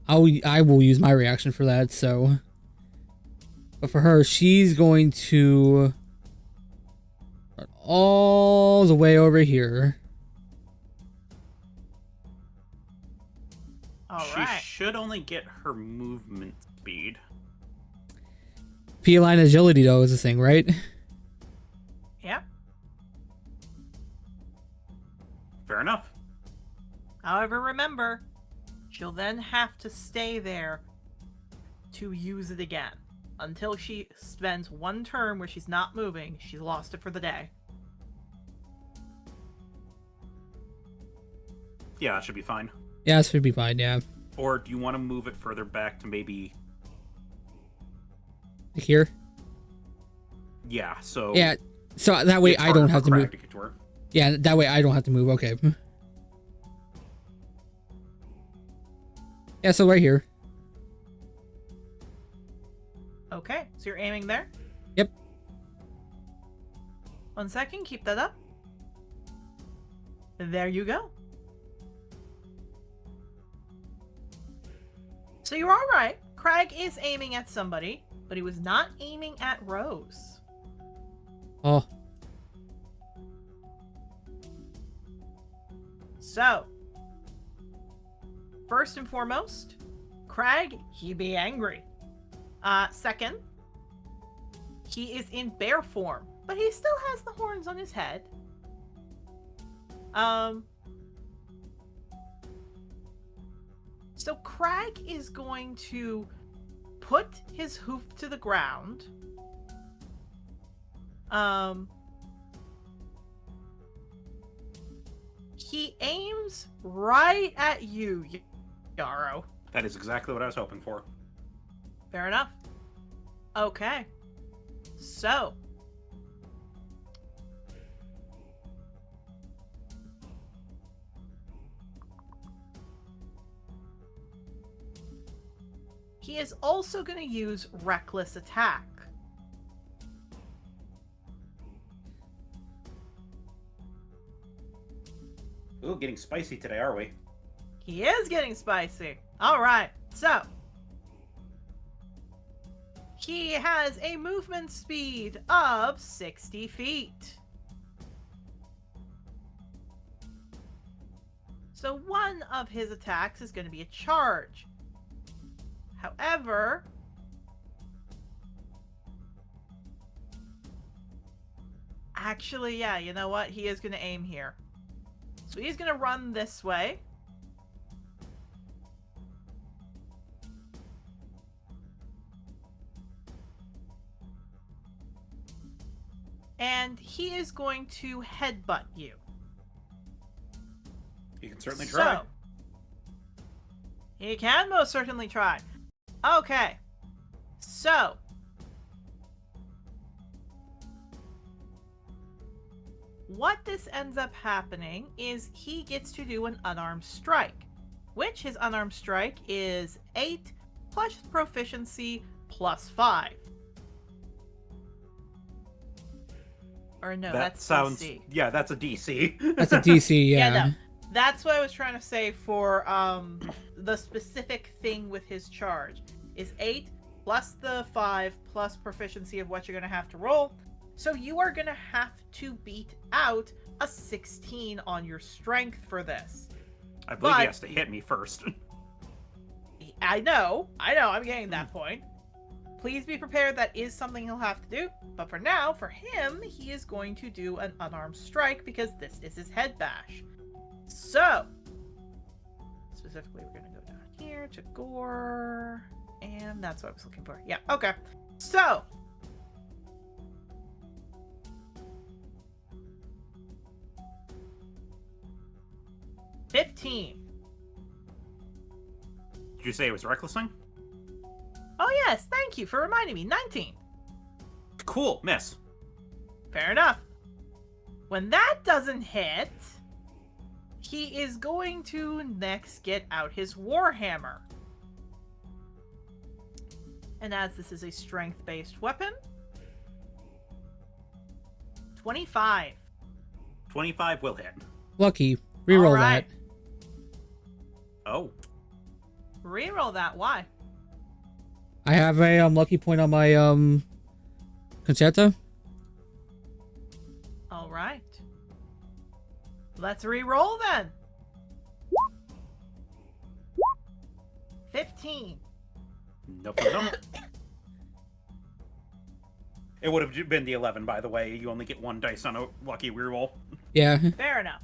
I will use my reaction for that. So, but for her, she's going to run all the way over here. Alright. She should only get her movement speed. Feline agility though is the thing, right? Yeah. Fair enough. However, remember, she'll then have to stay there to use it again. Until she spends one turn where she's not moving, she's lost it for the day. Yeah, that should be fine. Yeah, this should be fine. Yeah. Or do you want to move it further back to maybe... Here. Yeah, so... Yeah. So that way it's I harder don't for have to Crag move. to get to her. Yeah, that way I don't have to move. Okay. Yeah, so right here. Okay, so you're aiming there? Yep. 1 second, keep that up. There you go. So you're alright. Crag is aiming at somebody, but he was not aiming at Rose. Oh. So, first and foremost, Crag, he be angry. Second, he is in bear form, but he still has the horns on his head. So Crag is going to put his hoof to the ground. He aims right at you, Yarrow. That is exactly what I was hoping for. Fair enough. Okay. So. He is also going to use Reckless Attack. Ooh, getting spicy today, are we? He is getting spicy. All right. So. He has a movement speed of 60 feet. So one of his attacks is going to be a charge. However, actually, yeah, you know what? He is going to aim here. So he's going to run this way. And he is going to headbutt you. You can certainly try. So, he can most certainly try. Okay. So. What this ends up happening is he gets to do an unarmed strike. Which his unarmed strike is 8 plus proficiency plus 5. Or no, That that's sounds... DC. Yeah, that's a DC. That's a DC, yeah. Yeah, no. That's what I was trying to say for the specific thing with his charge. Is 8 plus the 5 plus proficiency of what you're going to have to roll. So you are going to have to beat out a 16 on your strength for this. I believe he has to hit me first. I know, I'm getting that point. Please be prepared, that is something he'll have to do. But for now, for him, he is going to do an unarmed strike because this is his head bash. So, specifically, we're going to go down here to Gore, and that's what I was looking for. Yeah, okay. So, 19. Did you say it was recklessing? Oh yes, thank you for reminding me. 19. Cool, miss. Fair enough. When that doesn't hit, he is going to next get out his Warhammer. And as this is a strength-based weapon, 25. 25 will hit. Lucky. Reroll All right. that. Oh. Reroll that. Why? I have a lucky point on my concerto. All right. Let's re-roll then. 15. Nope. It would have been the 11, by the way. You only get 1 dice on a lucky reroll. Yeah. Fair enough.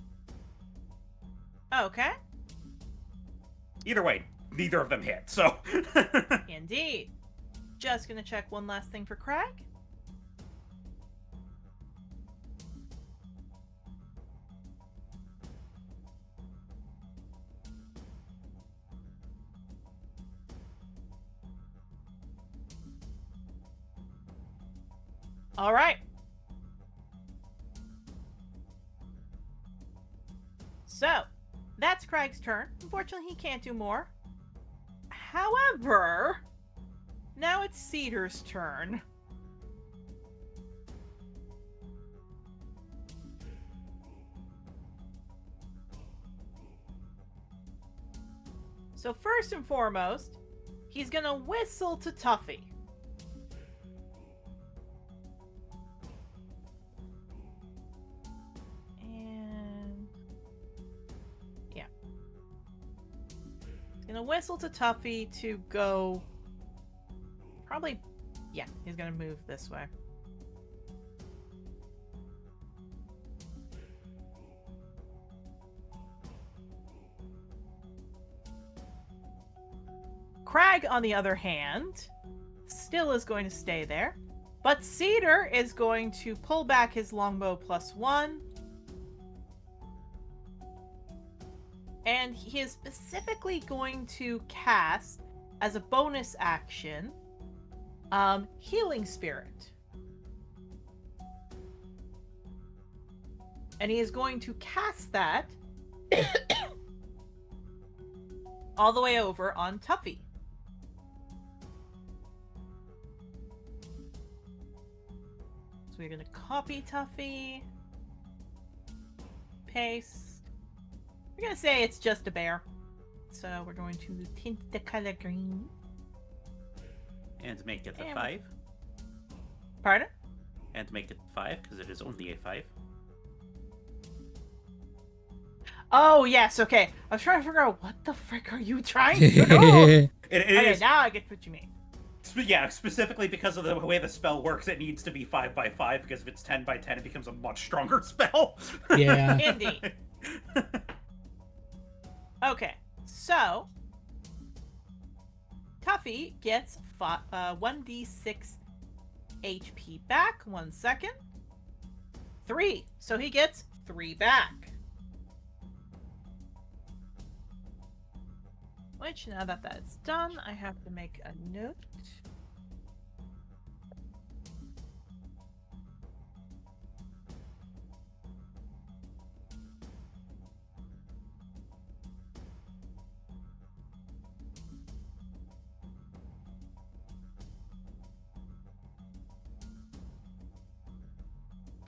Okay. Either way, neither of them hit, so... Indeed. Just gonna check one last thing for Craig. All right. So, that's Craig's turn. Unfortunately, he can't do more. However, now it's Cedar's turn. So first and foremost, he's gonna whistle to Tuffy. And yeah. He's gonna whistle to Tuffy to go probably, yeah, he's gonna move this way. Crag, on the other hand, still is going to stay there. But Cedar is going to pull back his longbow +1. And he is specifically going to cast, as a bonus action, Healing Spirit. And he is going to cast that all the way over on Tuffy. So we're going to copy Tuffy. Paste. We're going to say it's just a bear. So we're going to tint the color green. And make it the And- 5. Pardon? And make it 5, because it is only a 5. Oh, yes, okay. I was trying to figure out what the frick are you trying to do? It Okay, is, now I get what you mean. yeah, specifically because of the way the spell works, it needs to be 5 by 5, because if it's 10 by 10, it becomes a much stronger spell. Yeah. Indeed. Okay, so Tuffy gets 1d6 HP back. 1 second. 3. So he gets 3 back. Which, now that that's done, I have to make a note.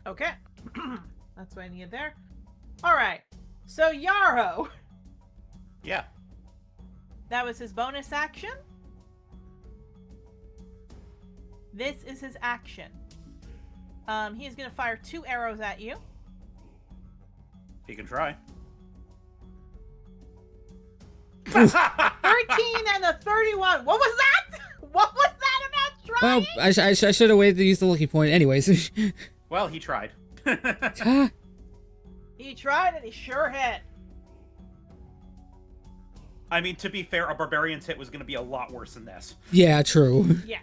Okay. That's what I needed there. Alright. So Yarrow. Yeah. That was his bonus action. This is his action. He is going to fire 2 arrows at you. He can try. 13 and a 31. What was that? What was that about trying? Well, I should have waited to use the lucky point anyways. Well, he tried. Ah, He tried and he sure hit. I mean, to be fair, a barbarian's hit was going to be a lot worse than this. yeah, true. Yeah.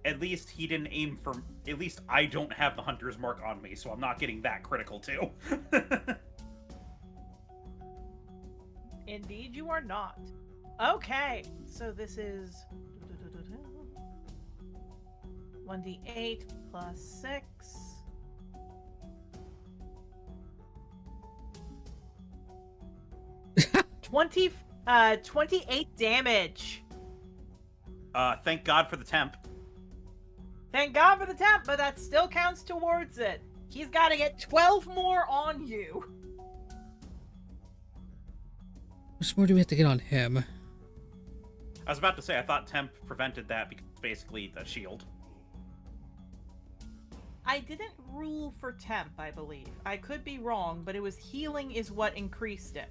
At least he didn't aim for... At least I don't have the hunter's mark on me, so I'm not getting that critical, too. Indeed, you are not. Okay, so this is 1d8 plus 6. 28 damage. Thank God for the temp. Thank God for the temp, but that still counts towards it. He's got to get 12 more on you. How much more do we have to get on him? I was about to say, I thought temp prevented that because it's basically the shield. I didn't rule for temp, I believe. I could be wrong, but it was healing is what increased it.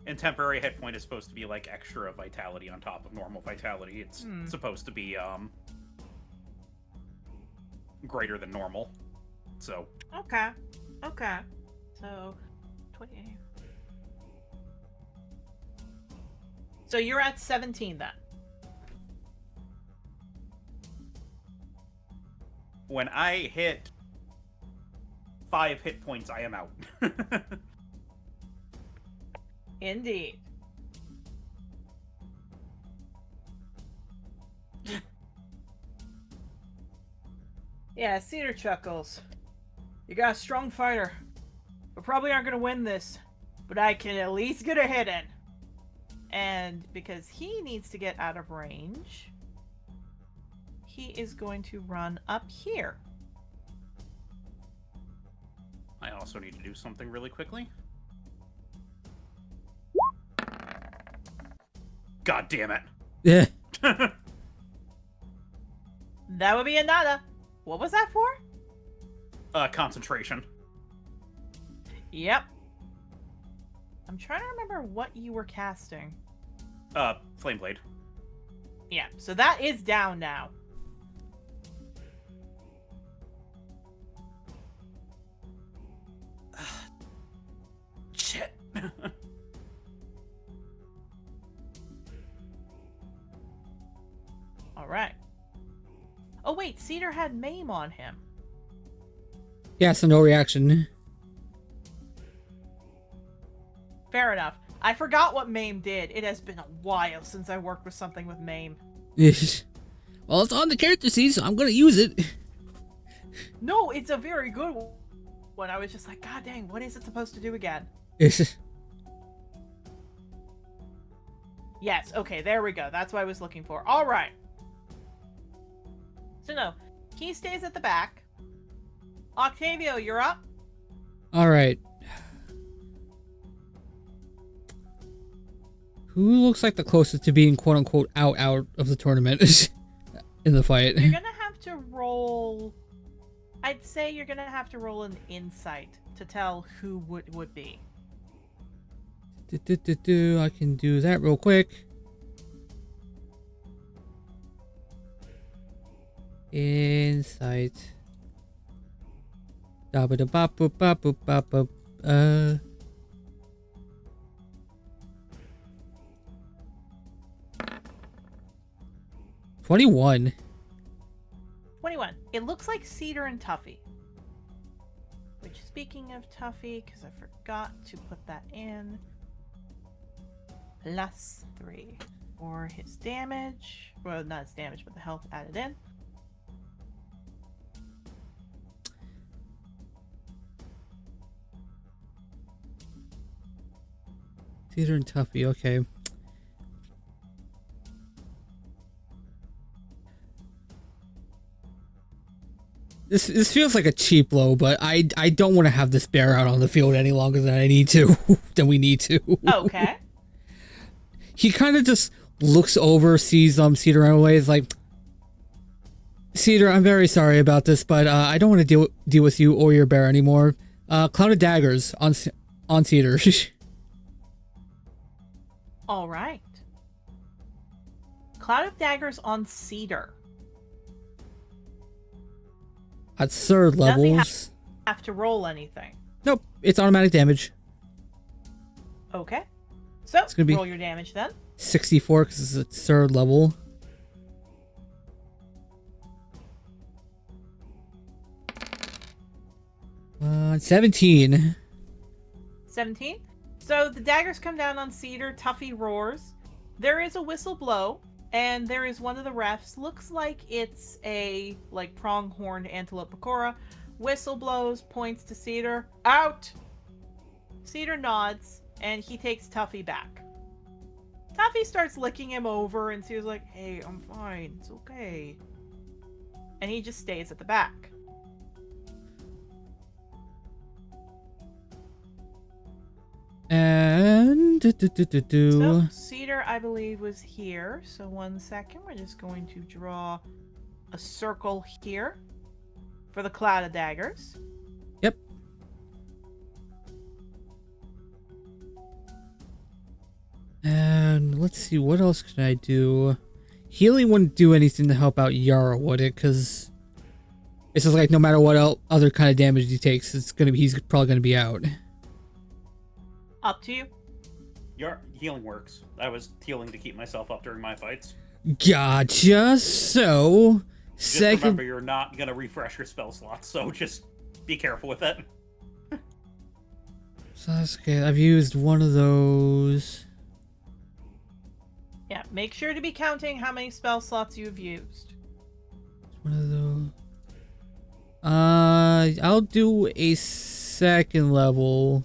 And temporary hit point is supposed to be like extra vitality on top of normal vitality. It's supposed to be greater than normal. So Okay. So 28. So you're at 17 then. when I hit 5 hit points, I am out. Indeed. Yeah, Cedar chuckles. You got a strong fighter. We probably aren't gonna win this, but I can at least get a hit in. And because he needs to get out of range, he is going to run up here. I also need to do something really quickly. God damn it. Yeah. That would be a nada. What was that for? Concentration. Yep. I'm trying to remember what you were casting. Flame Blade. Yeah, so that is down now. Shit. Alright. Oh wait, Cedar had Maim on him. Yeah, so no reaction. Fair enough. I forgot what Maim did. It has been a while since I worked with something with Maim. Well, it's on the character sheet, so I'm gonna use it. No, it's a very good one. I was just like, God dang, what is it supposed to do again? Yes, okay, there we go. That's what I was looking for. Alright. So no, he stays at the back. Octavio, you're up. Alright. Who looks like the closest to being quote-unquote out of the tournament in the fight? You're gonna have to roll... I'd say you're gonna have to roll an insight to tell who would be. I can do that real quick. Insight. 21. 21. It looks like Cedar and Tuffy. Which, speaking of Tuffy, because I forgot to put that in, +3 for his damage. Well, not his damage, but the health added in. Cedar and Tuffy, okay. This feels like a cheap blow, but I don't want to have this bear out on the field any longer than we need to. Okay. He kind of just looks over, sees Cedar anyway, is like, Cedar, I'm very sorry about this, but I don't want to deal with you or your bear anymore. Cloud of daggers on Cedar. All right. Cloud of daggers on Cedar. At third levels. Does he have to roll anything? Nope, it's automatic damage. Okay. So, It's gonna be roll your damage then. 64 because it's at third level. 17. 17. So the daggers come down on Cedar. Tuffy roars. There is a whistle blow, and there is one of the refs. Looks like it's a pronghorned antelope pecora. Whistle blows, points to Cedar. Out! Cedar nods, and he takes Tuffy back. Tuffy starts licking him over, and Cedar's like, hey, I'm fine. It's okay. And he just stays at the back. And So Cedar, I believe, was here. So 1 second. We're just going to draw a circle here for the cloud of daggers. Yep. And let's see, what else can I do? Healing wouldn't do anything to help out Yara, would it? Because it's just like no matter what other kind of damage he takes, he's probably gonna be out. Up to you. Your healing works. I was healing to keep myself up during my fights. Gotcha. So, Just remember, you're not gonna refresh your spell slots, so just be careful with it. So that's okay. I've used one of those. Yeah, make sure to be counting how many spell slots you've used. One of those. I'll do a second level.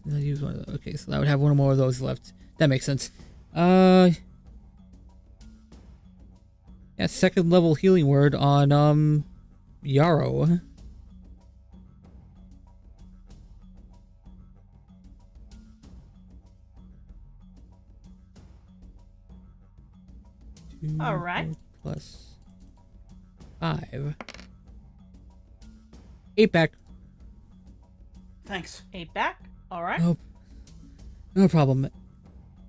I'll use one of those. Okay, so I would have one more of those left. That makes sense. Yeah, second level healing word on Yarrow. All right. Plus 5. 8 back. Thanks. 8 back. All right. Nope. No problem.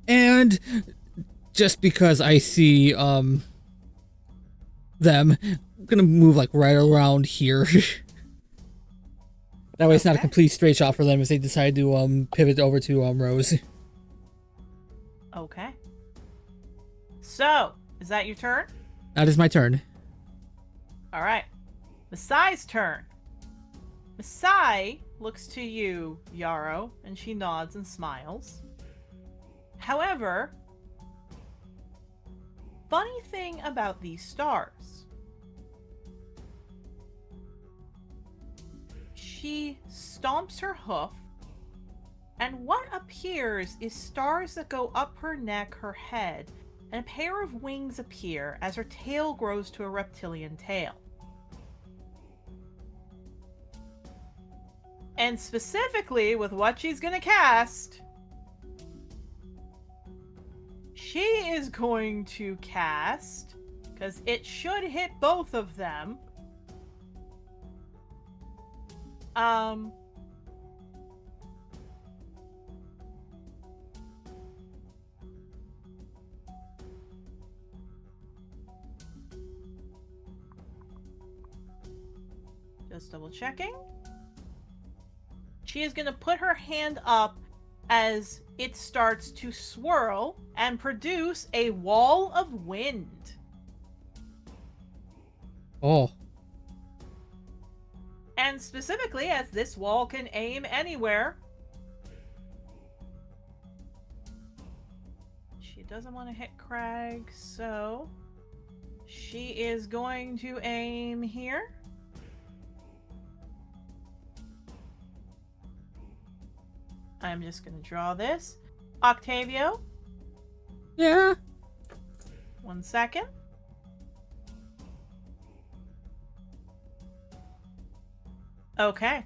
And just because I see them, I'm gonna move like right around here. That way it's not a complete straight shot for them if they decide to pivot over to Rose. Okay. So, is that your turn? That is my turn. All right. Masai's turn. Masai looks to you, Yarrow, and she nods and smiles. However, funny thing about these stars. She stomps her hoof, and what appears is stars that go up her neck, her head, and a pair of wings appear as her tail grows to a reptilian tail. And specifically with what she's gonna cast, she is going to cast, because it should hit both of them, just double checking. She is going to put her hand up as it starts to swirl and produce a wall of wind. Oh. And specifically, as this wall can aim anywhere, she doesn't want to hit Crag, so she is going to aim here. I'm just going to draw this. Octavio? Yeah? 1 second. Okay.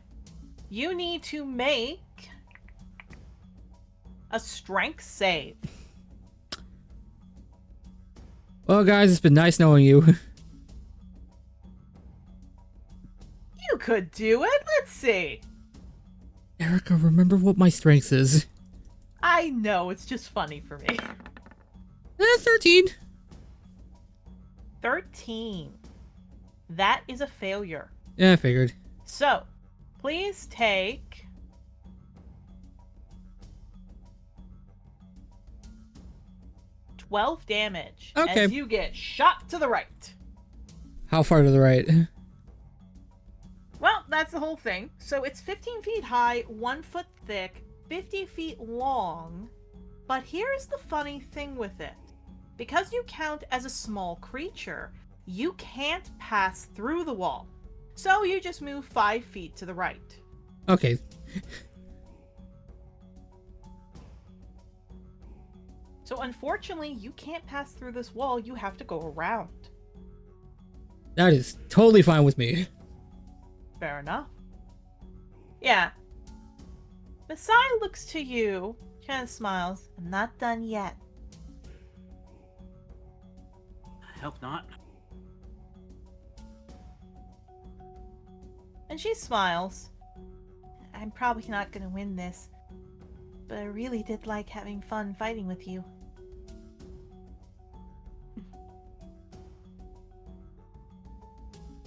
You need to make a strength save. Well, guys, it's been nice knowing you. You could do it. Let's see. Erica, remember what my strength is. I know, it's just funny for me. 13. 13. That is a failure. Yeah, I figured. So, please take 12 damage Okay. as you get shot to the right. How far to the right? Well, that's the whole thing. So it's 15 feet high, 1 foot thick, 50 feet long. But here's the funny thing with it. Because you count as a small creature, you can't pass through the wall. So you just move 5 feet to the right. Okay. So unfortunately, you can't pass through this wall. You have to go around. That is totally fine with me. Fair enough. Yeah. Masai looks to you, kind of smiles. I'm not done yet. I hope not. And she smiles. I'm probably not going to win this, but I really did like having fun fighting with you.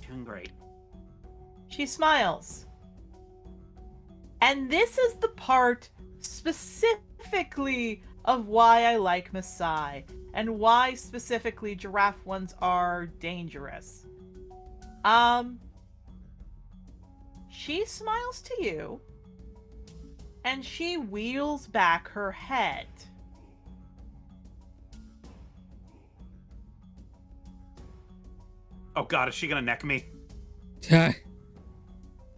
Doing great. She smiles. And this is the part specifically of why I like Masai, and why specifically giraffe ones are dangerous. She smiles to you, and she wheels back her head. Oh god, is she gonna neck me?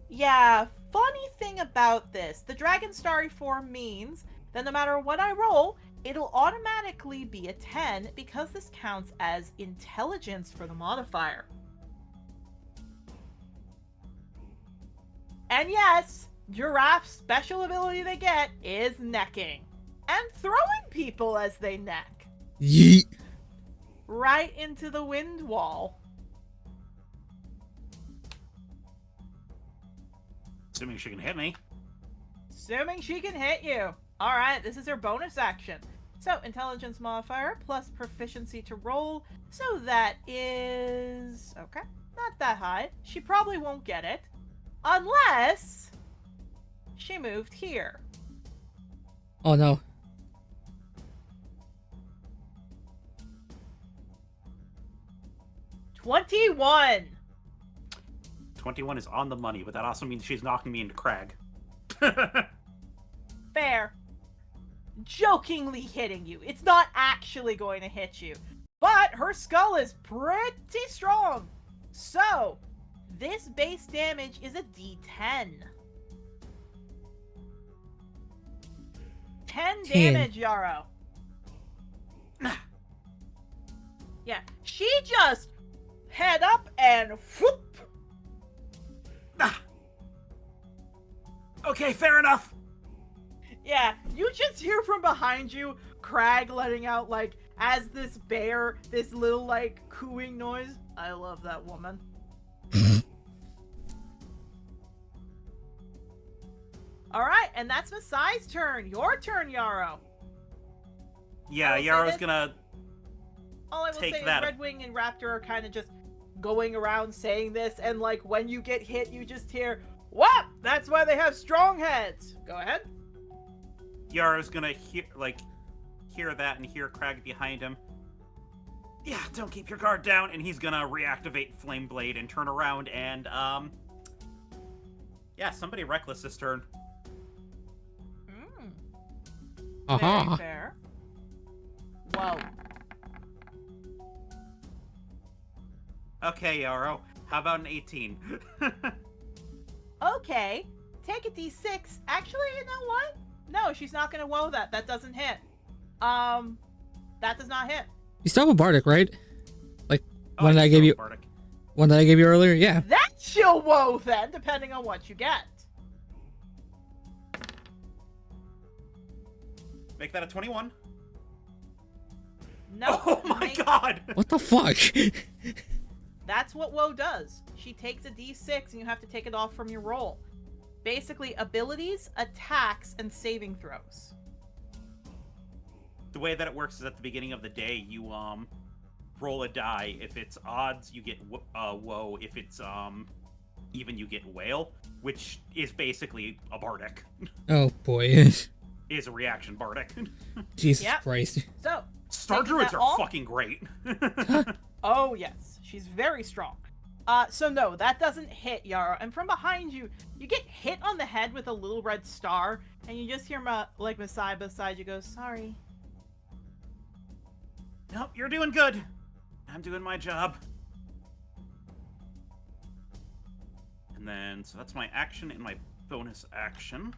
Yeah, funny thing about this, the Dragon Starry form means that no matter what I roll, it'll automatically be a 10 because this counts as intelligence for the modifier. And yes, Giraffe's special ability they get is necking. And throwing people as they neck. Yeet. Right into the wind wall. Assuming she can hit me. Assuming she can hit you. Alright, this is her bonus action. So, intelligence modifier plus proficiency to roll. So that is... okay, not that high. She probably won't get it. Unless... she moved here. Oh no. 21! 21 is on the money, but that also means she's knocking me into Crag. Fair. Jokingly hitting you. It's not actually going to hit you. But her skull is pretty strong. So, this base damage is a D10. 10 damage, Yarrow. Yeah, she just head up and whoop. Okay, fair enough. Yeah, you just hear from behind you Crag letting out, like, as this bear, this little, like, cooing noise. I love that woman. Alright, and that's Masai's turn. Your turn, Yarrow. Yeah, Yarrow's gonna All I will take say that. is Redwing and Raptor are kind of just going around saying this, and, like, when you get hit, you just hear, "Whap! That's why they have strong heads." Go ahead. Yarrow's gonna hear that and hear Crag behind him. Yeah, don't keep your guard down, and he's gonna reactivate Flame Blade and turn around and yeah, somebody reckless this turn. Aha. Very fair. Whoa. Okay, Yarrow, how about an 18? Okay, take a d6. Actually, you know what? No, she's not gonna woe that. That doesn't hit. That does not hit. You still have a Bardic, right? Like Oh, one that I gave you, Bardic. one that I gave you earlier. Yeah. That she'll woe then, depending on what you get. Make that a 21. No. Oh my god! What the fuck? That's what woe does. She takes a d6 and you have to take it off from your roll. Basically, abilities, attacks, and saving throws. The way that it works is at the beginning of the day, you roll a die. If it's odds, you get woe. If it's even, you get whale, which is basically a bardic. Oh boy. Is a reaction bardic. Jesus Yep. Christ. So, Star taking druids that are off? fucking great. Oh yes, she's very strong. So no, that doesn't hit Yarrow. And from behind you, you get hit on the head with a little red star, and you just hear Messiah beside you go, sorry. Nope, you're doing good. I'm doing my job. And then, so that's my action and my bonus action.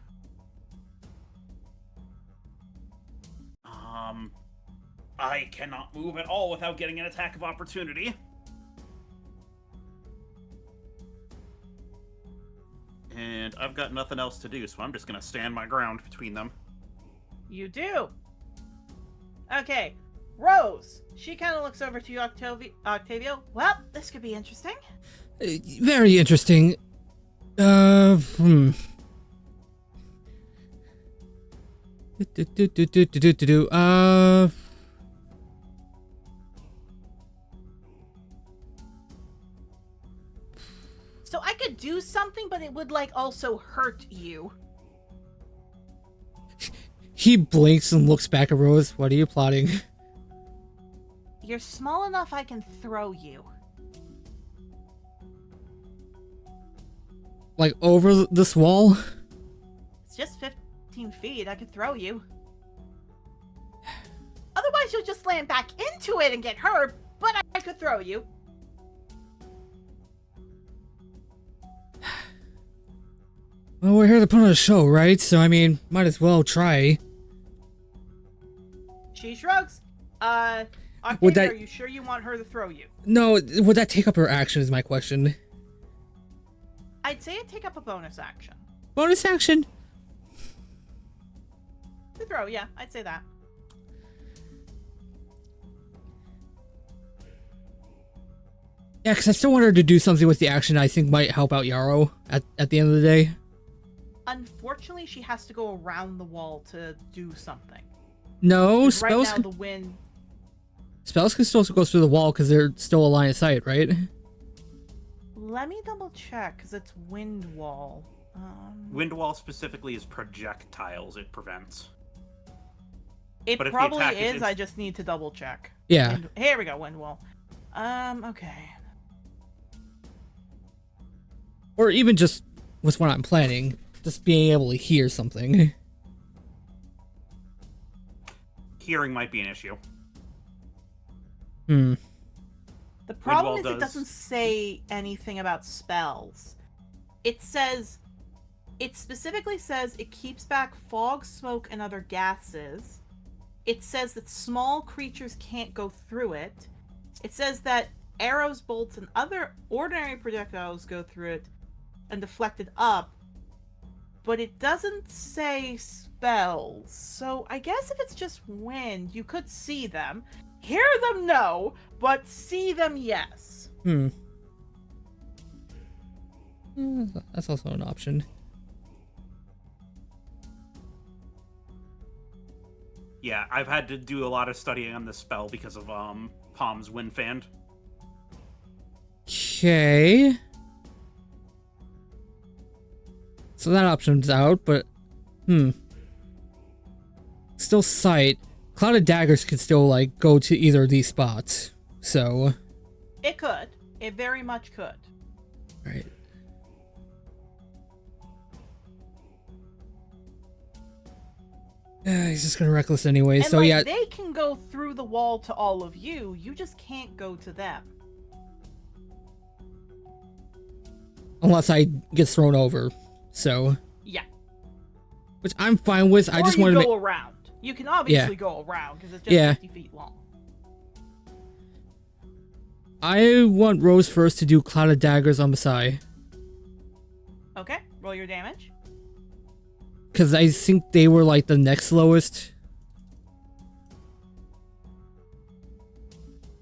I cannot move at all without getting an attack of opportunity. And I've got nothing else to do, so I'm just gonna stand my ground between them. You do. Okay, Rose. She kind of looks over to you, Octavio. Well, this could be interesting. Very interesting. So I could do something, but it would, like, also hurt you. He blinks and looks back at Rose. What are you plotting? You're small enough I can throw you. Like, over this wall? It's just 15 feet. I could throw you. Otherwise, you'll just land back into it and get hurt, but I could throw you. Well, we're here to put on a show, right? So, I mean, might as well try. She shrugs. Octavia, are you sure you want her to throw you? No, would that take up her action is my question. I'd say it'd take up a bonus action. Bonus action? To throw, yeah, I'd say that. Yeah, because I still want her to do something with the action I think might help out Yarrow at the end of the day. Unfortunately, she has to go around the wall to do something. No, Right spells now, can, the wind... spells can still go through the wall because they're still a line of sight, right? Let me double check, because it's wind wall. Wind wall specifically is projectiles it prevents. It But if the probably attack is, is I just need to double check. Yeah. Here we go, wind wall. Okay. Or even just with what I'm planning, just being able to hear something. Hearing might be an issue. Hmm. The problem is does. it doesn't say anything about spells. It specifically says it keeps back fog, smoke, and other gases. It says that small creatures can't go through it. It says that arrows, bolts, and other ordinary projectiles go through it and deflected up. But it doesn't say spells. So I guess if it's just wind, you could see them. Hear them, no. But see them, yes. That's also an option. Yeah, I've had to do a lot of studying on this spell because of Palm's Wind Fan. Okay. So that option's out, but still sight. Cloud of Daggers can still like go to either of these spots. So It could. It very much could. right. He's just gonna reckless anyway. And So like, yeah, they can go through the wall to all of you. You just can't go to them. unless I get thrown over. So Yeah. which I'm fine with. I Or just you want to go make. around. You can obviously go around because it's just Yeah. 50 feet long. I want Rose first to do Cloud of Daggers on Masai. Okay, roll your damage. Because I think they were like the next lowest.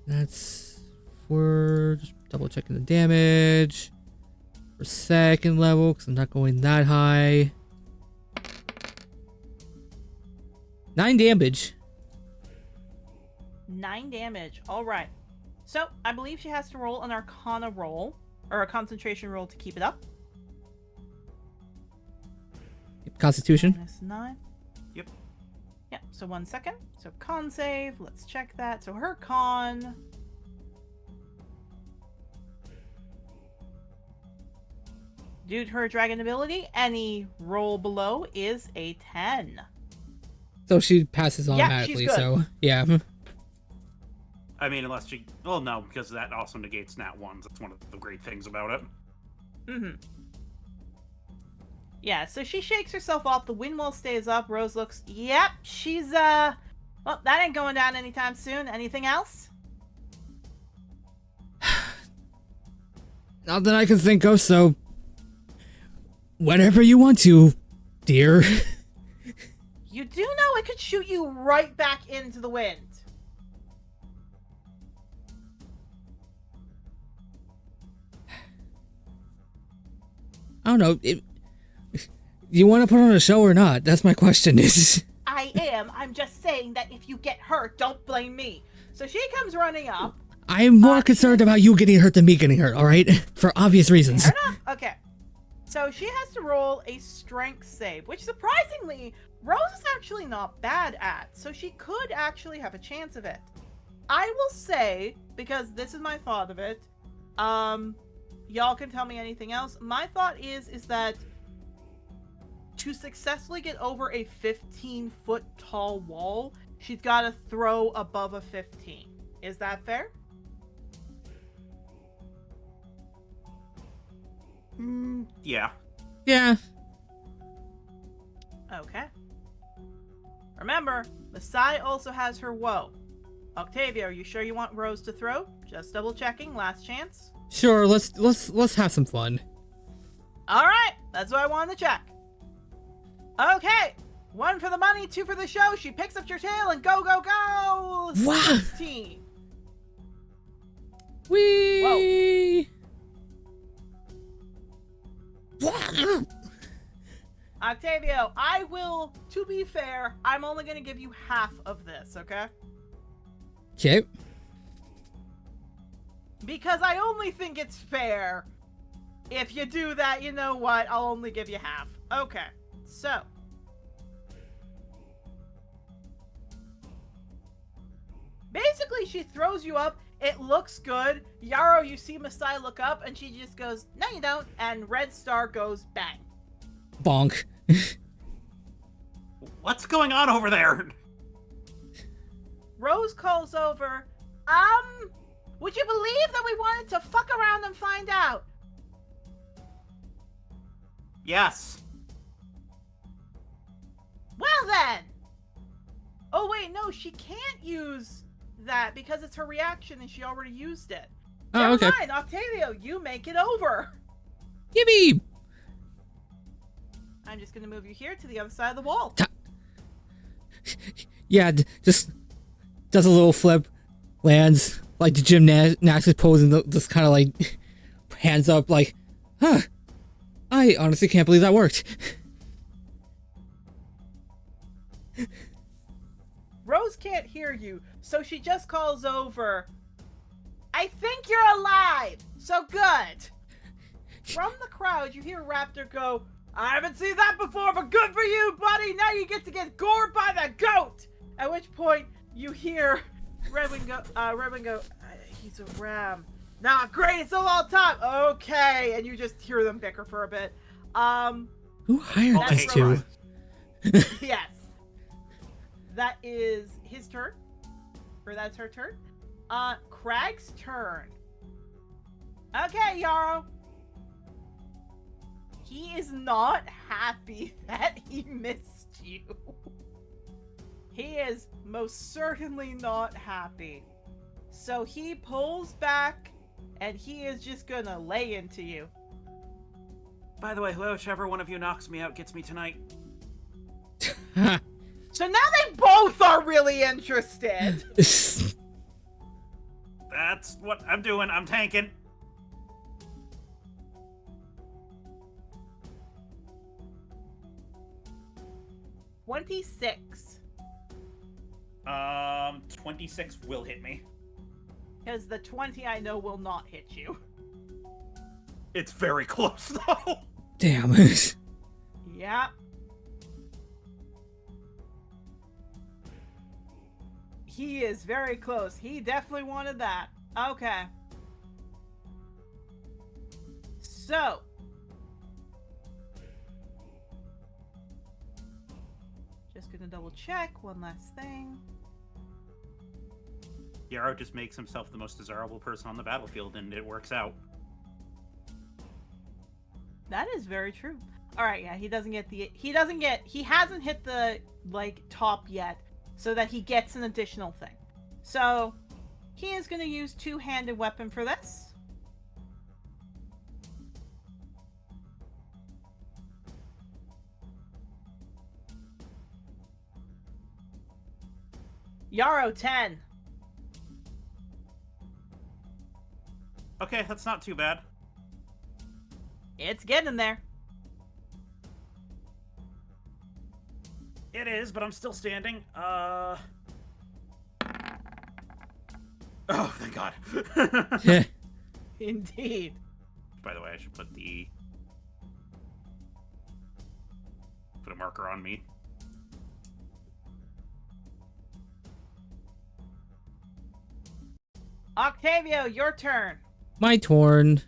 That's for just double checking the damage. For second level, because I'm not going that high. 9 damage. 9 damage. All right. So, I believe she has to roll an Arcana roll, or a concentration roll to keep it up. Constitution. -9. Yep. Yeah, so 1 second. So, con save. Let's check that. So, her con... Due to her dragon ability, any roll below is a 10. So she passes Yeah, automatically, she's good. so yeah. I mean, unless she... Well, no, because that also negates nat 1s. That's one of the great things about it. Mm-hmm. Yeah, so she shakes herself off. The windmill stays up. Rose looks... Yep, she's, well, that ain't going down anytime soon. Anything else? Not that I can think of, so... Whenever you want to, dear. You do know it could shoot you right back into the wind. I don't know. You want to put on a show or not? That's my question. I am. I'm just saying that if you get hurt, don't blame me. So she comes running up. I'm more concerned about you getting hurt than me getting hurt, alright? For obvious reasons. Fair enough. Okay. So she has to roll a strength save, which surprisingly, Rose is actually not bad at. So she could actually have a chance of it. I will say, because this is my thought of it, y'all can tell me anything else. My thought is that to successfully get over a 15-foot tall wall, she's got to throw above a 15. Is that fair? Yeah. Yeah. Okay. Remember, Masai also has her woe. Octavia, are you sure you want Rose to throw? Just double checking, last chance. Sure, let's have some fun. Alright, that's what I wanted to check. Okay, 1 for the money, 2 for the show. She picks up your tail and go, go, go! Wow! 16. Whee! Whoa. Octavio, I will, to be fair, I'm only going to give you half of this, okay? Okay. Because I only think it's fair. If you do that, you know what? I'll only give you half. Okay, so. Basically, she throws you up. It looks good. Yarrow, you see Masai look up, and she just goes, no, you don't. And Red Star goes bang. Bonk. What's going on over there? Rose calls over, would you believe that we wanted to fuck around and find out? Yes. Well then! Oh wait, no, she can't use that because it's her reaction and she already used it. Oh, okay. Never mind, Octavio, you make it over. Yippee! I'm just gonna move you here to the other side of the wall. Yeah, just does a little flip, lands like the gymnastics pose, and just kind of like hands up, like, huh? I honestly can't believe that worked. Rose can't hear you, so she just calls over, I think you're alive, so good. From the crowd, you hear Raptor go, I haven't seen that before, but good for you, buddy. Now you get to get gored by the goat. At which point, you hear Redwing go, he's a ram. Nah, great, it's a long time. Okay, and you just hear them bicker for a bit. Who hired That's these two? Yes. That is his turn. Or that's her turn. Crag's turn. Okay, Yarrow. He is not happy that he missed you. He is most certainly not happy. So he pulls back, and he is just gonna lay into you. By the way, whichever one of you knocks me out gets me tonight. So now they both are really interested. That's what I'm doing. I'm tanking. 26. 26 will hit me. Because the 20 I know will not hit you. It's very close, though. Damn. Yeah. He is very close. He definitely wanted that. Okay. So, Just gonna double check one last thing. Yarrow just makes himself the most desirable person on the battlefield, and it works out. That is very true. All right, yeah, he hasn't hit the like top yet, so that he gets an additional thing. So he is going to use two-handed weapon for this. Yarrow 10. Okay, that's not too bad. It's getting there. It is, but I'm still standing. Oh, thank God. Yeah. Indeed. By the way, I should put a marker on me. Octavio, your turn. My turn.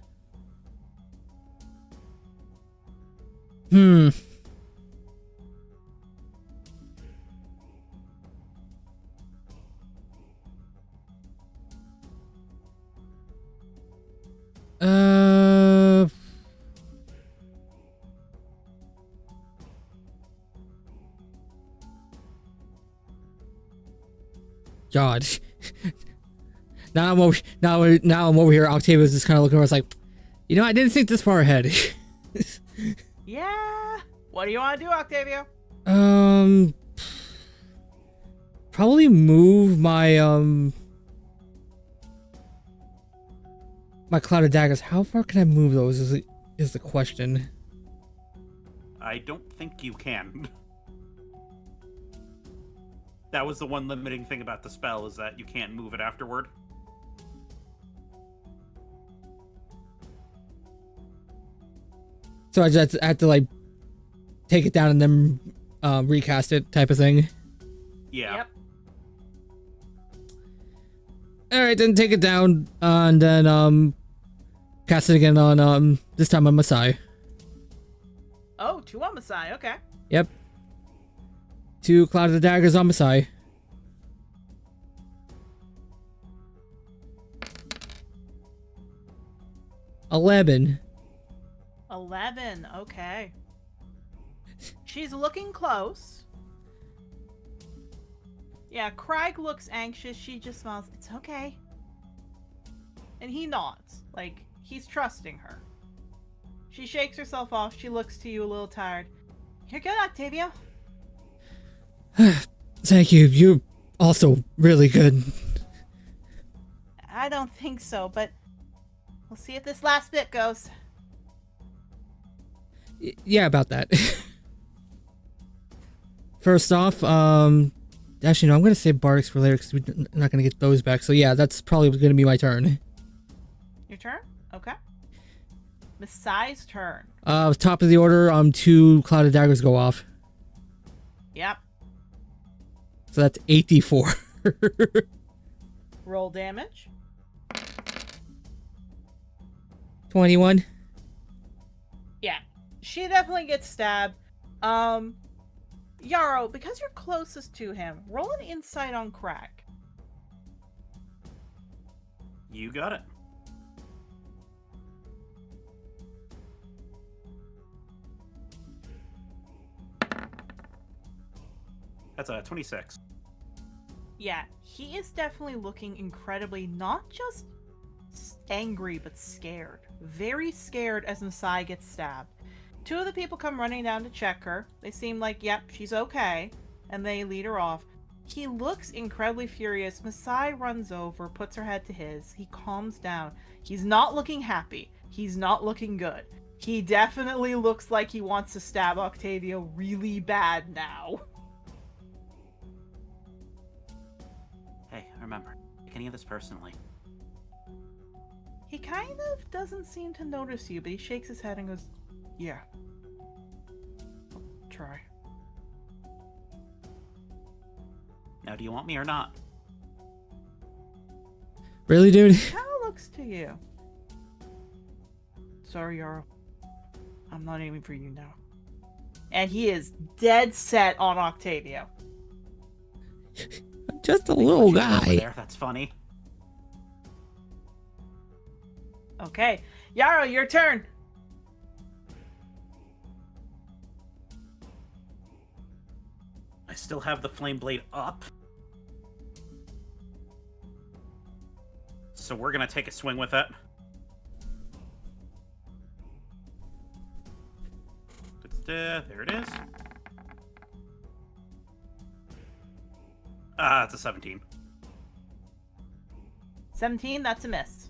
God. Now I'm over here. Octavio's just kind of looking around. It's like, you know, I didn't think this far ahead. Yeah. What do you want to do, Octavio? Probably move my my cloud of daggers. How far can I move those? Is the question. I don't think you can. That was the one limiting thing about the spell, is that you can't move it afterward. So I just have to like take it down and then recast it, type of thing. Yeah. Yep. All right, then take it down and then cast it again on this time on Masai. Oh, 2 on Masai. Okay. Yep. 2 Cloud of the Daggers on Masai. $11. 11. Okay. She's looking close. Yeah, Craig looks anxious. She just smiles. It's okay. And he nods, like he's trusting her. She shakes herself off. She looks to you a little tired. You're good, Octavio. Thank you. You're also really good. I don't think so, but we'll see if this last bit goes. Yeah, about that. First off, actually, no, I'm going to save Bardics for later because we're not going to get those back. So yeah, that's probably going to be my turn. Your turn? Okay. Masai's turn. Top of the order, 2 Cloud of Daggers go off. Yep. So that's 84. Roll damage. 21. Yeah. She definitely gets stabbed. Yarrow, because you're closest to him, roll an insight on Crack. You got it. That's a 26. Yeah, he is definitely looking incredibly not just angry, but scared. Very scared as Masai gets stabbed. 2 of the people come running down to check her. They seem like, yep, she's okay, and they lead her off. He looks incredibly furious. Masai runs over, puts her head to his. He calms down. He's not looking happy. He's not looking good. He definitely looks like he wants to stab Octavio really bad now. Hey, remember, take any of this personally. He kind of doesn't seem to notice you, but he shakes his head and goes, yeah. I'll try. Now, do you want me or not? Really, dude? How looks to you? Sorry, Yarrow. I'm not aiming for you now. And he is dead set on Octavio. Just a little Over guy. there. That's funny. Okay. Yarrow, your turn. I still have the flame blade up. So we're gonna take a swing with it. There it is. It's a 17. 17, that's a miss.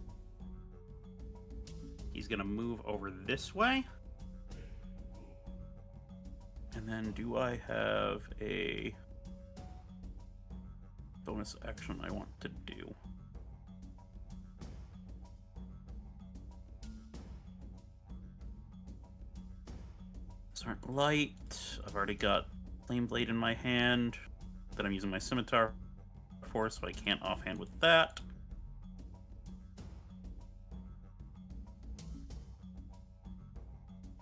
He's gonna move over this way. And then do I have a bonus action I want to do? Aren't light. I've already got Flame Blade in my hand that I'm using my scimitar for, so I can't offhand with that.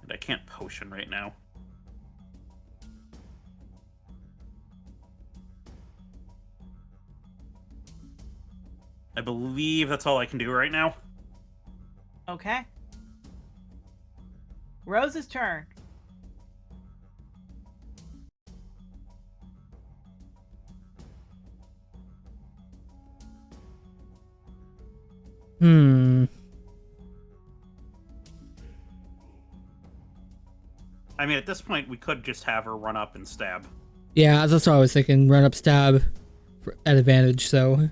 And I can't potion right now. I believe that's all I can do right now. Okay. Rose's turn. I mean, at this point, we could just have her run up and stab. Yeah, that's what I was thinking. Run up, stab at advantage, so.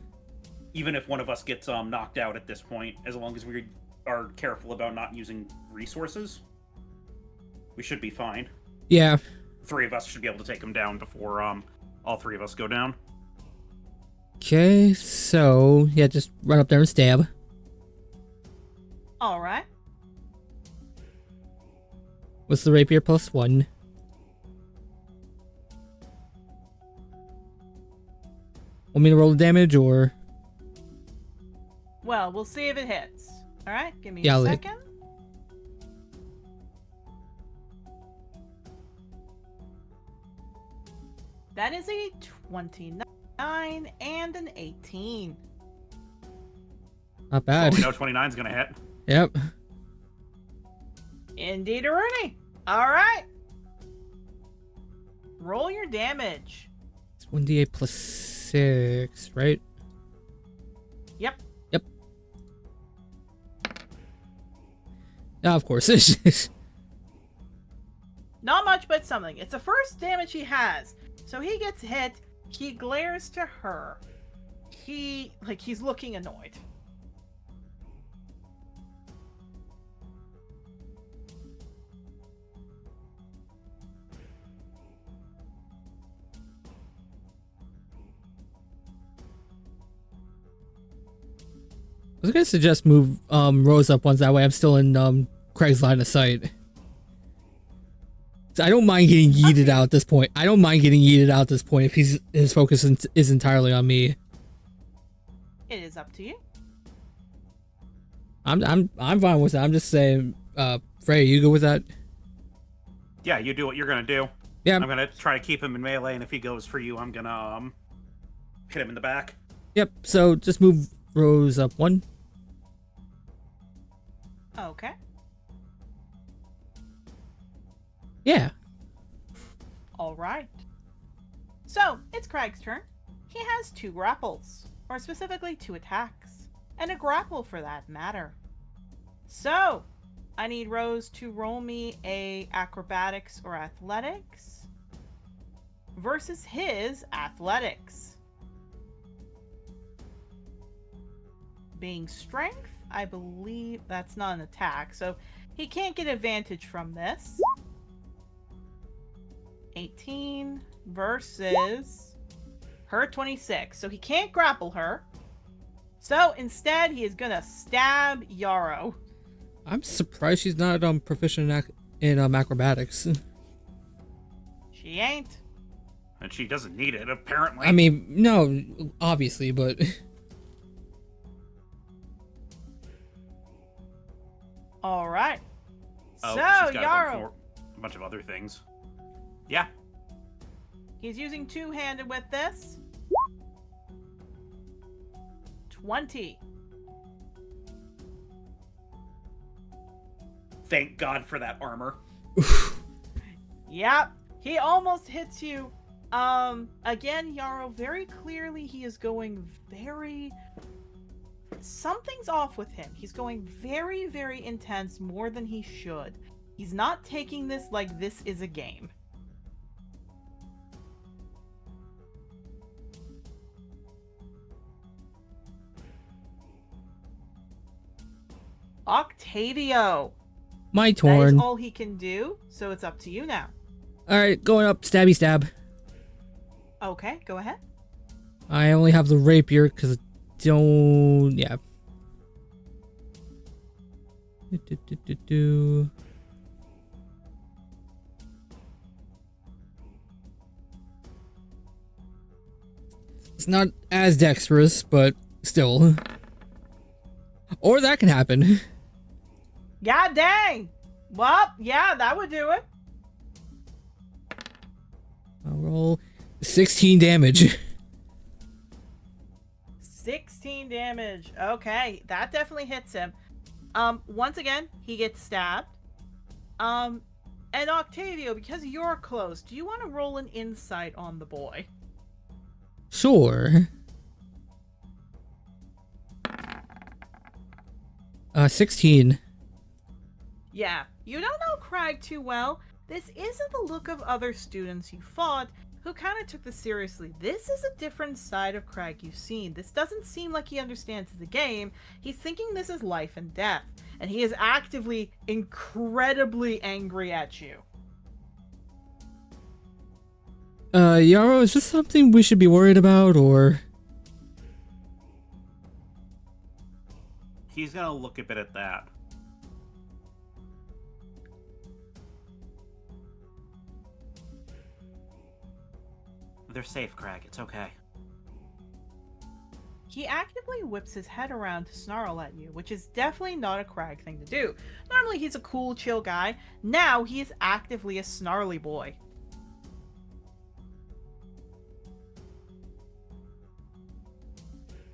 Even if one of us gets knocked out at this point, as long as we are careful about not using resources, we should be fine. Yeah. 3 of us should be able to take him down before all 3 of us go down. Okay, so, yeah, just run up there and stab. All right. What's the rapier +1? Want me to roll the damage, or? Well, we'll see if it hits. All right, give me Yeah, a I'll hit. second. That is a 29 and an 18. Not bad. Oh, we know 29's gonna hit. Yep. Indeed, Rooney. All right. Roll your damage. It's 1d8 +6, right? Yep. Yep. Yeah, of course. Not much, but something. It's the first damage he has. So he gets hit. He glares to her. He's looking annoyed. I was gonna suggest move Rose up once, that way I'm still in Craig's line of sight. So I don't mind getting yeeted out at this point. I don't mind getting yeeted out at this point if his focus is entirely on me. It is up to you. I'm fine with that. I'm just saying, Frey, you go with that? Yeah, you do what you're gonna do. Yeah. I'm gonna try to keep him in melee, and if he goes for you, I'm gonna hit him in the back. Yep. So just move Rose up 1. Okay. Yeah. All right. So, it's Craig's turn. He has 2 grapples, or specifically 2 attacks, and a grapple for that matter. So, I need Rose to roll me a acrobatics or athletics versus his athletics. Being strength, I believe that's not an attack, so he can't get advantage from this. 18 versus her 26. So he can't grapple her. So instead, he is gonna stab Yarrow. I'm surprised she's not proficient in acrobatics. She ain't. And she doesn't need it, apparently. I mean, no, obviously, but All right. Oh, So she's got Yarrow. one for a bunch of other things. Yeah. He's using two-handed with this. 20. Thank God for that armor. Yep. He almost hits you. Again, Yarrow, very clearly he is going very... Something's off with him. He's going very, very intense, more than he should. He's not taking this like this is a game. Octavio. My That is turn. all he can do, so it's up to you now. Alright, going up, stabby stab. Okay, go ahead. I only have the rapier because I don't. Yeah. Do. It's not as dexterous, but still. Or that can happen. God dang! Well, yeah, that would do it. I'll roll 16 damage. 16 damage. Okay, that definitely hits him. Once again, he gets stabbed. And Octavio, because you're close, do you want to roll an insight on the boy? Sure. 16. Yeah, you don't know Crag too well. This isn't the look of other students you fought who kind of took this seriously. This is a different side of Crag you've seen. This doesn't seem like he understands the game. He's thinking this is life and death, and he is actively incredibly angry at you. Yarrow, is this something we should be worried about, or? He's gonna look a bit at that. They're safe, Crag. It's okay. He actively whips his head around to snarl at you, which is definitely not a Crag thing to do. Normally he's a cool, chill guy. Now he is actively a snarly boy.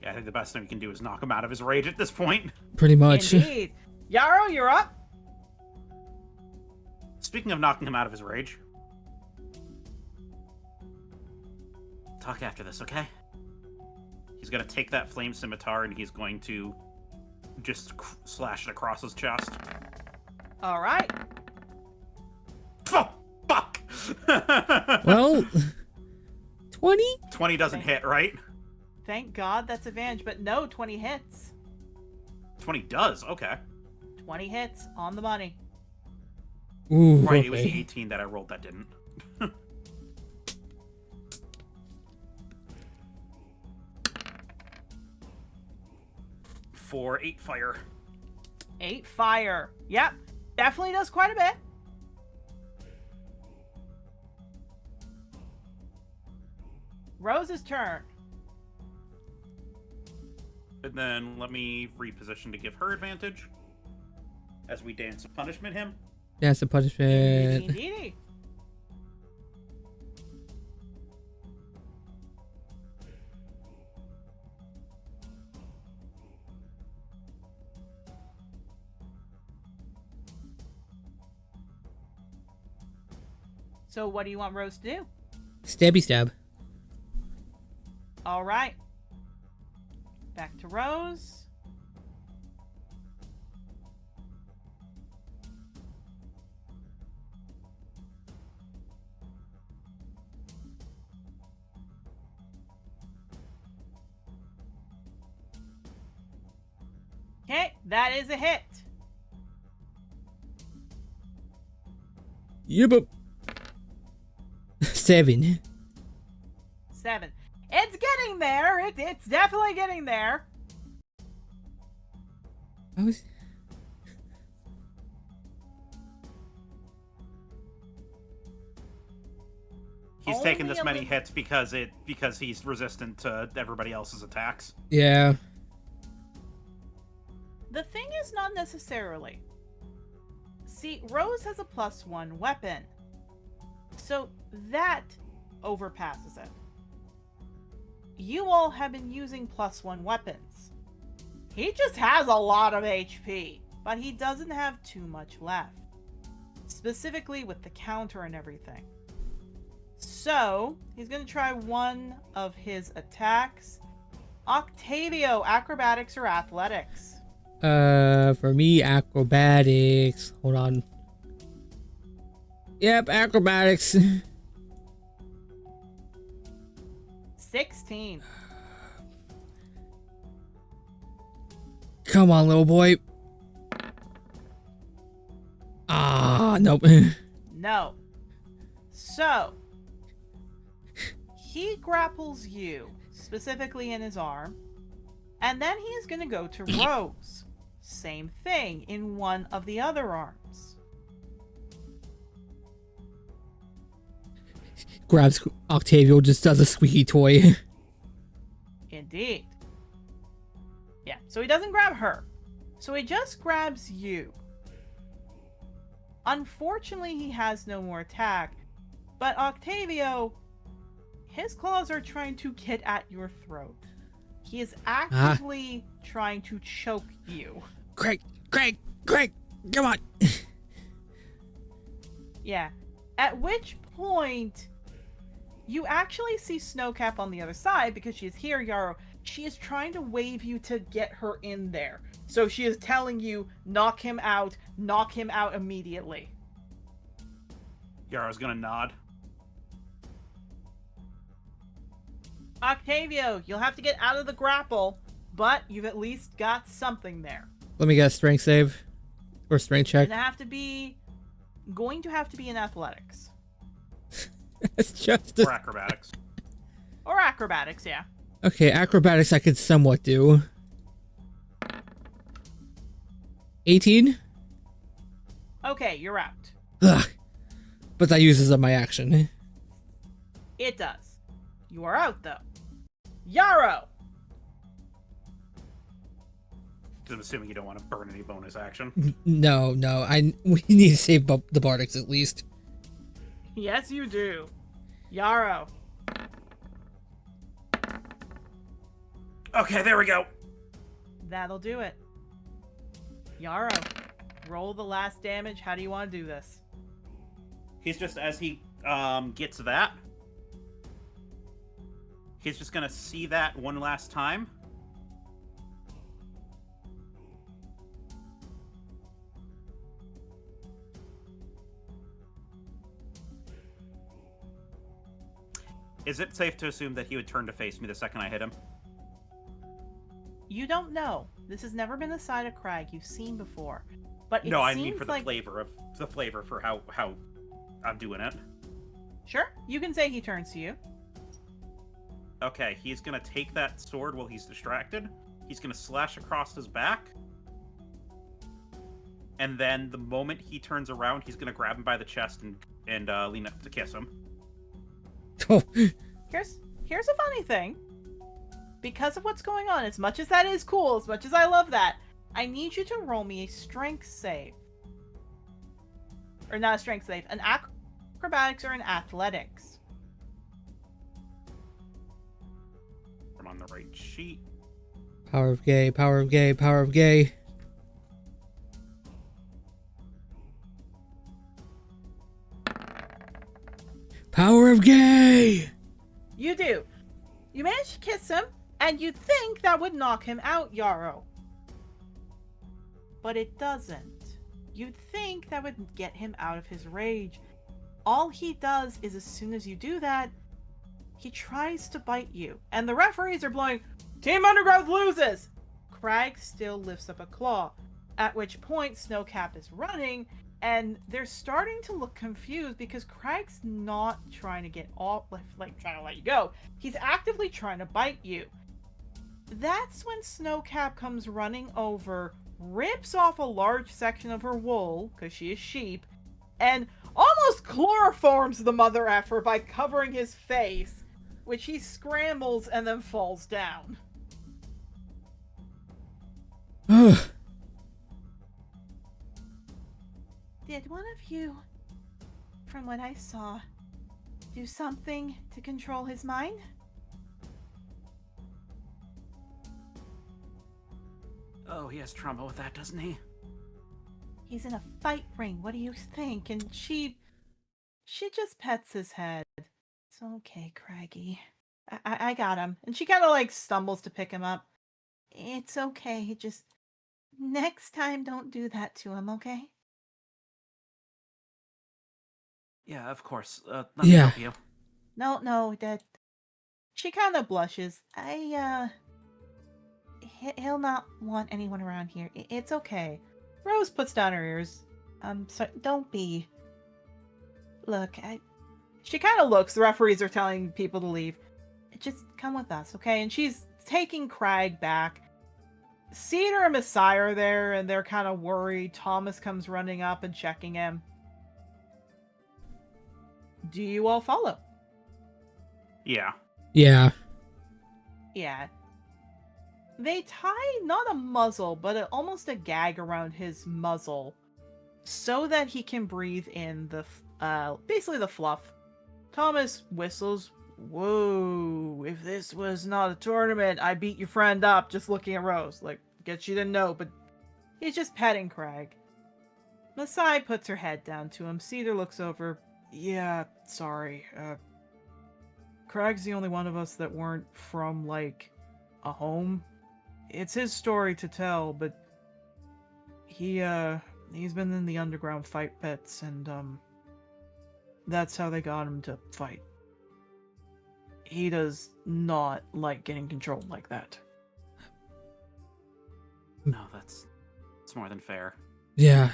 Yeah, I think the best thing we can do is knock him out of his rage at this point. Pretty much. Indeed. Yarrow, you're up. Speaking of knocking him out of his rage, talk after this, okay? He's gonna take that flame scimitar and he's going to just slash it across his chest. All right. Oh, fuck! Well, 20? 20 doesn't hit, right? Thank God that's advantage, but no, 20 hits. 20 does, okay. 20 hits on the money. Ooh, Right, okay. it was the 18 that I rolled that didn't. For 8 fire. 8 fire. Yep. Definitely does quite a bit. Rose's turn. And then let me reposition to give her advantage. As we dance and punishment him. That's a punishment. Indeedy. So what do you want Rose to do? Stabby stab. All right. Back to Rose. Okay, that is a hit. Yep. 7. 7. It's getting there. It's definitely getting there. I was. He's taken Only this a many little- hits because he's resistant to everybody else's attacks. Yeah. The thing is not necessarily. See, Rose has a +1 weapon. So that overpasses it. You all have been using +1 weapons. He just has a lot of HP, but he doesn't have too much left. Specifically with the counter and everything. So, he's going to try one of his attacks. Octavio, acrobatics or athletics? For me, acrobatics. Hold on. Yep, acrobatics. 16. Come on, little boy. Ah, nope. No. So, he grapples you, specifically in his arm, and then he is going to go to Rose. Same thing in one of the other arms. Grabs Octavio, just does a squeaky toy. Indeed. Yeah, so he doesn't grab her. So he just grabs you. Unfortunately, he has no more attack, but Octavio, his claws are trying to get at your throat. He is actively trying to choke you. Craig, come on. Yeah. At which point, you actually see Snowcap on the other side because she is here, Yarrow. She is trying to wave you to get her in there. So she is telling you, knock him out immediately. Yara's gonna nod. Octavio, you'll have to get out of the grapple, but you've at least got something there. Let me get a strength save. Or strength check. Going to have to be in athletics. It's just Or acrobatics. Or acrobatics, yeah. Okay, acrobatics I could somewhat do. 18? Okay, you're out. Ugh. But that uses up my action. It does. You are out, though. Yarrow! I'm assuming you don't want to burn any bonus action. No. We need to save the Bardics at least. Yes, you do. Yarrow. Okay, there we go. That'll do it. Yarrow, roll the last damage. How do you want to do this? He's just, as he gets that, he's just gonna see that one last time. Is it safe to assume that he would turn to face me the second I hit him? You don't know. This has never been a side of Crag you've seen before. But No, it I mean seems for like... the flavor for how I'm doing it. Sure, you can say he turns to you. Okay, he's gonna take that sword while he's distracted. He's gonna slash across his back. And then the moment he turns around, he's gonna grab him by the chest and lean up to kiss him. Oh. Here's a funny thing. Because of what's going on, as much as that is cool, as much as I love that, I need you to roll me a strength save. Or not a strength save, an acrobatics or an athletics. I'm on the right sheet. Power of gay, power of gay, power of gay. Power of gay! You do. You manage to kiss him, and you'd think that would knock him out, Yarrow. But it doesn't. You'd think that would get him out of his rage. All he does is, as soon as you do that, he tries to bite you. And the referees are blowing, Team Undergrowth loses! Crag still lifts up a claw. At which point, Snowcap is running, and they're starting to look confused because Crag's not trying to get off, like trying to let you go. He's actively trying to bite you. That's when Snowcap comes running over, rips off a large section of her wool, because she is sheep, and almost chloroforms the mother effer by covering his face, which he scrambles and then falls down. Did one of you, from what I saw, do something to control his mind? Oh, he has trauma with that, doesn't he? He's in a fight ring. What do you think? And she just pets his head. It's okay, Craggy. I got him. And she kind of like stumbles to pick him up. It's okay. Just next time, don't do that to him, okay? Yeah, of course. Let me Yeah. help you. No, that. She kind of blushes. He'll not want anyone around here. It's okay. Rose puts down her ears. So don't be. Look, She kind of looks. The referees are telling people to leave. Just come with us, okay? And she's taking Crag back. Cedar and Messiah are there, and they're kind of worried. Thomas comes running up and checking him. Do you all follow? Yeah. Yeah. Yeah. They tie not a muzzle, but almost a gag around his muzzle so that he can breathe in the, basically the fluff. Thomas whistles. Whoa, if this was not a tournament, I beat your friend up just looking at Rose. Like, guess she didn't know, but he's just petting Crag. Masai puts her head down to him. Cedar looks over. Yeah, sorry. Crag's the only one of us that weren't from, like, a home. It's his story to tell, but he's been in the underground fight pits, and, that's how they got him to fight. He does not like getting controlled like that. No, that's more than fair. Yeah.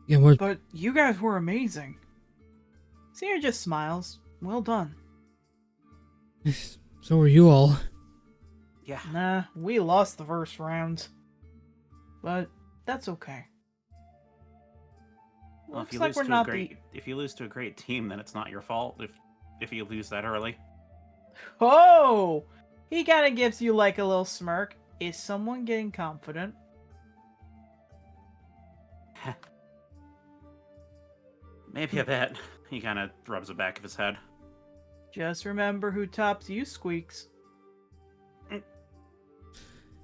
Yeah, But you guys were amazing. Cedar just smiles. Well done. so are you all. Yeah. Nah, we lost the first round. But that's okay. Well, Looks like we're not the... if you lose to a great team, then it's not your fault if you lose that early. Oh! He kind of gives you like a little smirk. Is someone getting confident? Maybe a bit. He kind of rubs the back of his head. Just remember who tops you, Squeaks. I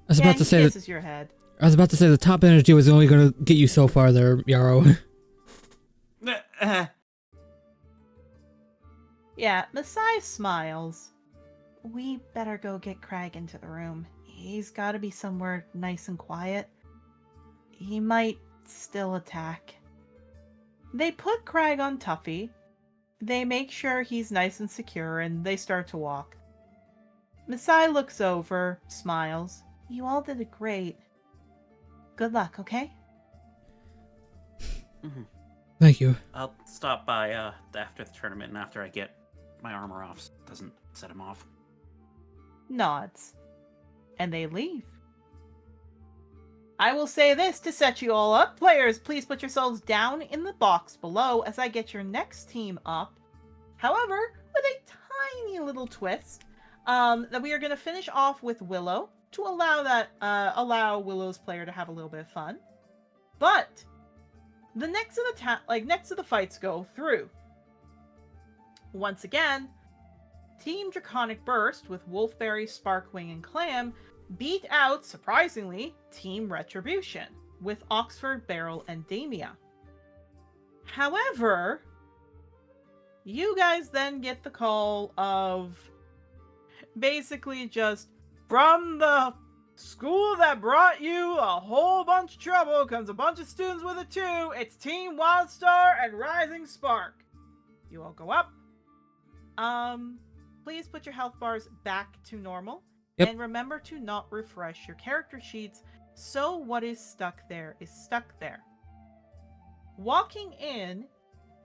was about to say that. Kisses your head. I was about to say the top energy was only going to get you so far there, Yarrow. Yeah, Masai smiles. We better go get Crag into the room. He's got to be somewhere nice and quiet. He might still attack. They put Crag on Tuffy. They make sure he's nice and secure, and they start to walk. Masai looks over, smiles. You all did it great. Good luck, okay? Mm-hmm. Thank you. I'll stop by after the tournament and after I get my armor off so it doesn't set him off. Nods. And they leave. I will say this to set you all up. Players, please put yourselves down in the box below as I get your next team up. However, with a tiny little twist, that we are going to finish off with Willow to allow Willow's player to have a little bit of fun. But the next of the fights go through. Once again, Team Draconic Burst with Wolfberry, Sparkwing, and Clam beat out, surprisingly, Team Retribution with Oxford, Beryl, and Damia. However, you guys then get the call of basically just from the school that brought you a whole bunch of trouble comes a bunch of students with it too. It's Team Wildstar and Rising Spark. You all go up. Please put your health bars back to normal. Yep. And remember to not refresh your character sheets, so what is stuck there is stuck there. Walking in,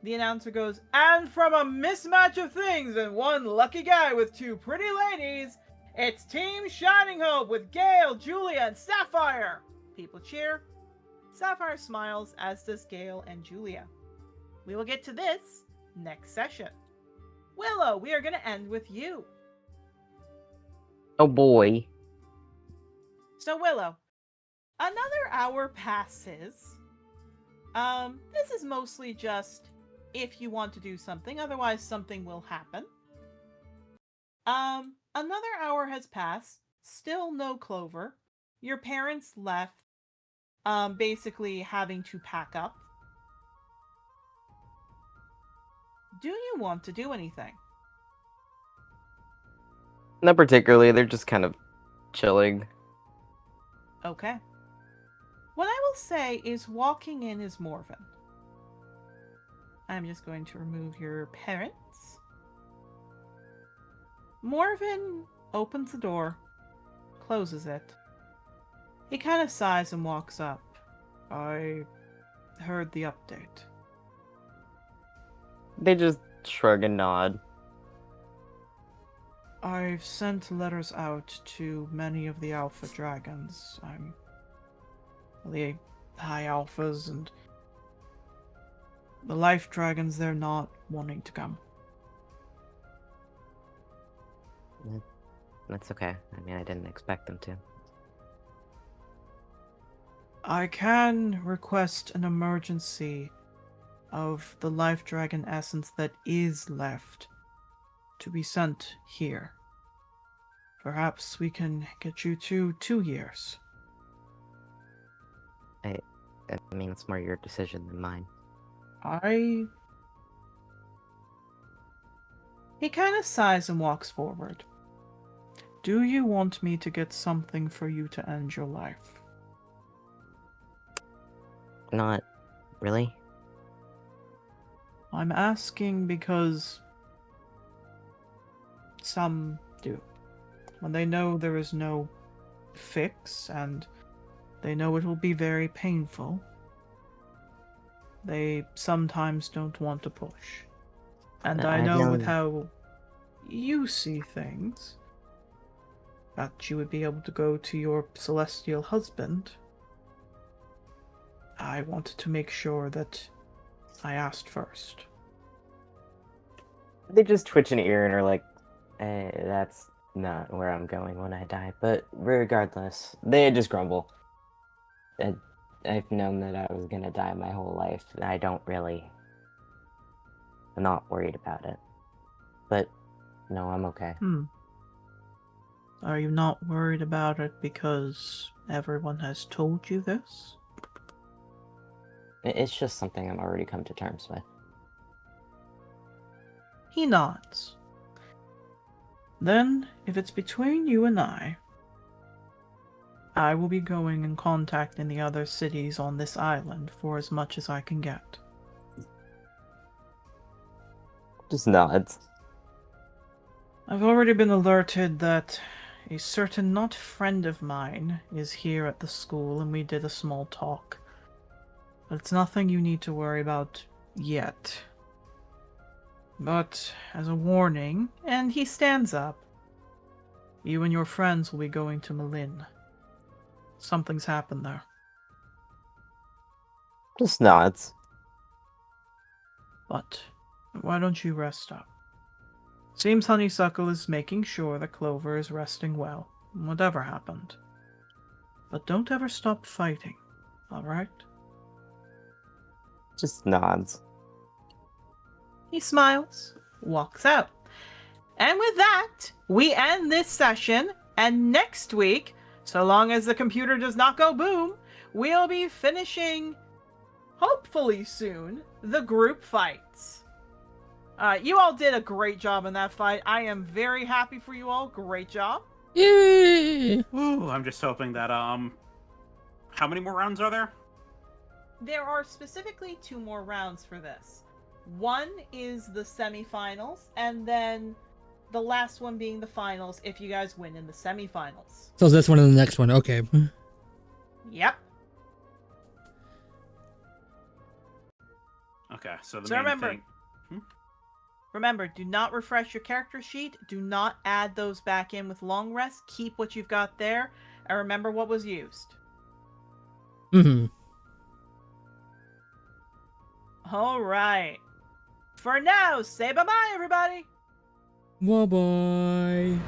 the announcer goes, and from a mismatch of things and one lucky guy with two pretty ladies, it's Team Shining Hope with Gale, Julia, and Sapphire. People cheer. Sapphire smiles, as does Gale and Julia. We will get to this next session. Willow, we are going to end with you. Oh boy. So Willow, another hour passes. This is mostly just if you want to do something. Otherwise, something will happen. Another hour has passed. Still no Clover. Your parents left, basically having to pack up. Do you want to do anything? Not particularly, they're just kind of chilling. Okay. What I will say is walking in is Morven. I'm just going to remove your parents. Morven opens the door, closes it. He kind of sighs and walks up. I heard the update. They just shrug and nod. I've sent letters out to many of the alpha dragons. The high alphas and the life dragons, they're not wanting to come. That's okay. I mean, I didn't expect them to. I can request an emergency of the life dragon essence that is left to be sent here. Perhaps we can get you to 2 years. I mean, it's more your decision than mine. He kind of sighs and walks forward. Do you want me to get something for you to end your life? Not really. I'm asking because some do. When they know there is no fix and they know it will be very painful, they sometimes don't want to push. And I know with how you see things, that you would be able to go to your celestial husband. I wanted to make sure that I asked first. They just twitch an ear and are like, that's not where I'm going when I die. But regardless, they just grumble. I've known that I was gonna die my whole life. I'm not worried about it. But, no, I'm okay. Are you not worried about it because everyone has told you this? It's just something I'm already come to terms with. He nods. Then, if it's between you and I will be going and contacting the other cities on this island for as much as I can get. Just nods. I've already been alerted that a certain not friend of mine is here at the school, and we did a small talk. But it's nothing you need to worry about yet. But, as a warning, and he stands up, you and your friends will be going to Malin. Something's happened there. Just nods. But, why don't you rest up? Seems Honeysuckle is making sure that Clover is resting well, whatever happened. But don't ever stop fighting, alright? Just nods. He smiles, walks out. And with that, we end this session, and next week, so long as the computer does not go boom, we'll be finishing, hopefully soon, the group fights. You all did a great job in that fight. I am very happy for you all. Great job. Yay! Ooh, I'm just hoping that, how many more rounds are there? There are specifically 2 more rounds for this. One is the semifinals, and then the last one being the finals if you guys win in the semifinals. So is this one and the next one? Okay. Yep. Okay, so So main remember, thing... Remember, do not refresh your character sheet. Do not add those back in with long rest. Keep what you've got there, and remember what was used. Mm-hmm. All right. For now, say bye-bye, everybody. Bye-bye.